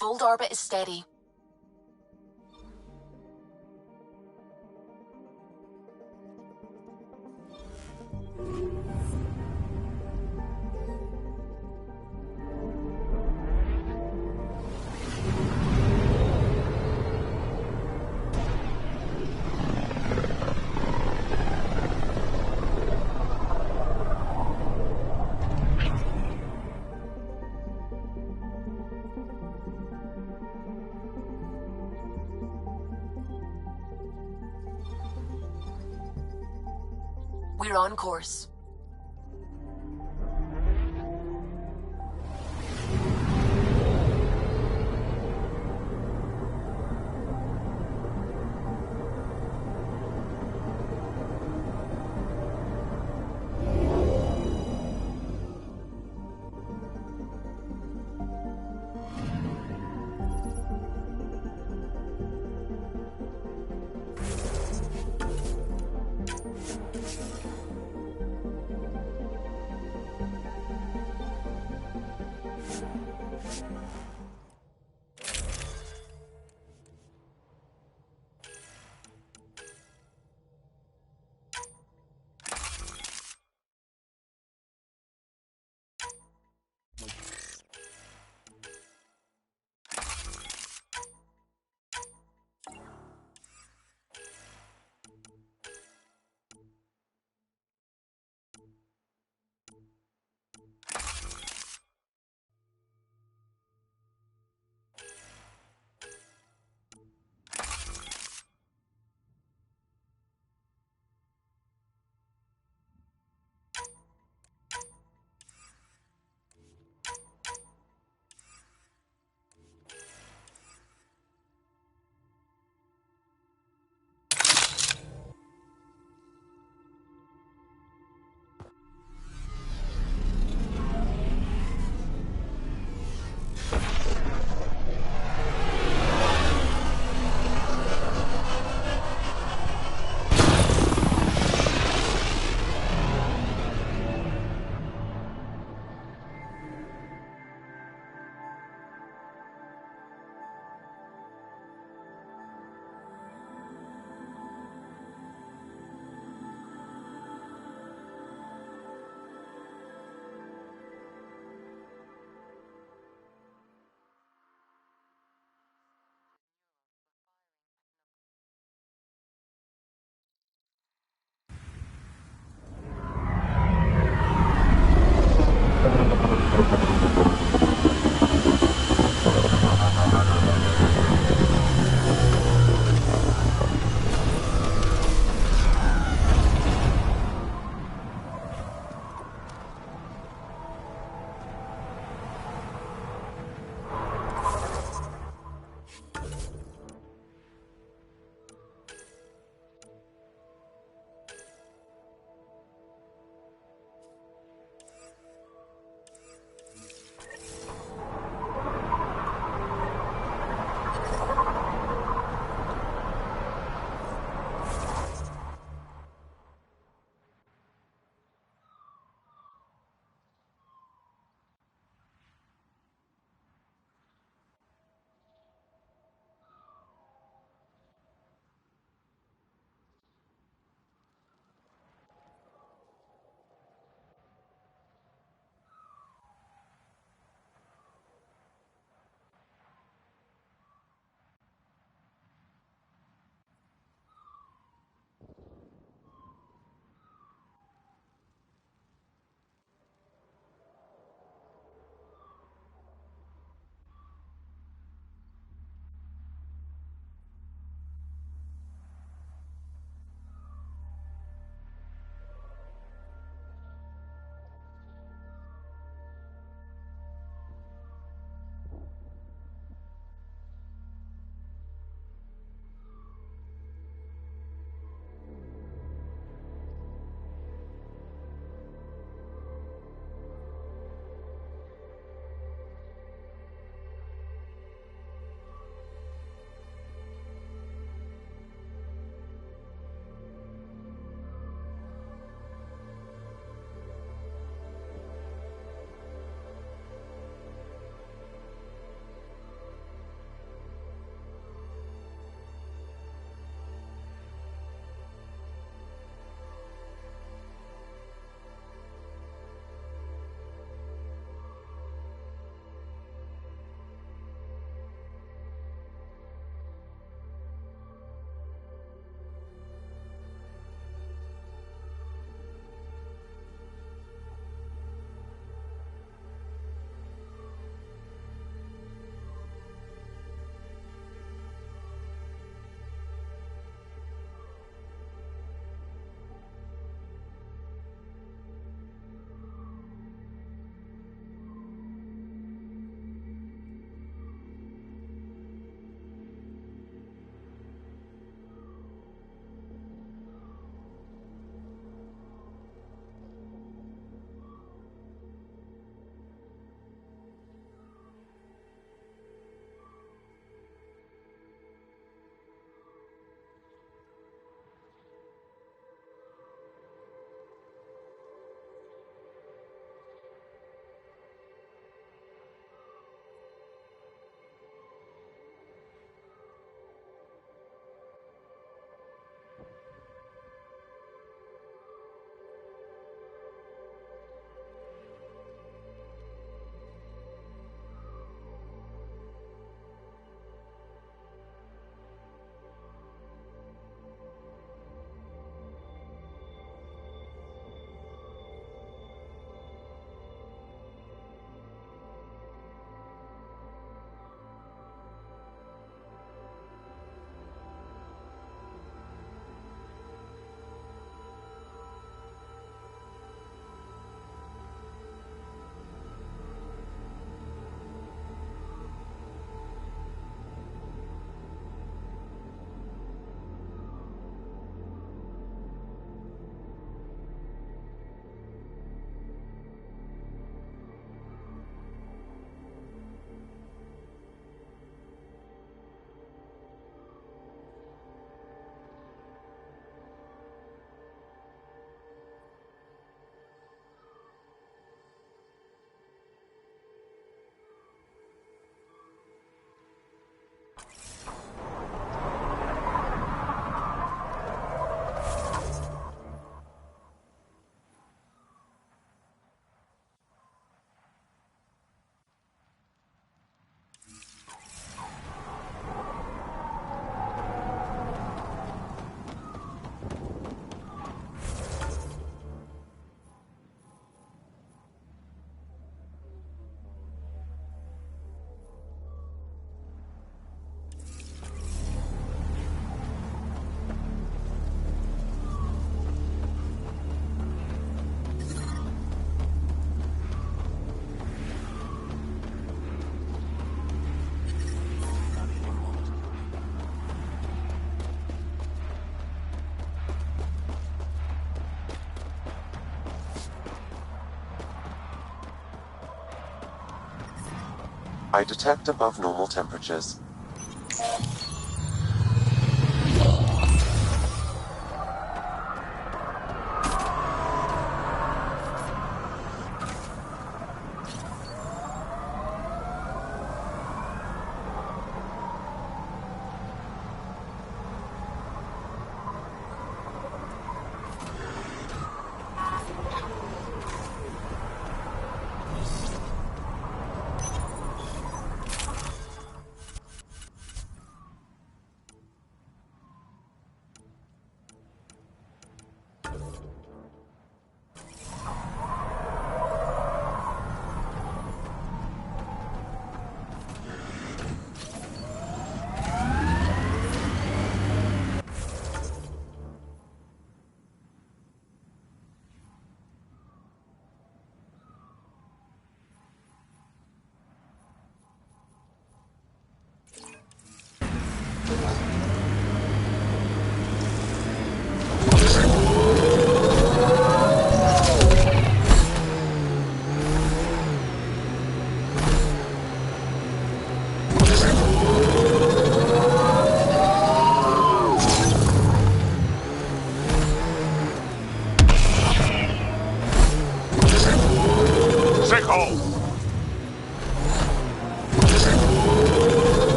Vold orbit is steady. We're on course. I detect above normal temperatures.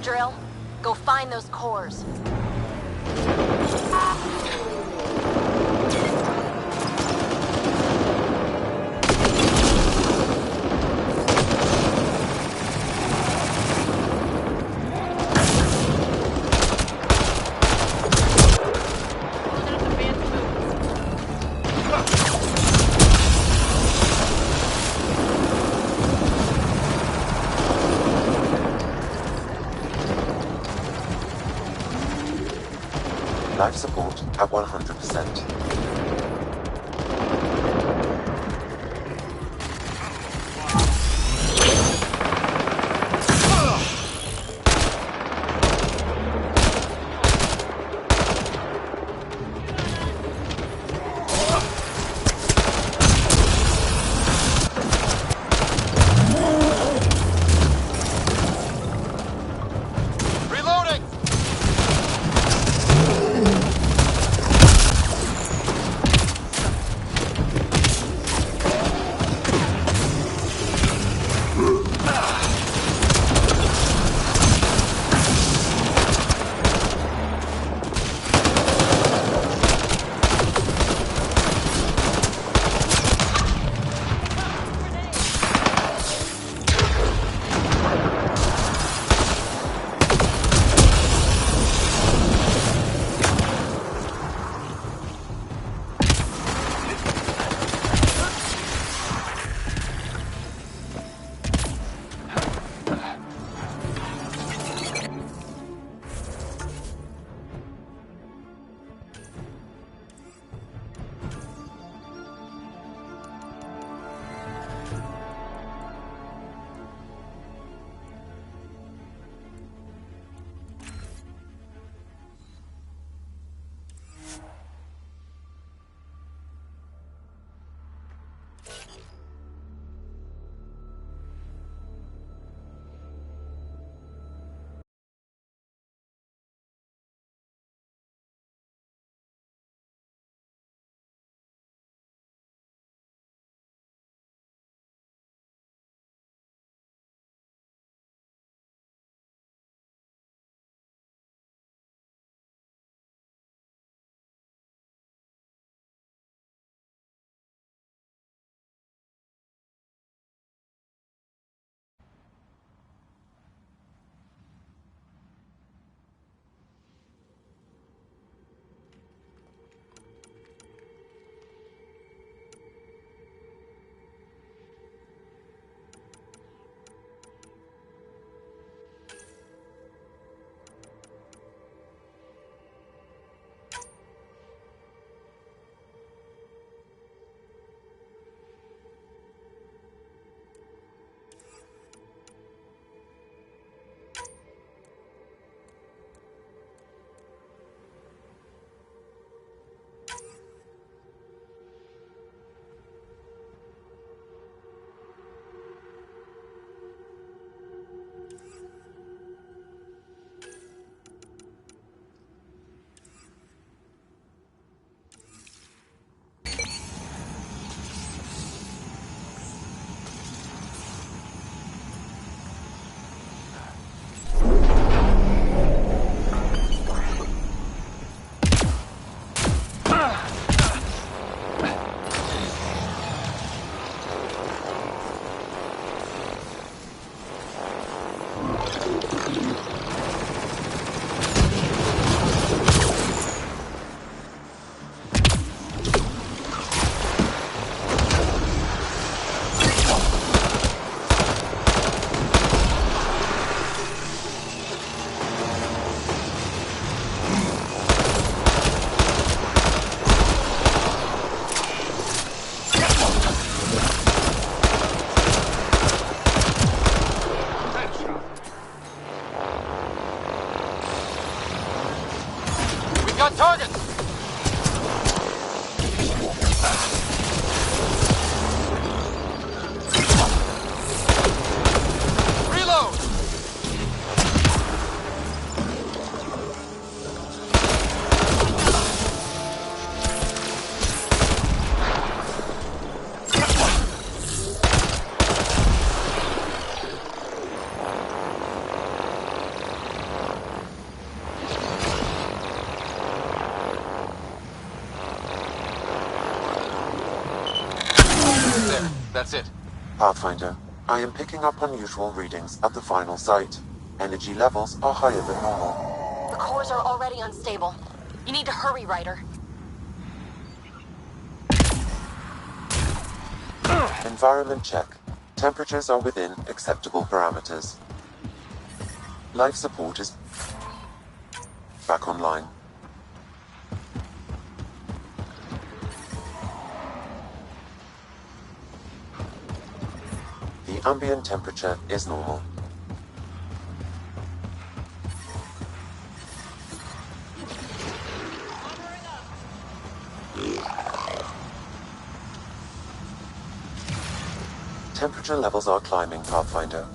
Drill. Go find those cores. Life support at 100%. There, that's it. Pathfinder, I am picking up unusual readings at the final site. Energy levels are higher than normal. The cores are already unstable. You need to hurry, Ryder. Environment check. Temperatures are within acceptable parameters. Life support is back online. The ambient temperature is normal. Temperature levels are climbing, Pathfinder.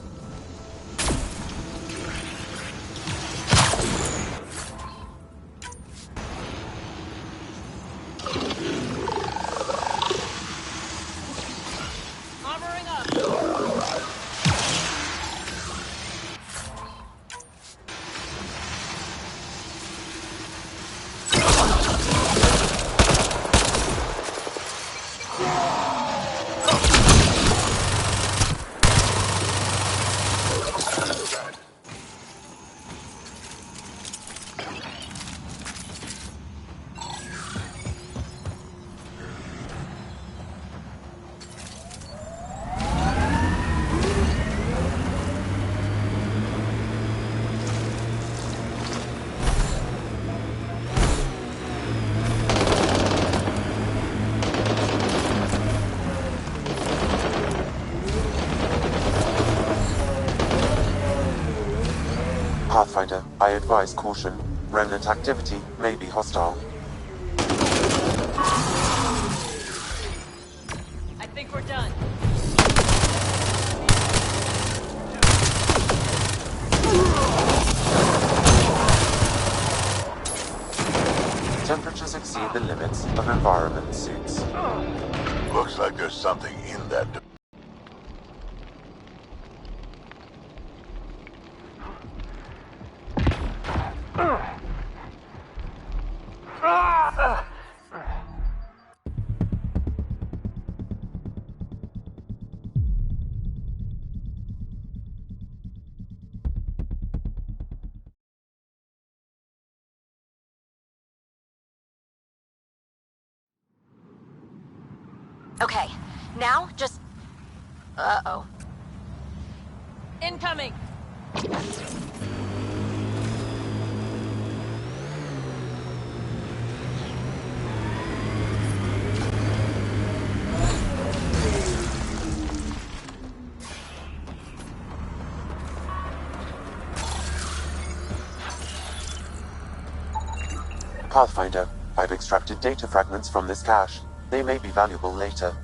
Pathfinder, I advise caution. Remnant activity may be hostile. I think we're done. Temperatures exceed the limits of environment suits. Looks like there's something in that. Okay, now just... Uh-oh. Incoming! Pathfinder, I've extracted data fragments from this cache. They may be valuable later.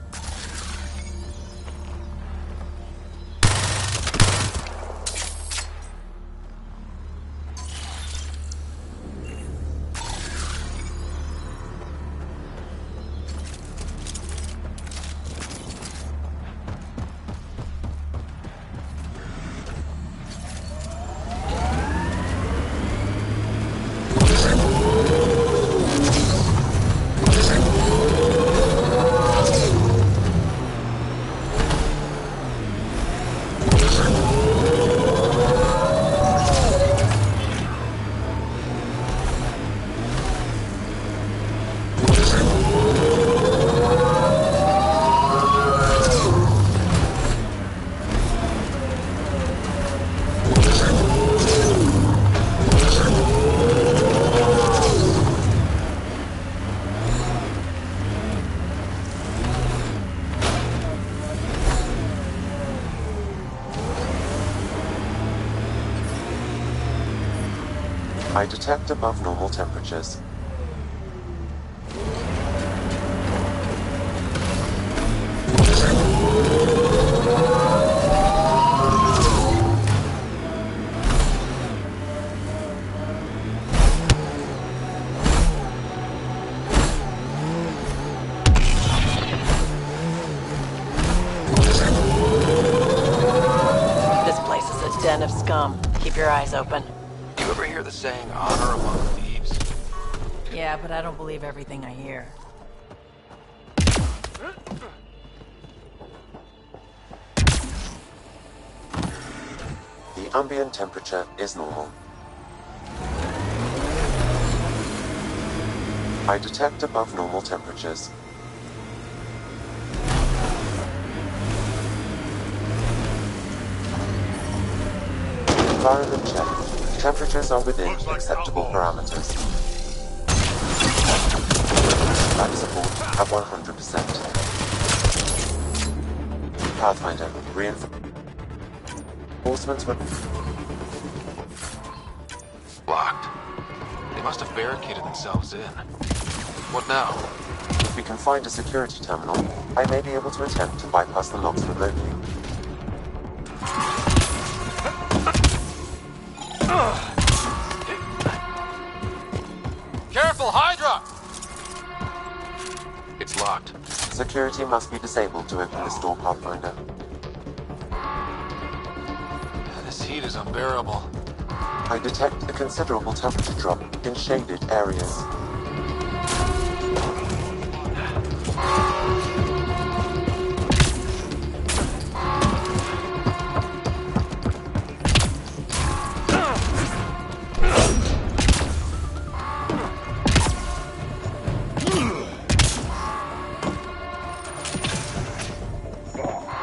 I detect above normal temperatures. This place is a den of scum. Keep your eyes open. You ever hear the saying, honor among thieves? Yeah, but I don't believe everything I hear. The ambient temperature is normal. I detect above normal temperatures. Environment check. Temperatures are within acceptable parameters. Life support at 100%. Pathfinder, reinforcements were Blocked. They must have barricaded themselves in. What now? If we can find a security terminal, I may be able to attempt to bypass the locks remotely. Careful, Hydra! It's locked. Security must be disabled to open this door, Pathfinder. This heat is unbearable. I detect a considerable temperature drop in shaded areas.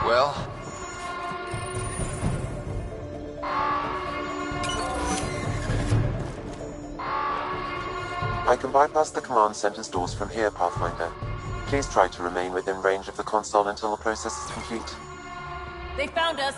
Well, I can bypass the command center's doors from here, Pathfinder. Please try to remain within range of the console until the process is complete. They found us.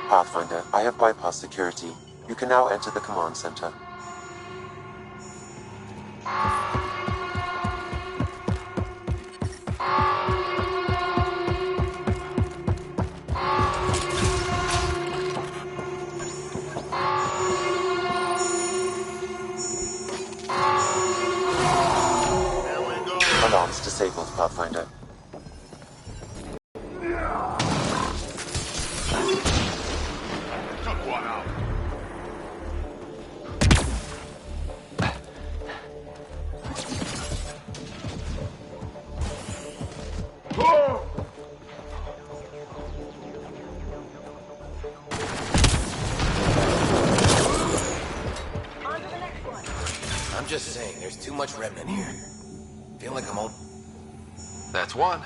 Pathfinder, I have bypassed security. You can now enter the command center. Alarms disabled, Pathfinder. I'm just saying, there's too much remnant here. Feel like I'm all... that's one.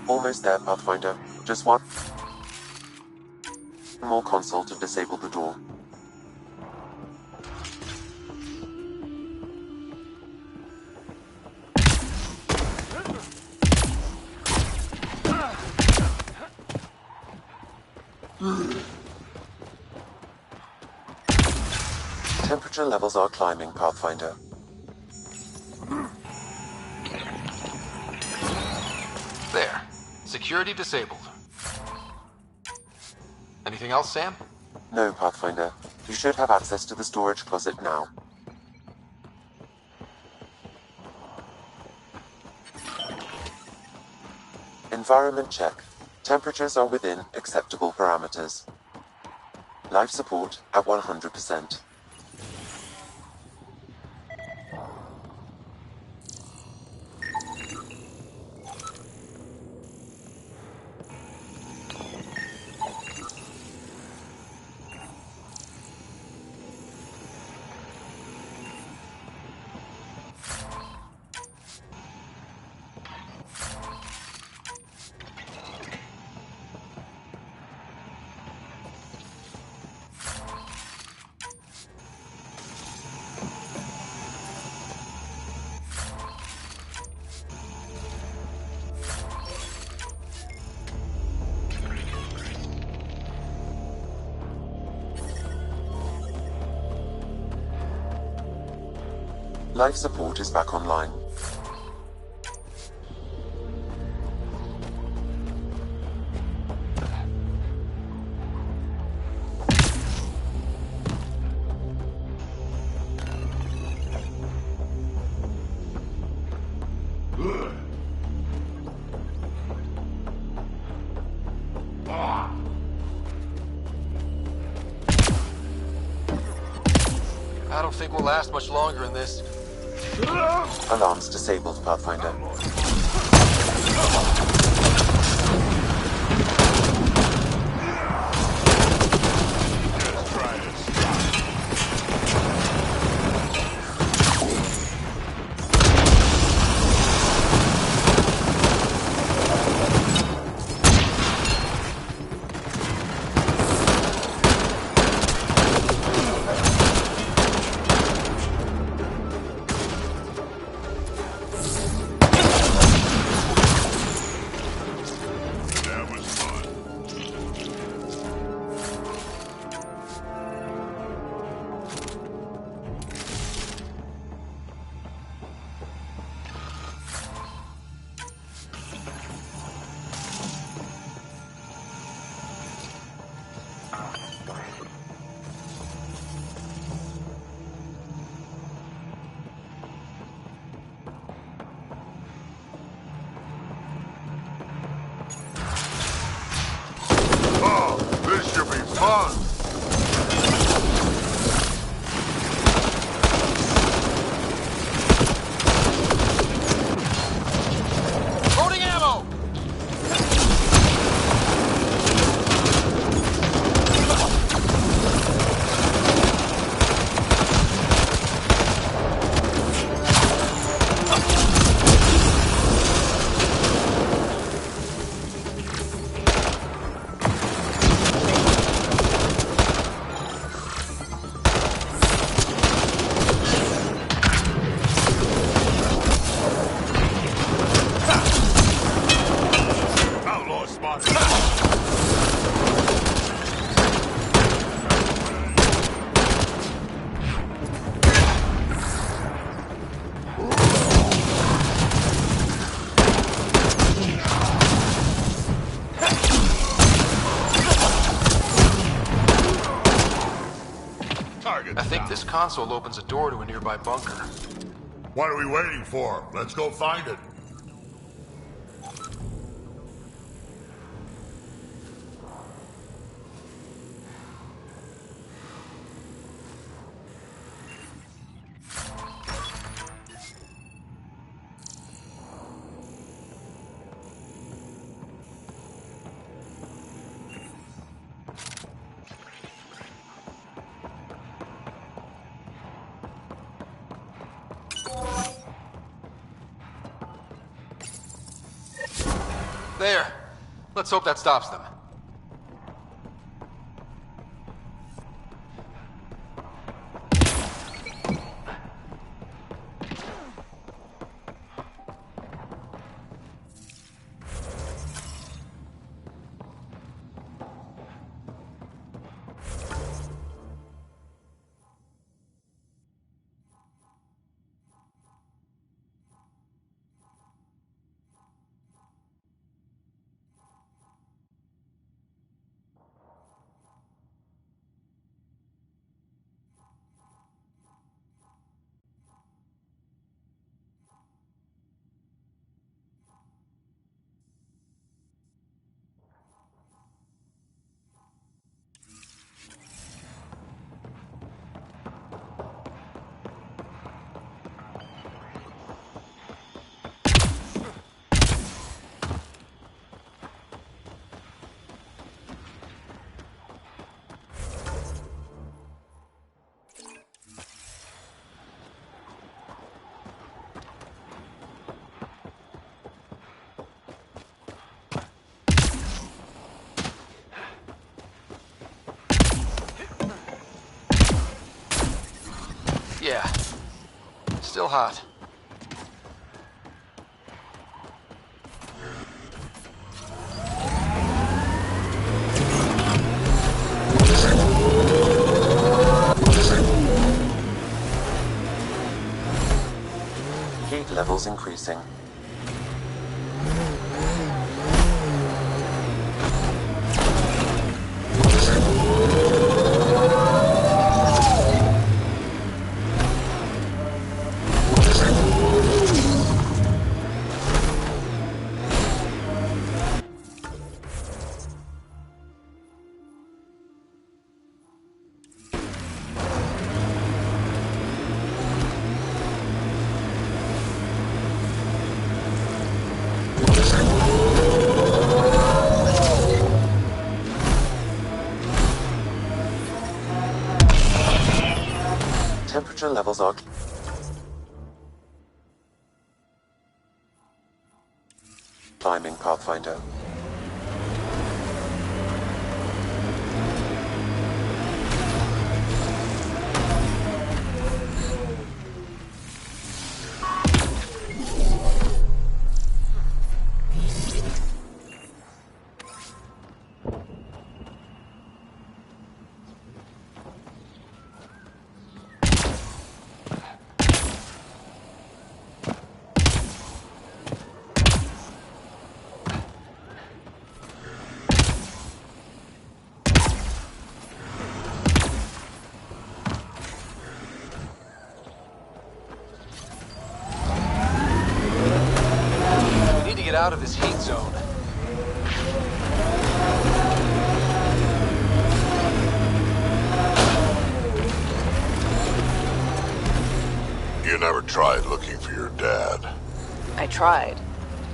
Almost there, Pathfinder. Just one more console to disable the door. Temperature levels are climbing, Pathfinder. There. Security disabled. Anything else, Sam? No, Pathfinder. You should have access to the storage closet now. Environment check. Temperatures are within acceptable parameters. Life support at 100%. Life support is back online. I don't think we'll last much longer in this. Alarms disabled, Pathfinder. This should be fun! Loading ammo! Outlaw spotted! I think this console opens a door to a nearby bunker. What are we waiting for? Let's go find it. There. Let's hope that stops them. Yeah. Still hot. levels increasing. Temperature levels are climbing, Pathfinder. We need to get out of this heat zone. You never tried looking for your dad. I tried.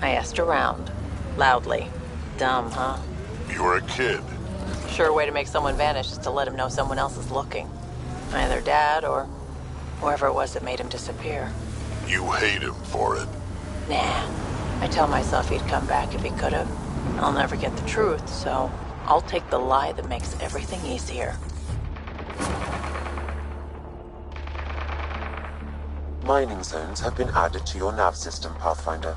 I asked around. Loudly. Dumb, huh? You were a kid. Sure way to make someone vanish is to let him know someone else is looking. Either Dad or whoever it was that made him disappear. You hate him for it. Nah. I tell myself he'd come back if he could have. I'll never get the truth, so I'll take the lie that makes everything easier. Mining zones have been added to your nav system, Pathfinder.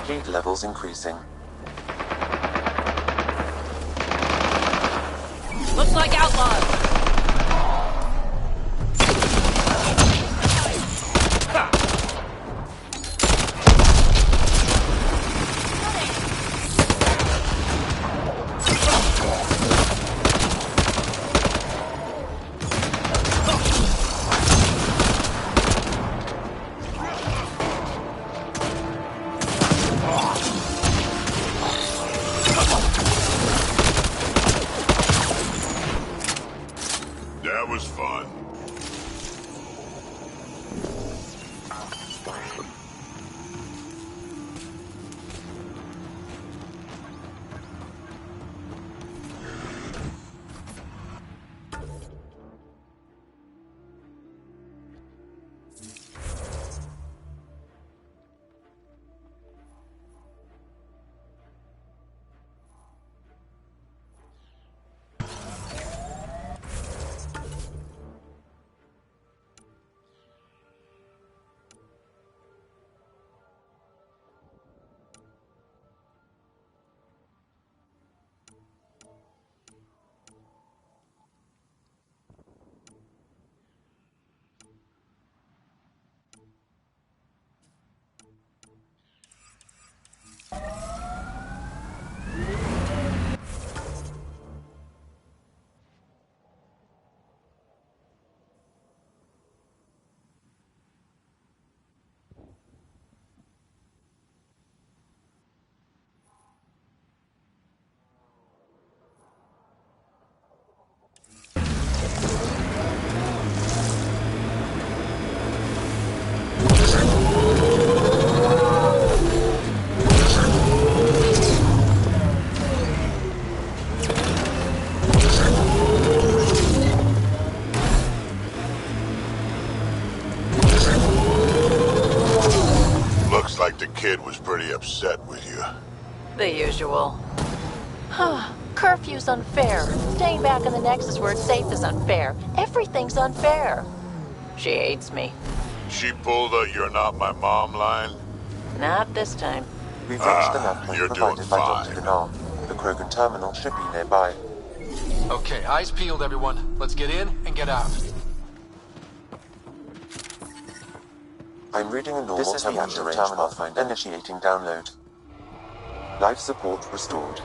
Heat levels increasing. Looks like outlaws! That was fun. Looks like the kid was pretty upset with you. The usual. Curfew's unfair. Staying back in the Nexus where it's safe is unfair. Everything's unfair. She hates me. She pulled a "you're not my mom" line? Not this time. We've reached the nav point you're provided doing by fine. Dr. Dinar. The Krogan terminal should be nearby. Okay, eyes peeled, everyone. Let's get in and get out. I'm reading a normal temperature range Pathfinder. Initiating download. Life support restored.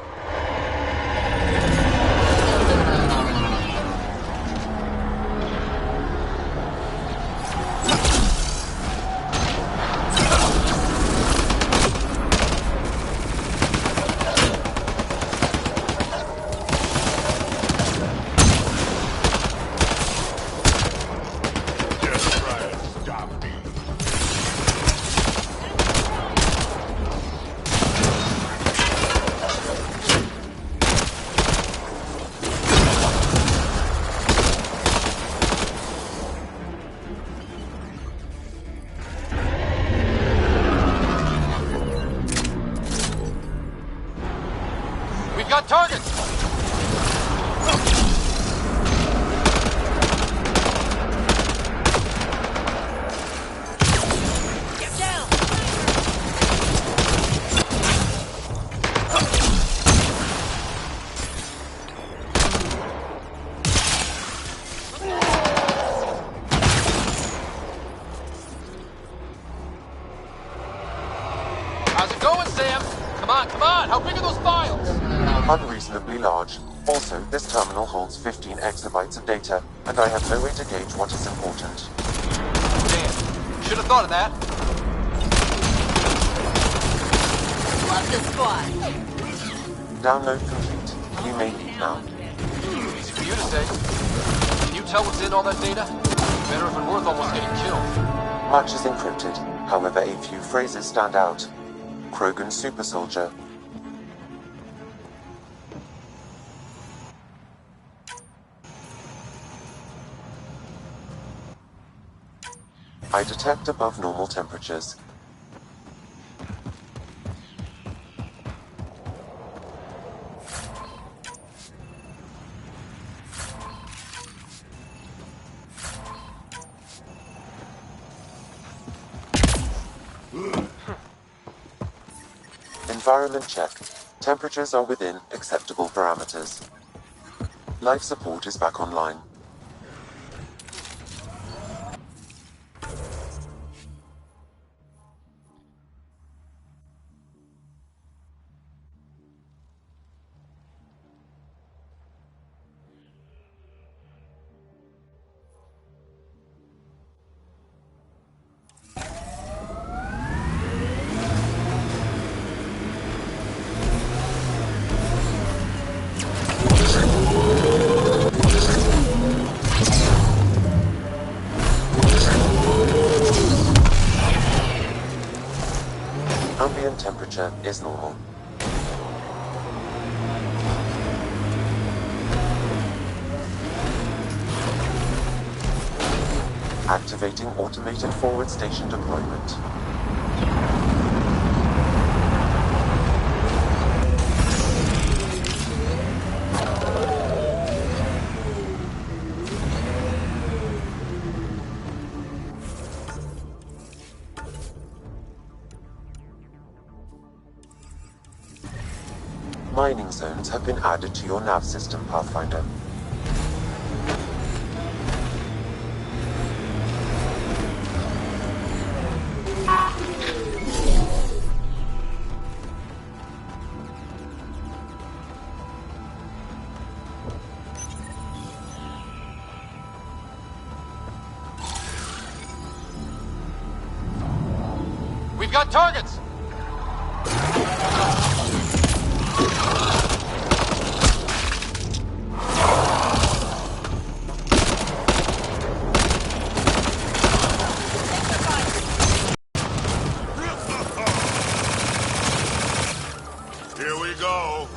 We've got targets! Get down! How's it going, Sam? Come on, come on! How big are those files? Unreasonably large. Also, this terminal holds 15 exabytes of data, and I have no way to gauge what is important. Damn. Should have thought of that. Love the squad. Download complete. You may leave now. Easy for you to say. Can you tell what's in all that data? Better if it worth almost getting killed. Much is encrypted. However, a few phrases stand out. Krogan super soldier. I detect above normal temperatures. Environment check. Temperatures are within acceptable parameters. Life support is back online. Ambient temperature is normal. Activating automated forward station deployment. Mining zones have been added to your nav system, Pathfinder. We've got targets! Here we go.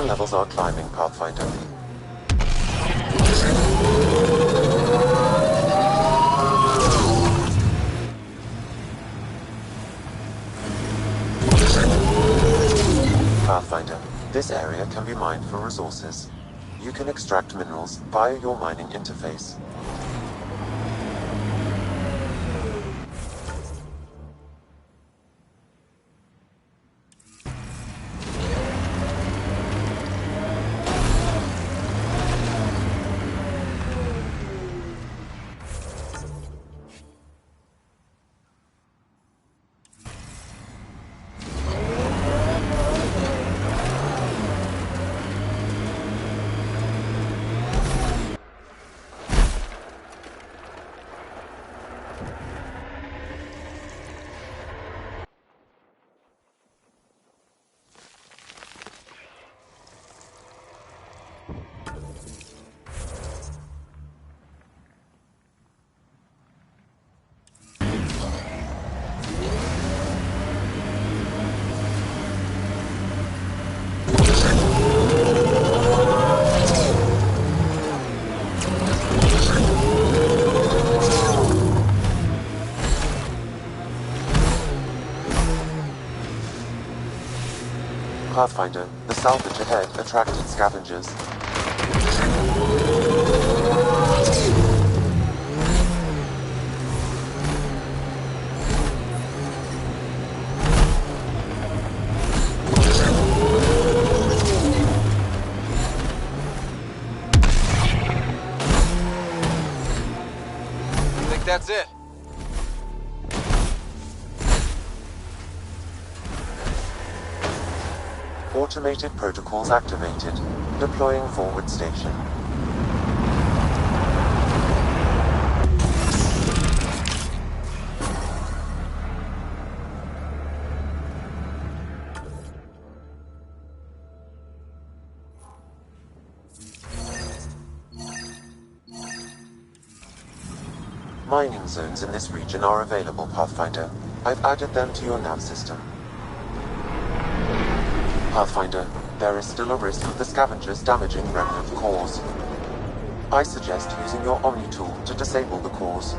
levels are climbing, Pathfinder. Pathfinder, this area can be mined for resources. You can extract minerals via your mining interface. Pathfinder, the salvage ahead attracted scavengers. I think that's it. Automated protocols activated. Deploying forward station. Mining zones in this region are available, Pathfinder. I've added them to your nav system. Pathfinder, there is still a risk of the scavengers damaging remnant cores. I suggest using your Omni tool to disable the cores.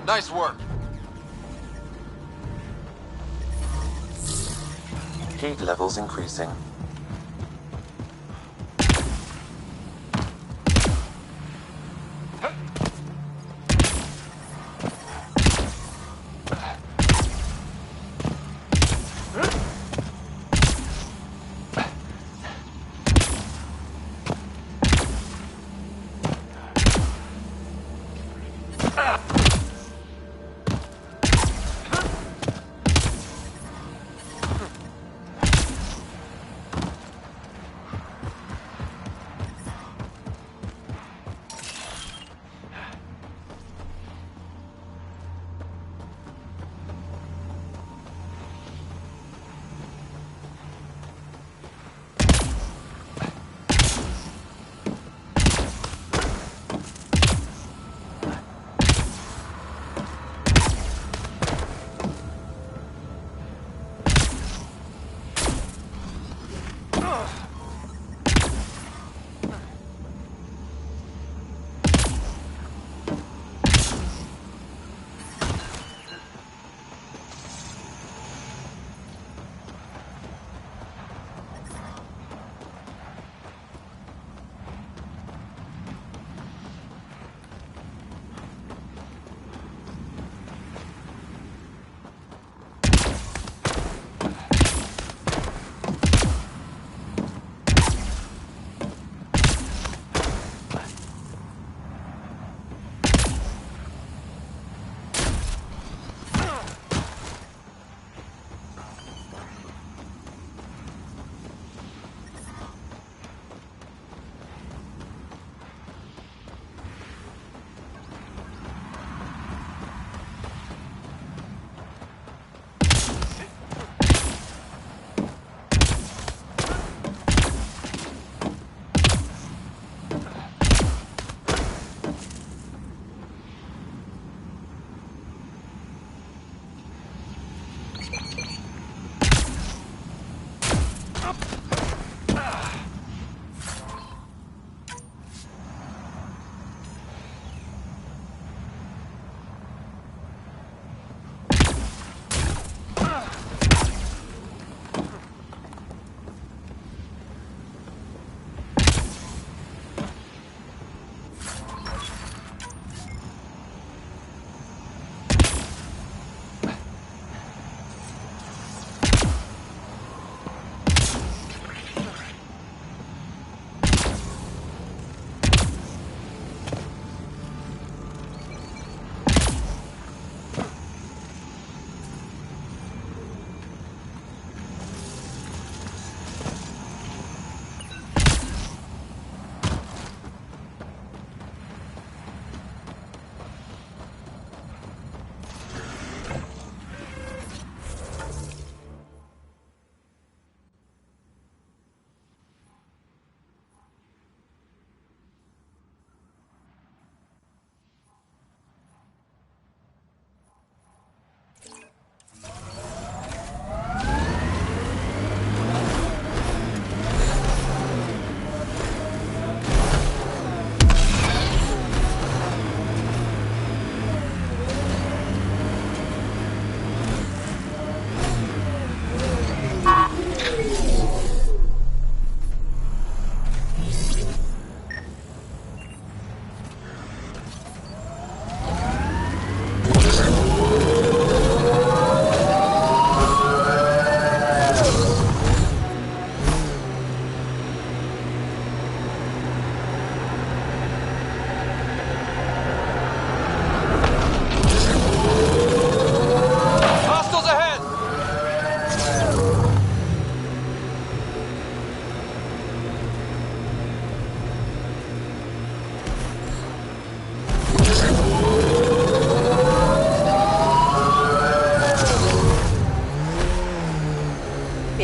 Nice work. Heat levels increasing.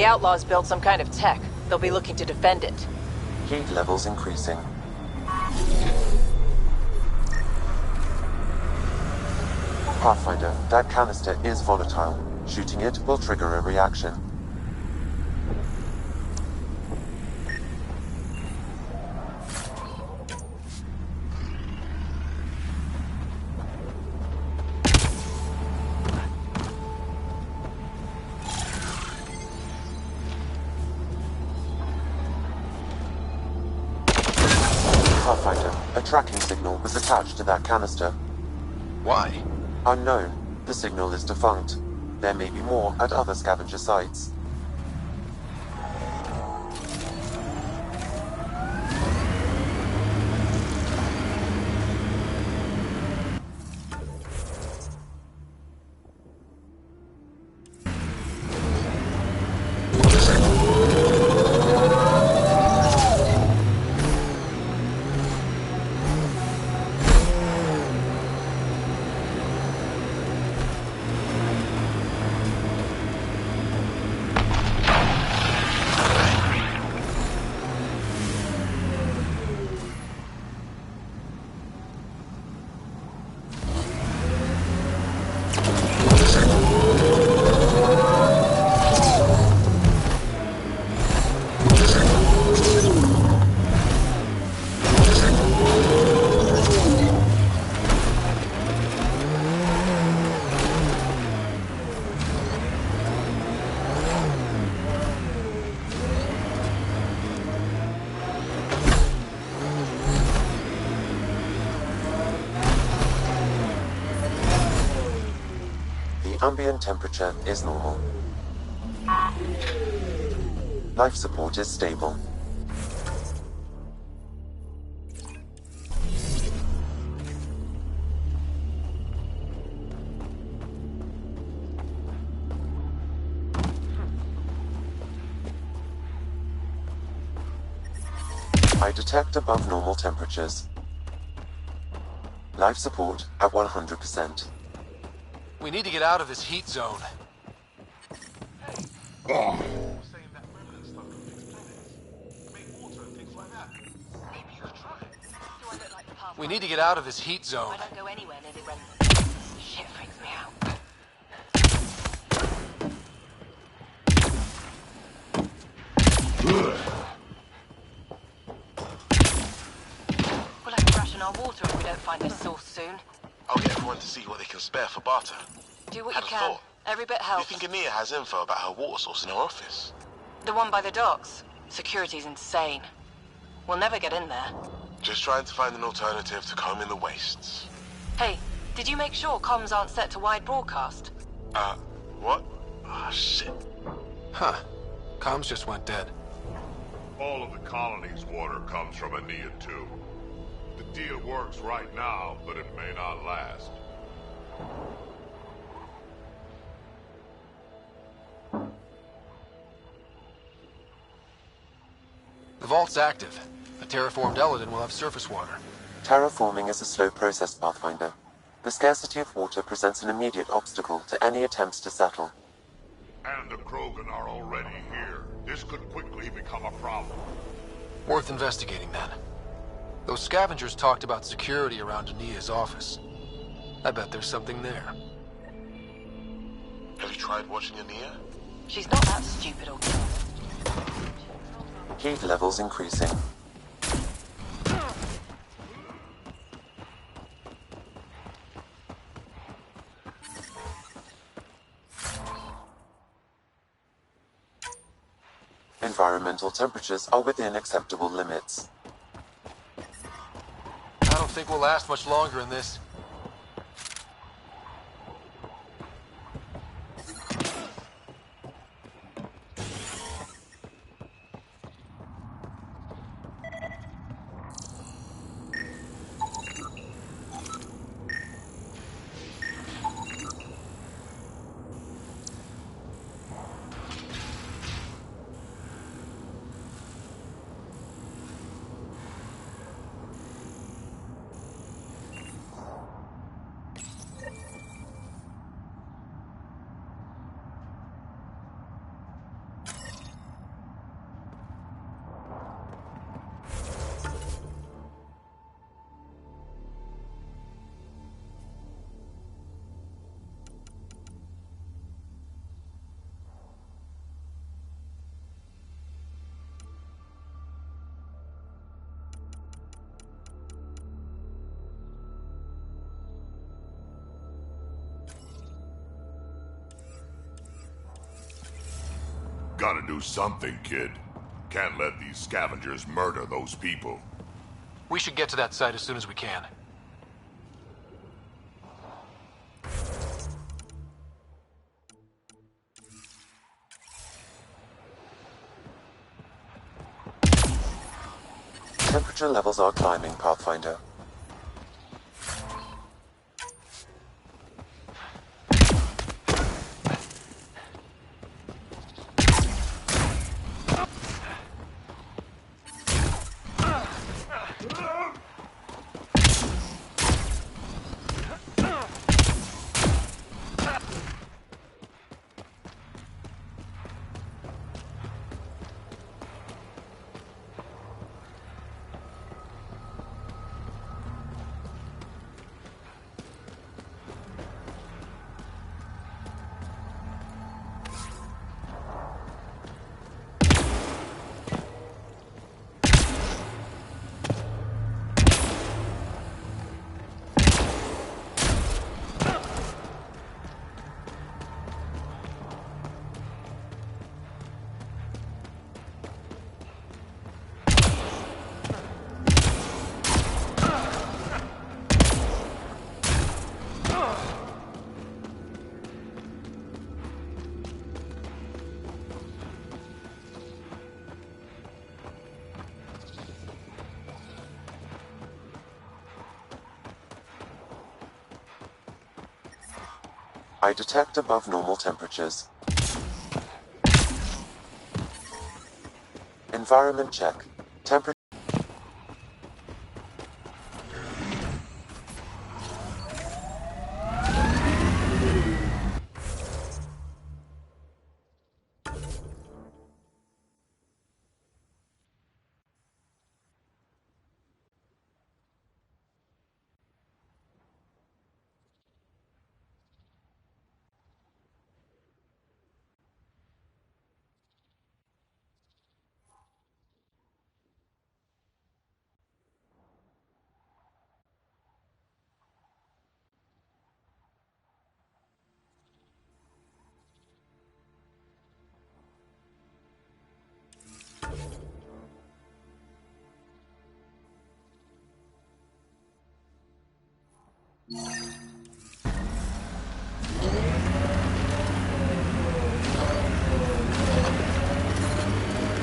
The outlaws built some kind of tech. They'll be looking to defend it. Heat levels increasing. Pathfinder, that canister is volatile. Shooting it will trigger a reaction. A tracking signal was attached to that canister. Why? Unknown. The signal is defunct. There may be more at other scavenger sites. Ambient temperature is normal. Life support is stable. I detect above normal temperatures. Life support at 100%. We need to get out of this heat zone. We need to get out of this heat zone. I don't go anywhere near the remnants. Shit freaks me out. We'll have to ration our water if we don't find this source soon. I'll get everyone to see what they can spare for barter. Do what Had you a can. thought. Every bit You helps. think Ania has info about her water source in her office? The one by the docks. Security's insane. We'll never get in there. Just trying to find an alternative to combing the wastes. Hey, did you make sure comms aren't set to wide broadcast? What? Ah, shit. Huh. Comms just went dead. All of the colony's water comes from Ania too. The deal works right now, but it may not last. The vault's active. A terraformed Eladon will have surface water. Terraforming is a slow process, Pathfinder. The scarcity of water presents an immediate obstacle to any attempts to settle. And the Krogan are already here. This could quickly become a problem. Worth investigating, then. Those scavengers talked about security around Ania's office. I bet there's something there. Have you tried watching Ania? She's not that stupid or killed. Heat levels increasing. Environmental temperatures are within acceptable limits. I don't think we'll last much longer in this. Gotta do something, kid. Can't let these scavengers murder those people. We should get to that site as soon as we can. Temperature levels are climbing, Pathfinder. I detect above normal temperatures. Environment check. Temperature.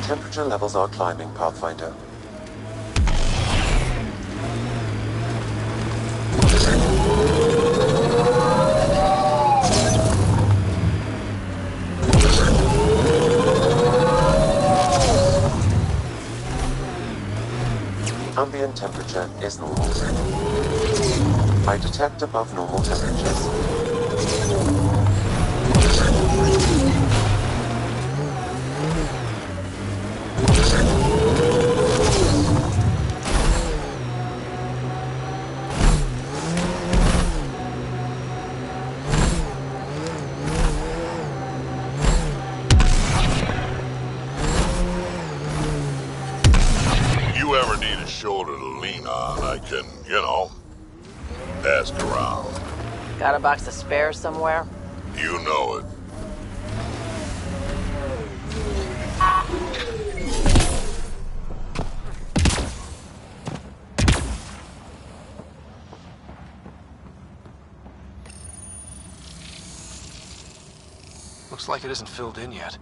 Temperature levels are climbing, Pathfinder. Ambient temperature is normal. I detect above normal temperatures. You ever need a shoulder to lean on, I can, ask around. Got a box of spares somewhere? You know it. Looks like it isn't filled in yet.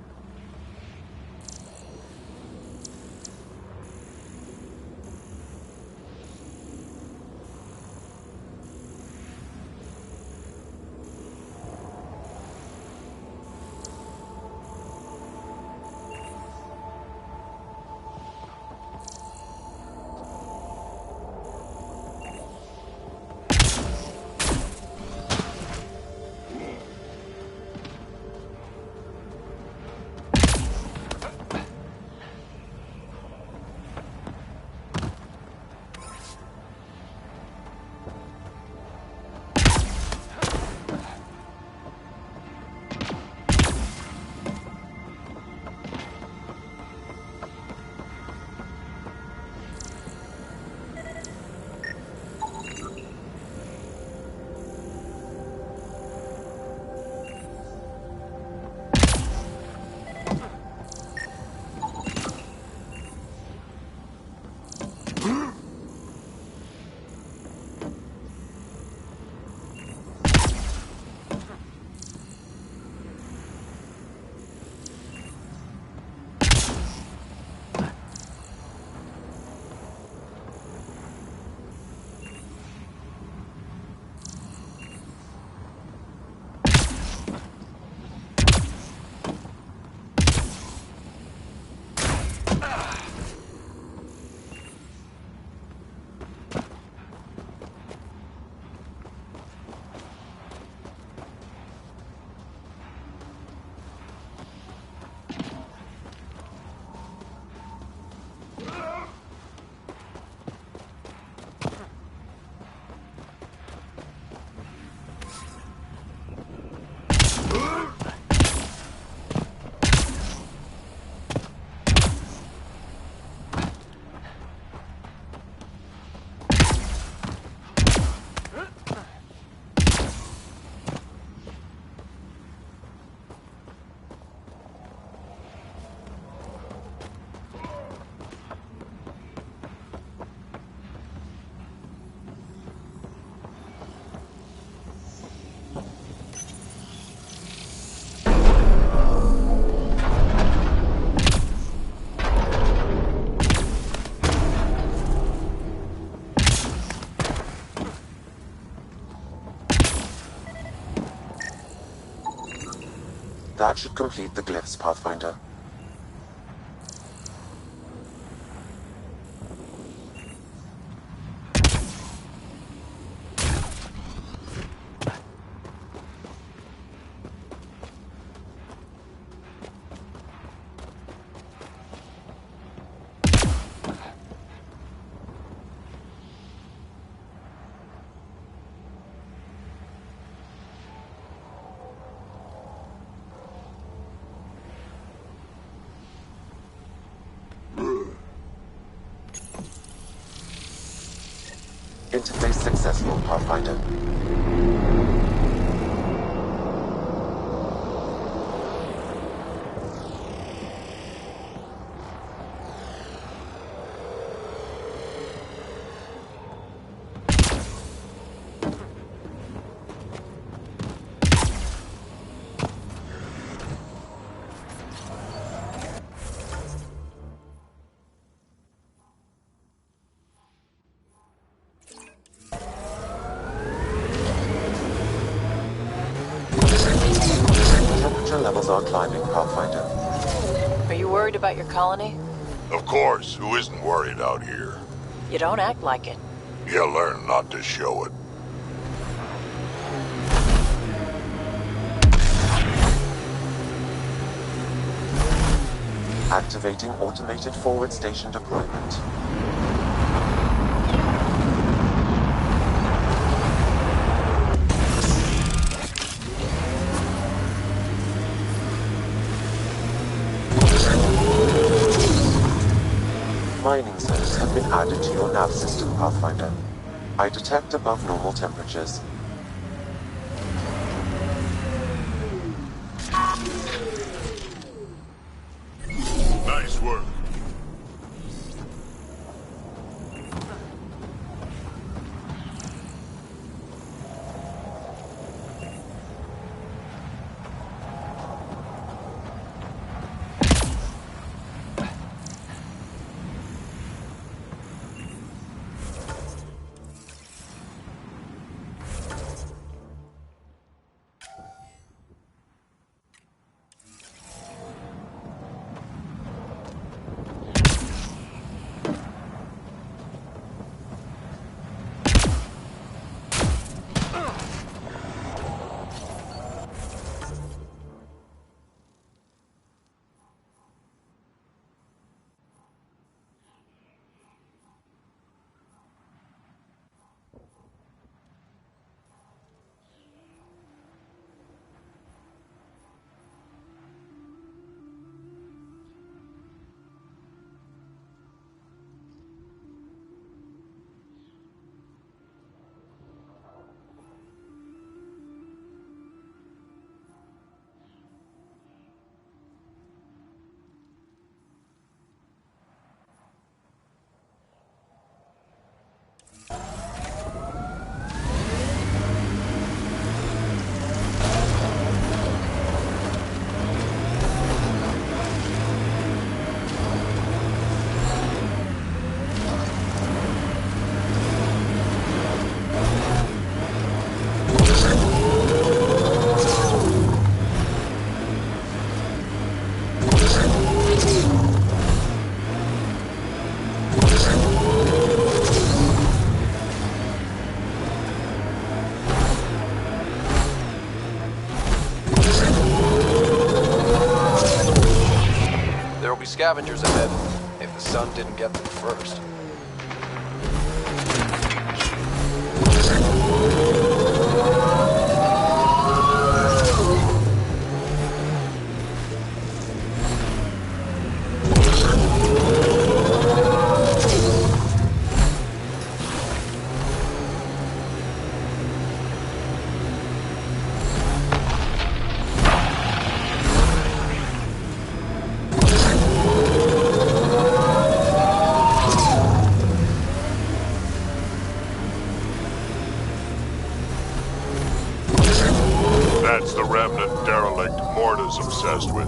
That should complete the glyphs, Pathfinder. Interface successful, Pathfinder. Temperature levels are climbing, Pathfinder. Are you worried about your colony? Of course, who isn't worried out here? You don't act like it. You learn not to show it. Activating automated forward station deployment. Mining zones have been added to your nav system, Pathfinder. I detect above normal temperatures. Nice work. There'll be scavengers ahead, if the sun didn't get them first. That's the remnant derelict Morta's obsessed with.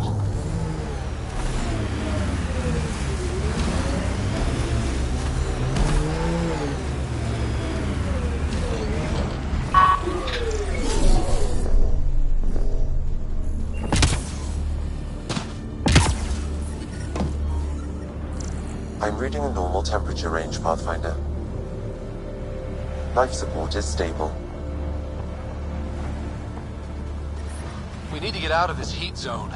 reading a normal temperature range, Pathfinder. Life support is stable. We need to get out of this heat zone.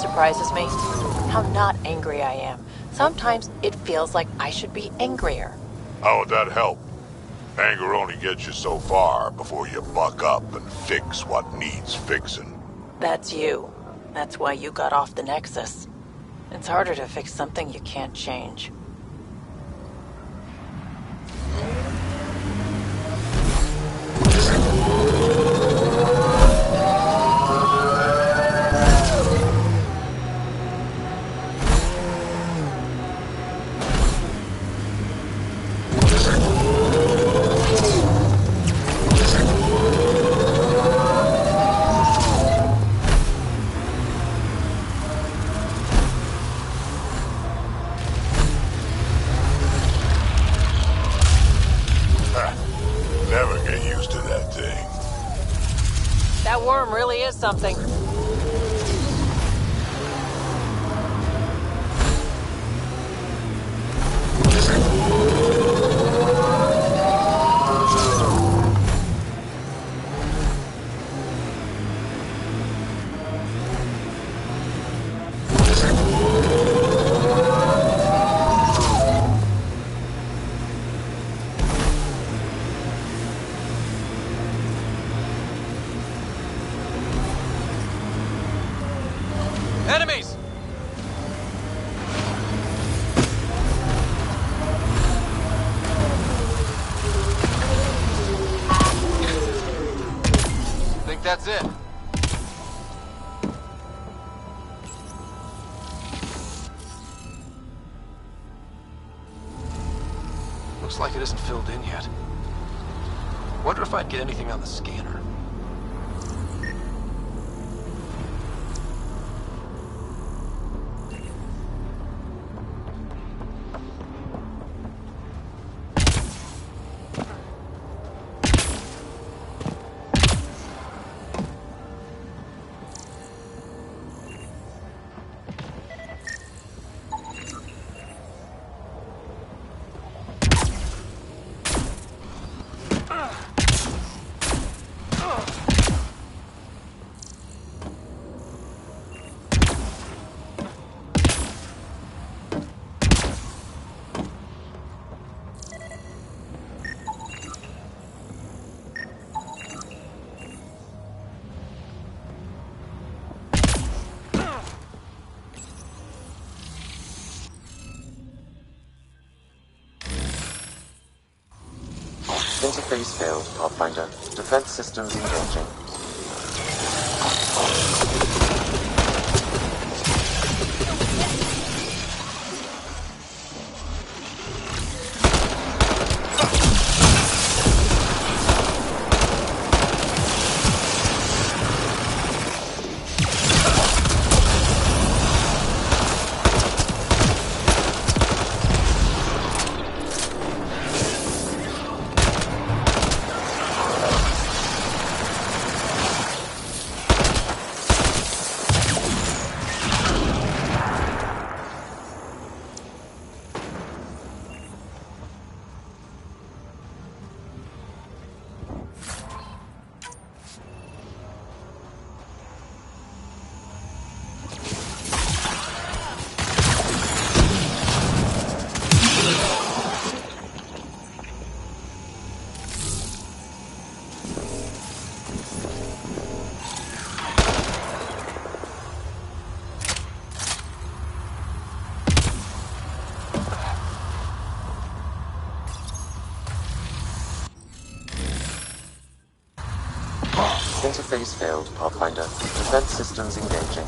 Surprises me how not angry I am. Sometimes it feels like I should be angrier. How would that help? Anger only gets you so far before you buck up and fix what needs fixing. That's you. That's why you got off the Nexus. It's harder to fix something you can't change. Never get used to that thing. That worm really is something. Enemies! Think that's it. Looks like it isn't filled in yet. Wonder if I'd get anything on the scanner. Interface failed, Pathfinder. Defense systems engaging. Interface failed, Pathfinder. Defense systems engaging.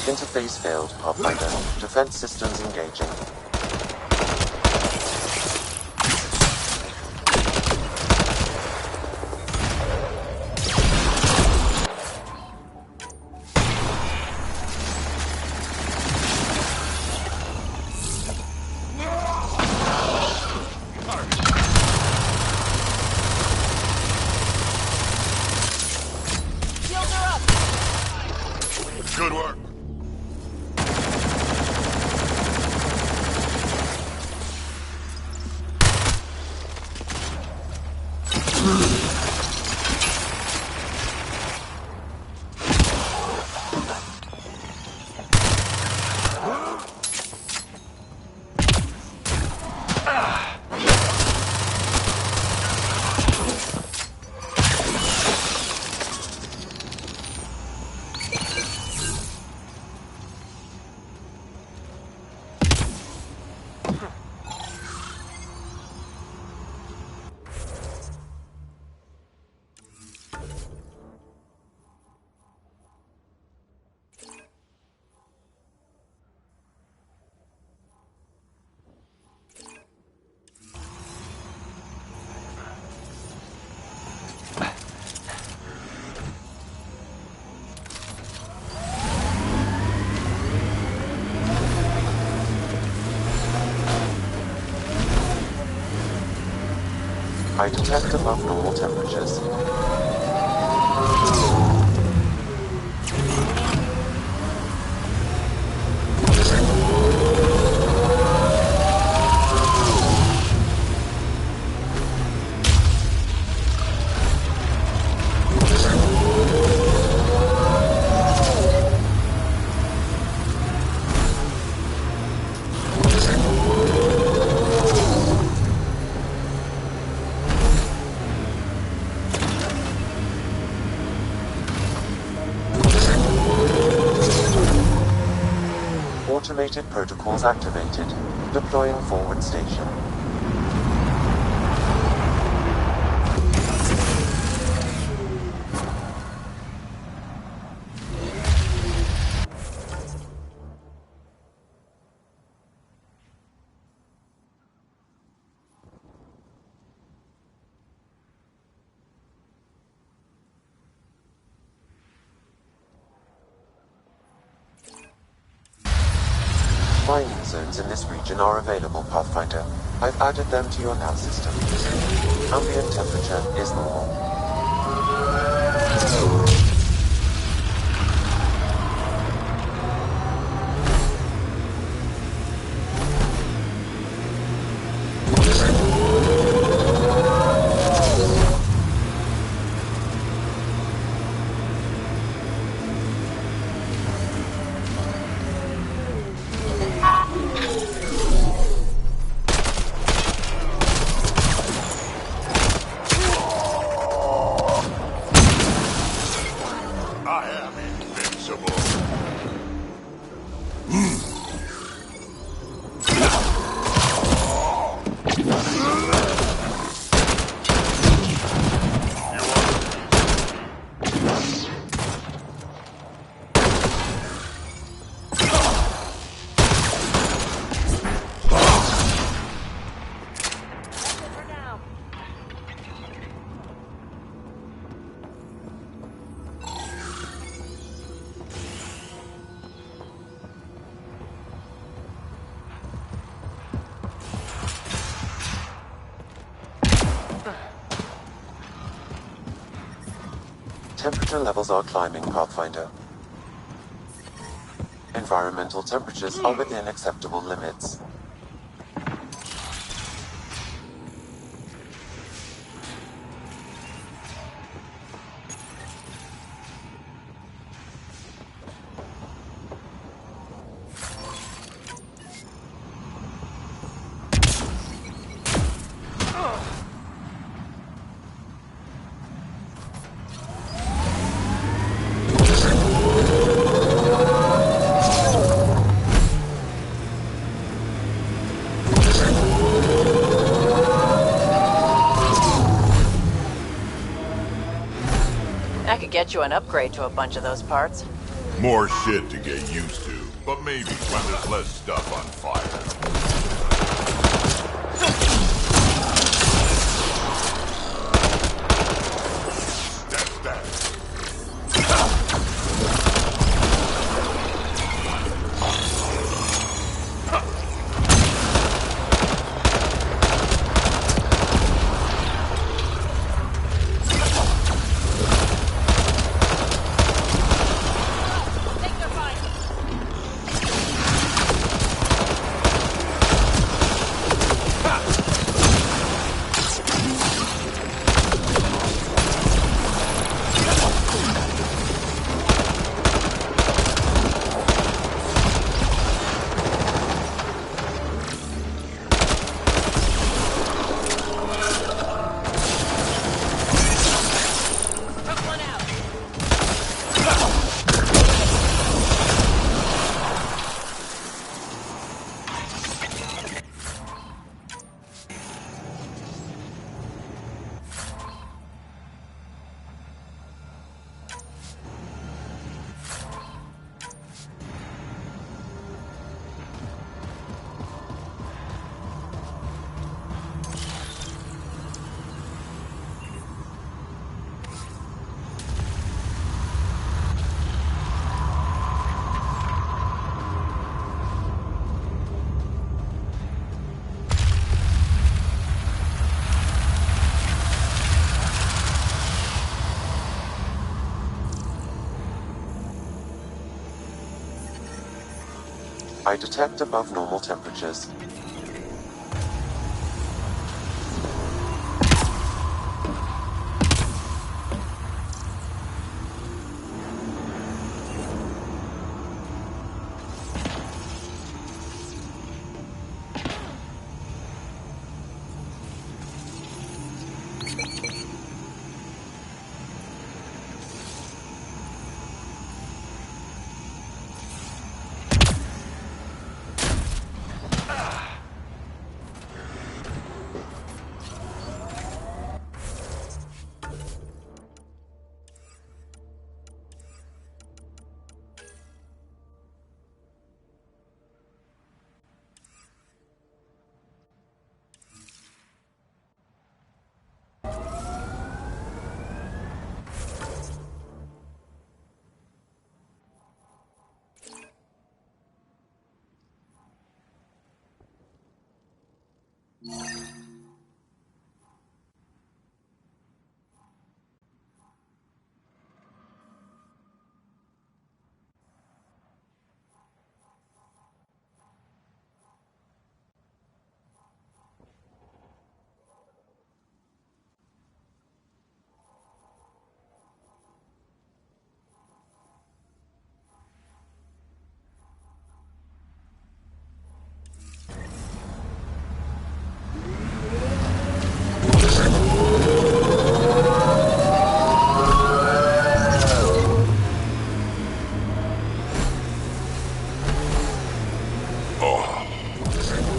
Interface failed, Pathfinder. Defense systems engaging. Good work. I detect above normal temperatures. Automated protocols activated. Deploying forward station. Mining zones in this region are available, Pathfinder. I've added them to your nav system. Ambient temperature is normal. I am invincible. Temperature levels are climbing, Pathfinder. Environmental temperatures are within acceptable limits. I could get you an upgrade to a bunch of those parts. More shit to get used to, but maybe when there's less stuff on fire. That's that. I detect above normal temperatures.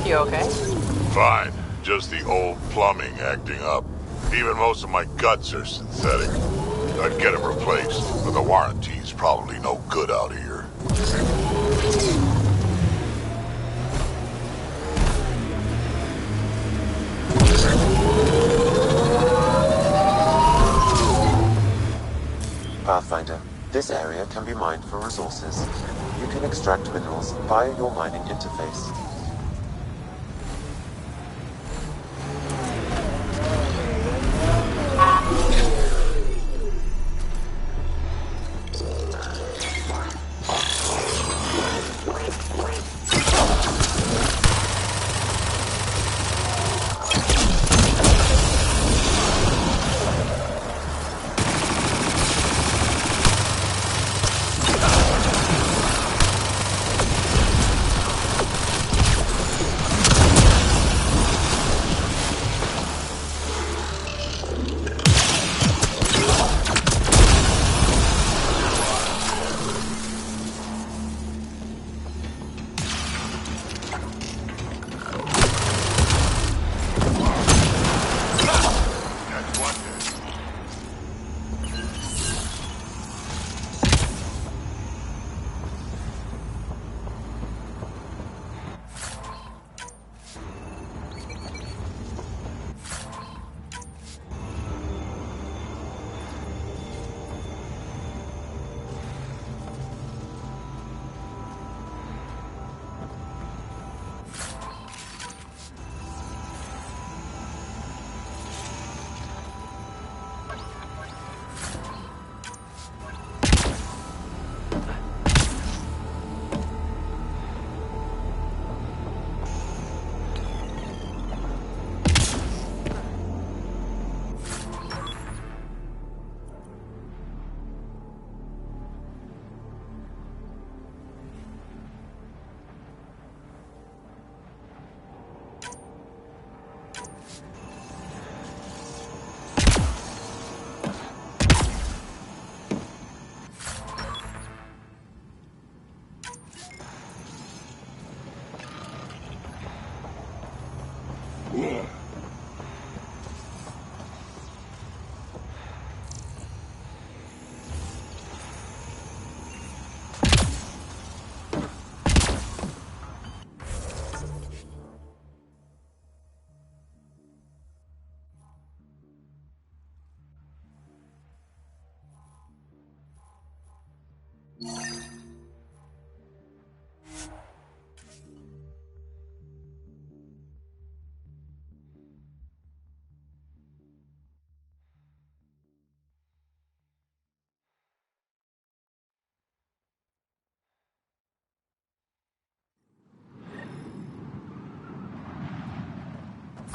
You okay? Fine. Just the old plumbing acting up. Even most of my guts are synthetic. I'd get them replaced, but the warranty's probably no good out here. Pathfinder, this area can be mined for resources. You can extract minerals via your mining interface.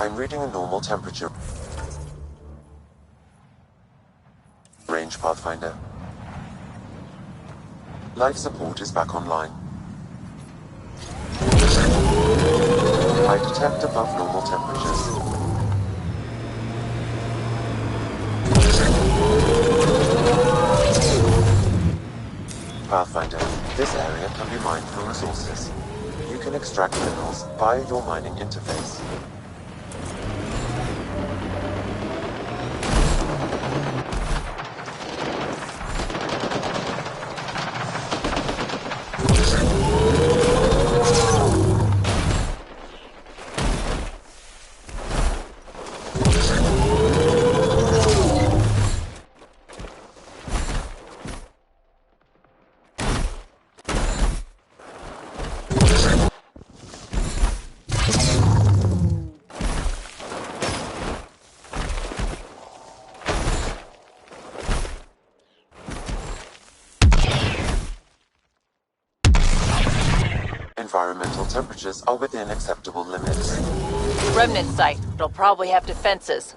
I'm reading a normal temperature range, Pathfinder. Life support is back online. I detect above normal temperatures. Pathfinder, this area can be mined for resources. You can extract minerals via your mining interface. Environmental temperatures are within acceptable limits. Remnant site. It'll probably have defenses.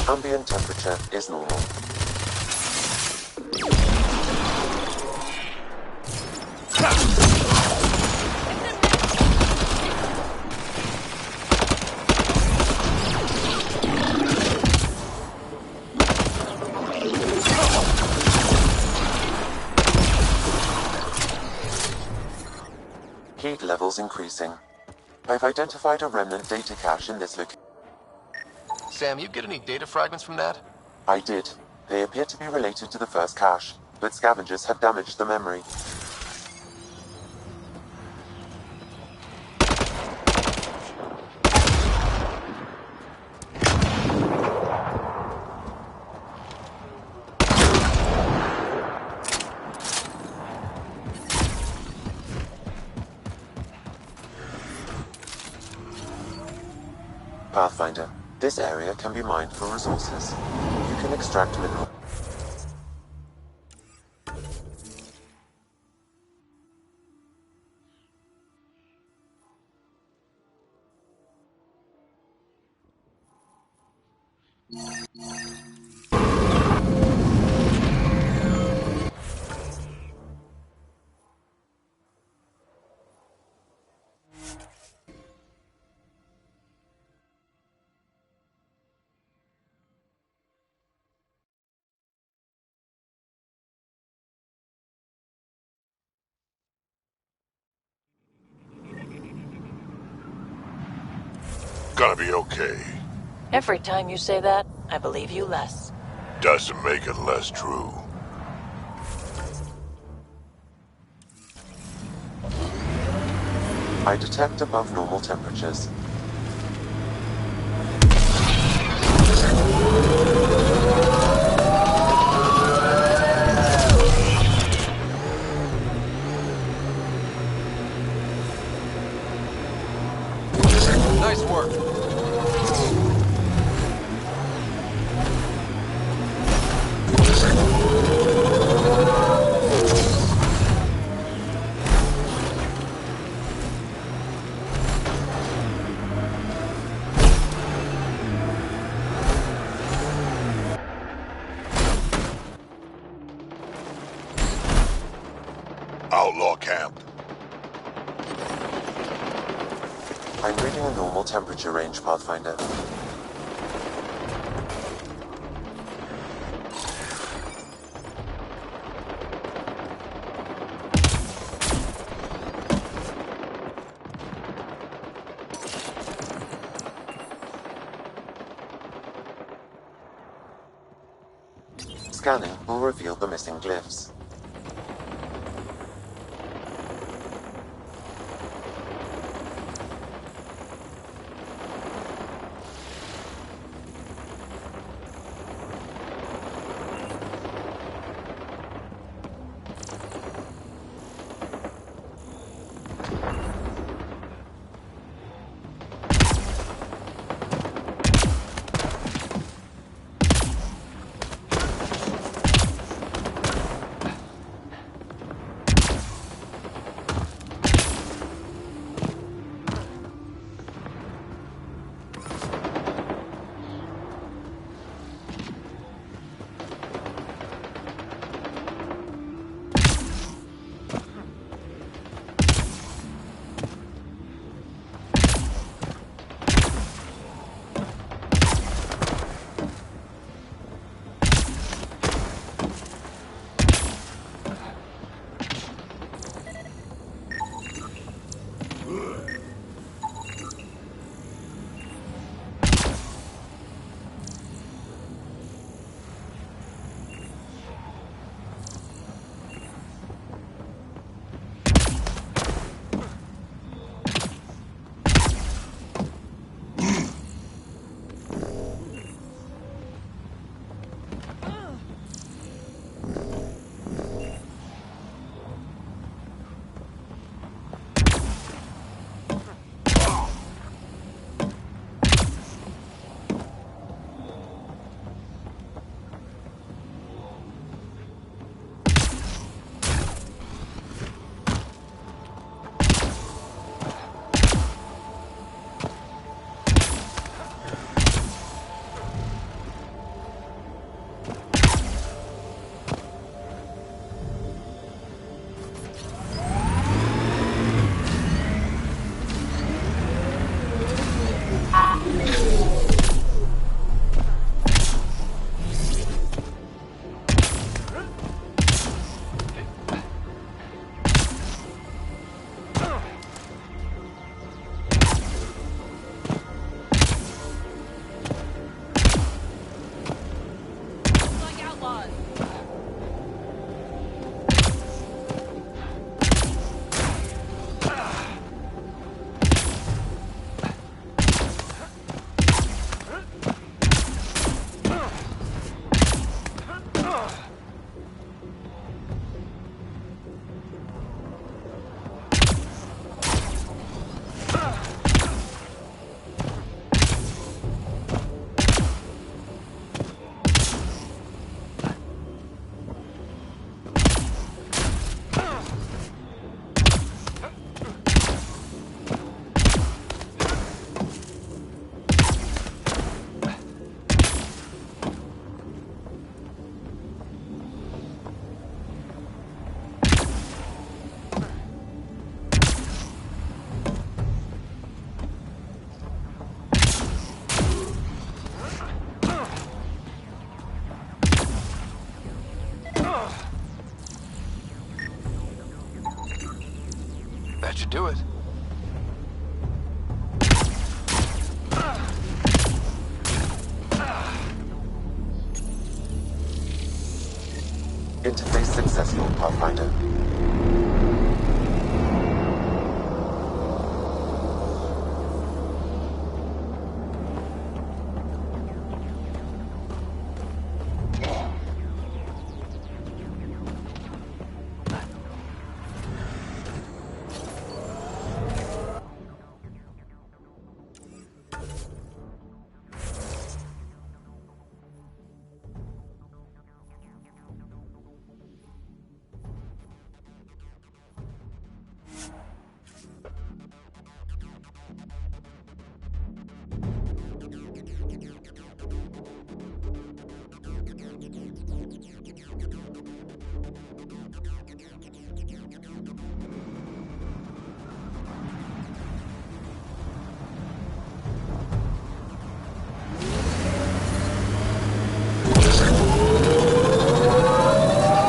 Ambient temperature is normal. levels increasing. I've identified a remnant data cache in this location. Sam, you get any data fragments from that? I did. They appear to be related to the first cache, but scavengers have damaged the memory. Pathfinder, this area can be mined for resources. You can extract mineral. Gonna be okay. Every time you say that, I believe you less. Doesn't make it less true. I detect above normal temperatures. Nice work. Outlaw camp. I'm reading a normal temperature range, Pathfinder. Scanning will reveal the missing glyphs. do it. Interface successful, Pathfinder.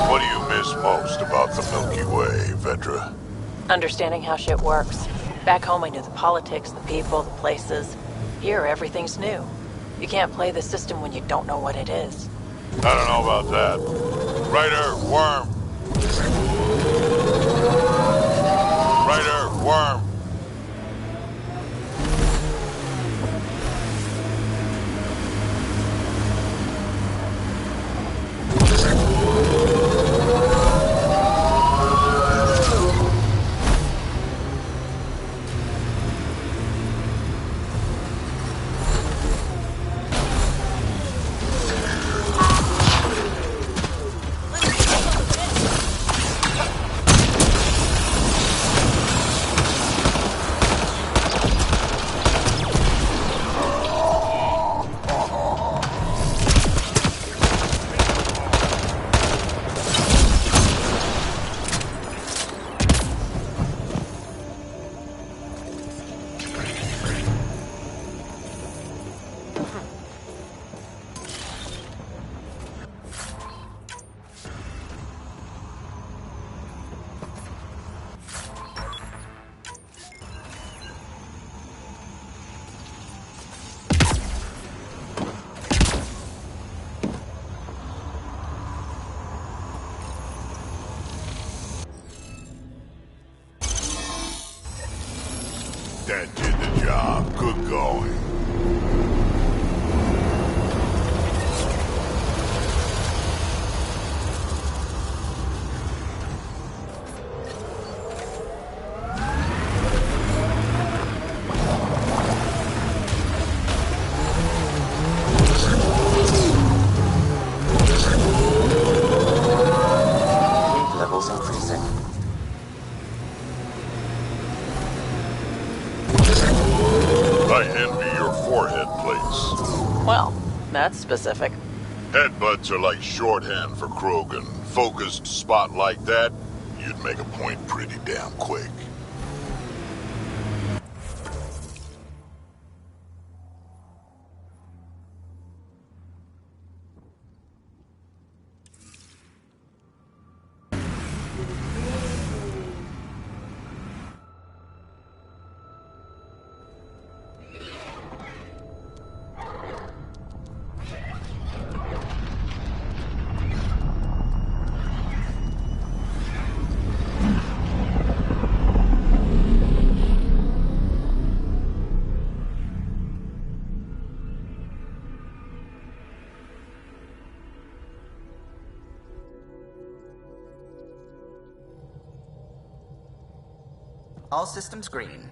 What do you miss most about the Milky Way, Vedra? Understanding how shit works. Back home I knew the politics, the people, the places. Here, everything's new. You can't play the system when you don't know what it is. I don't know about that. Ryder, worm! Ryder, worm! That did the job. Good going. Heat levels increasing. I envy your forehead plates. Well, that's specific. Headbutts are like shorthand for Krogan. Focused spot like that, you'd make a point pretty damn quick. All systems green.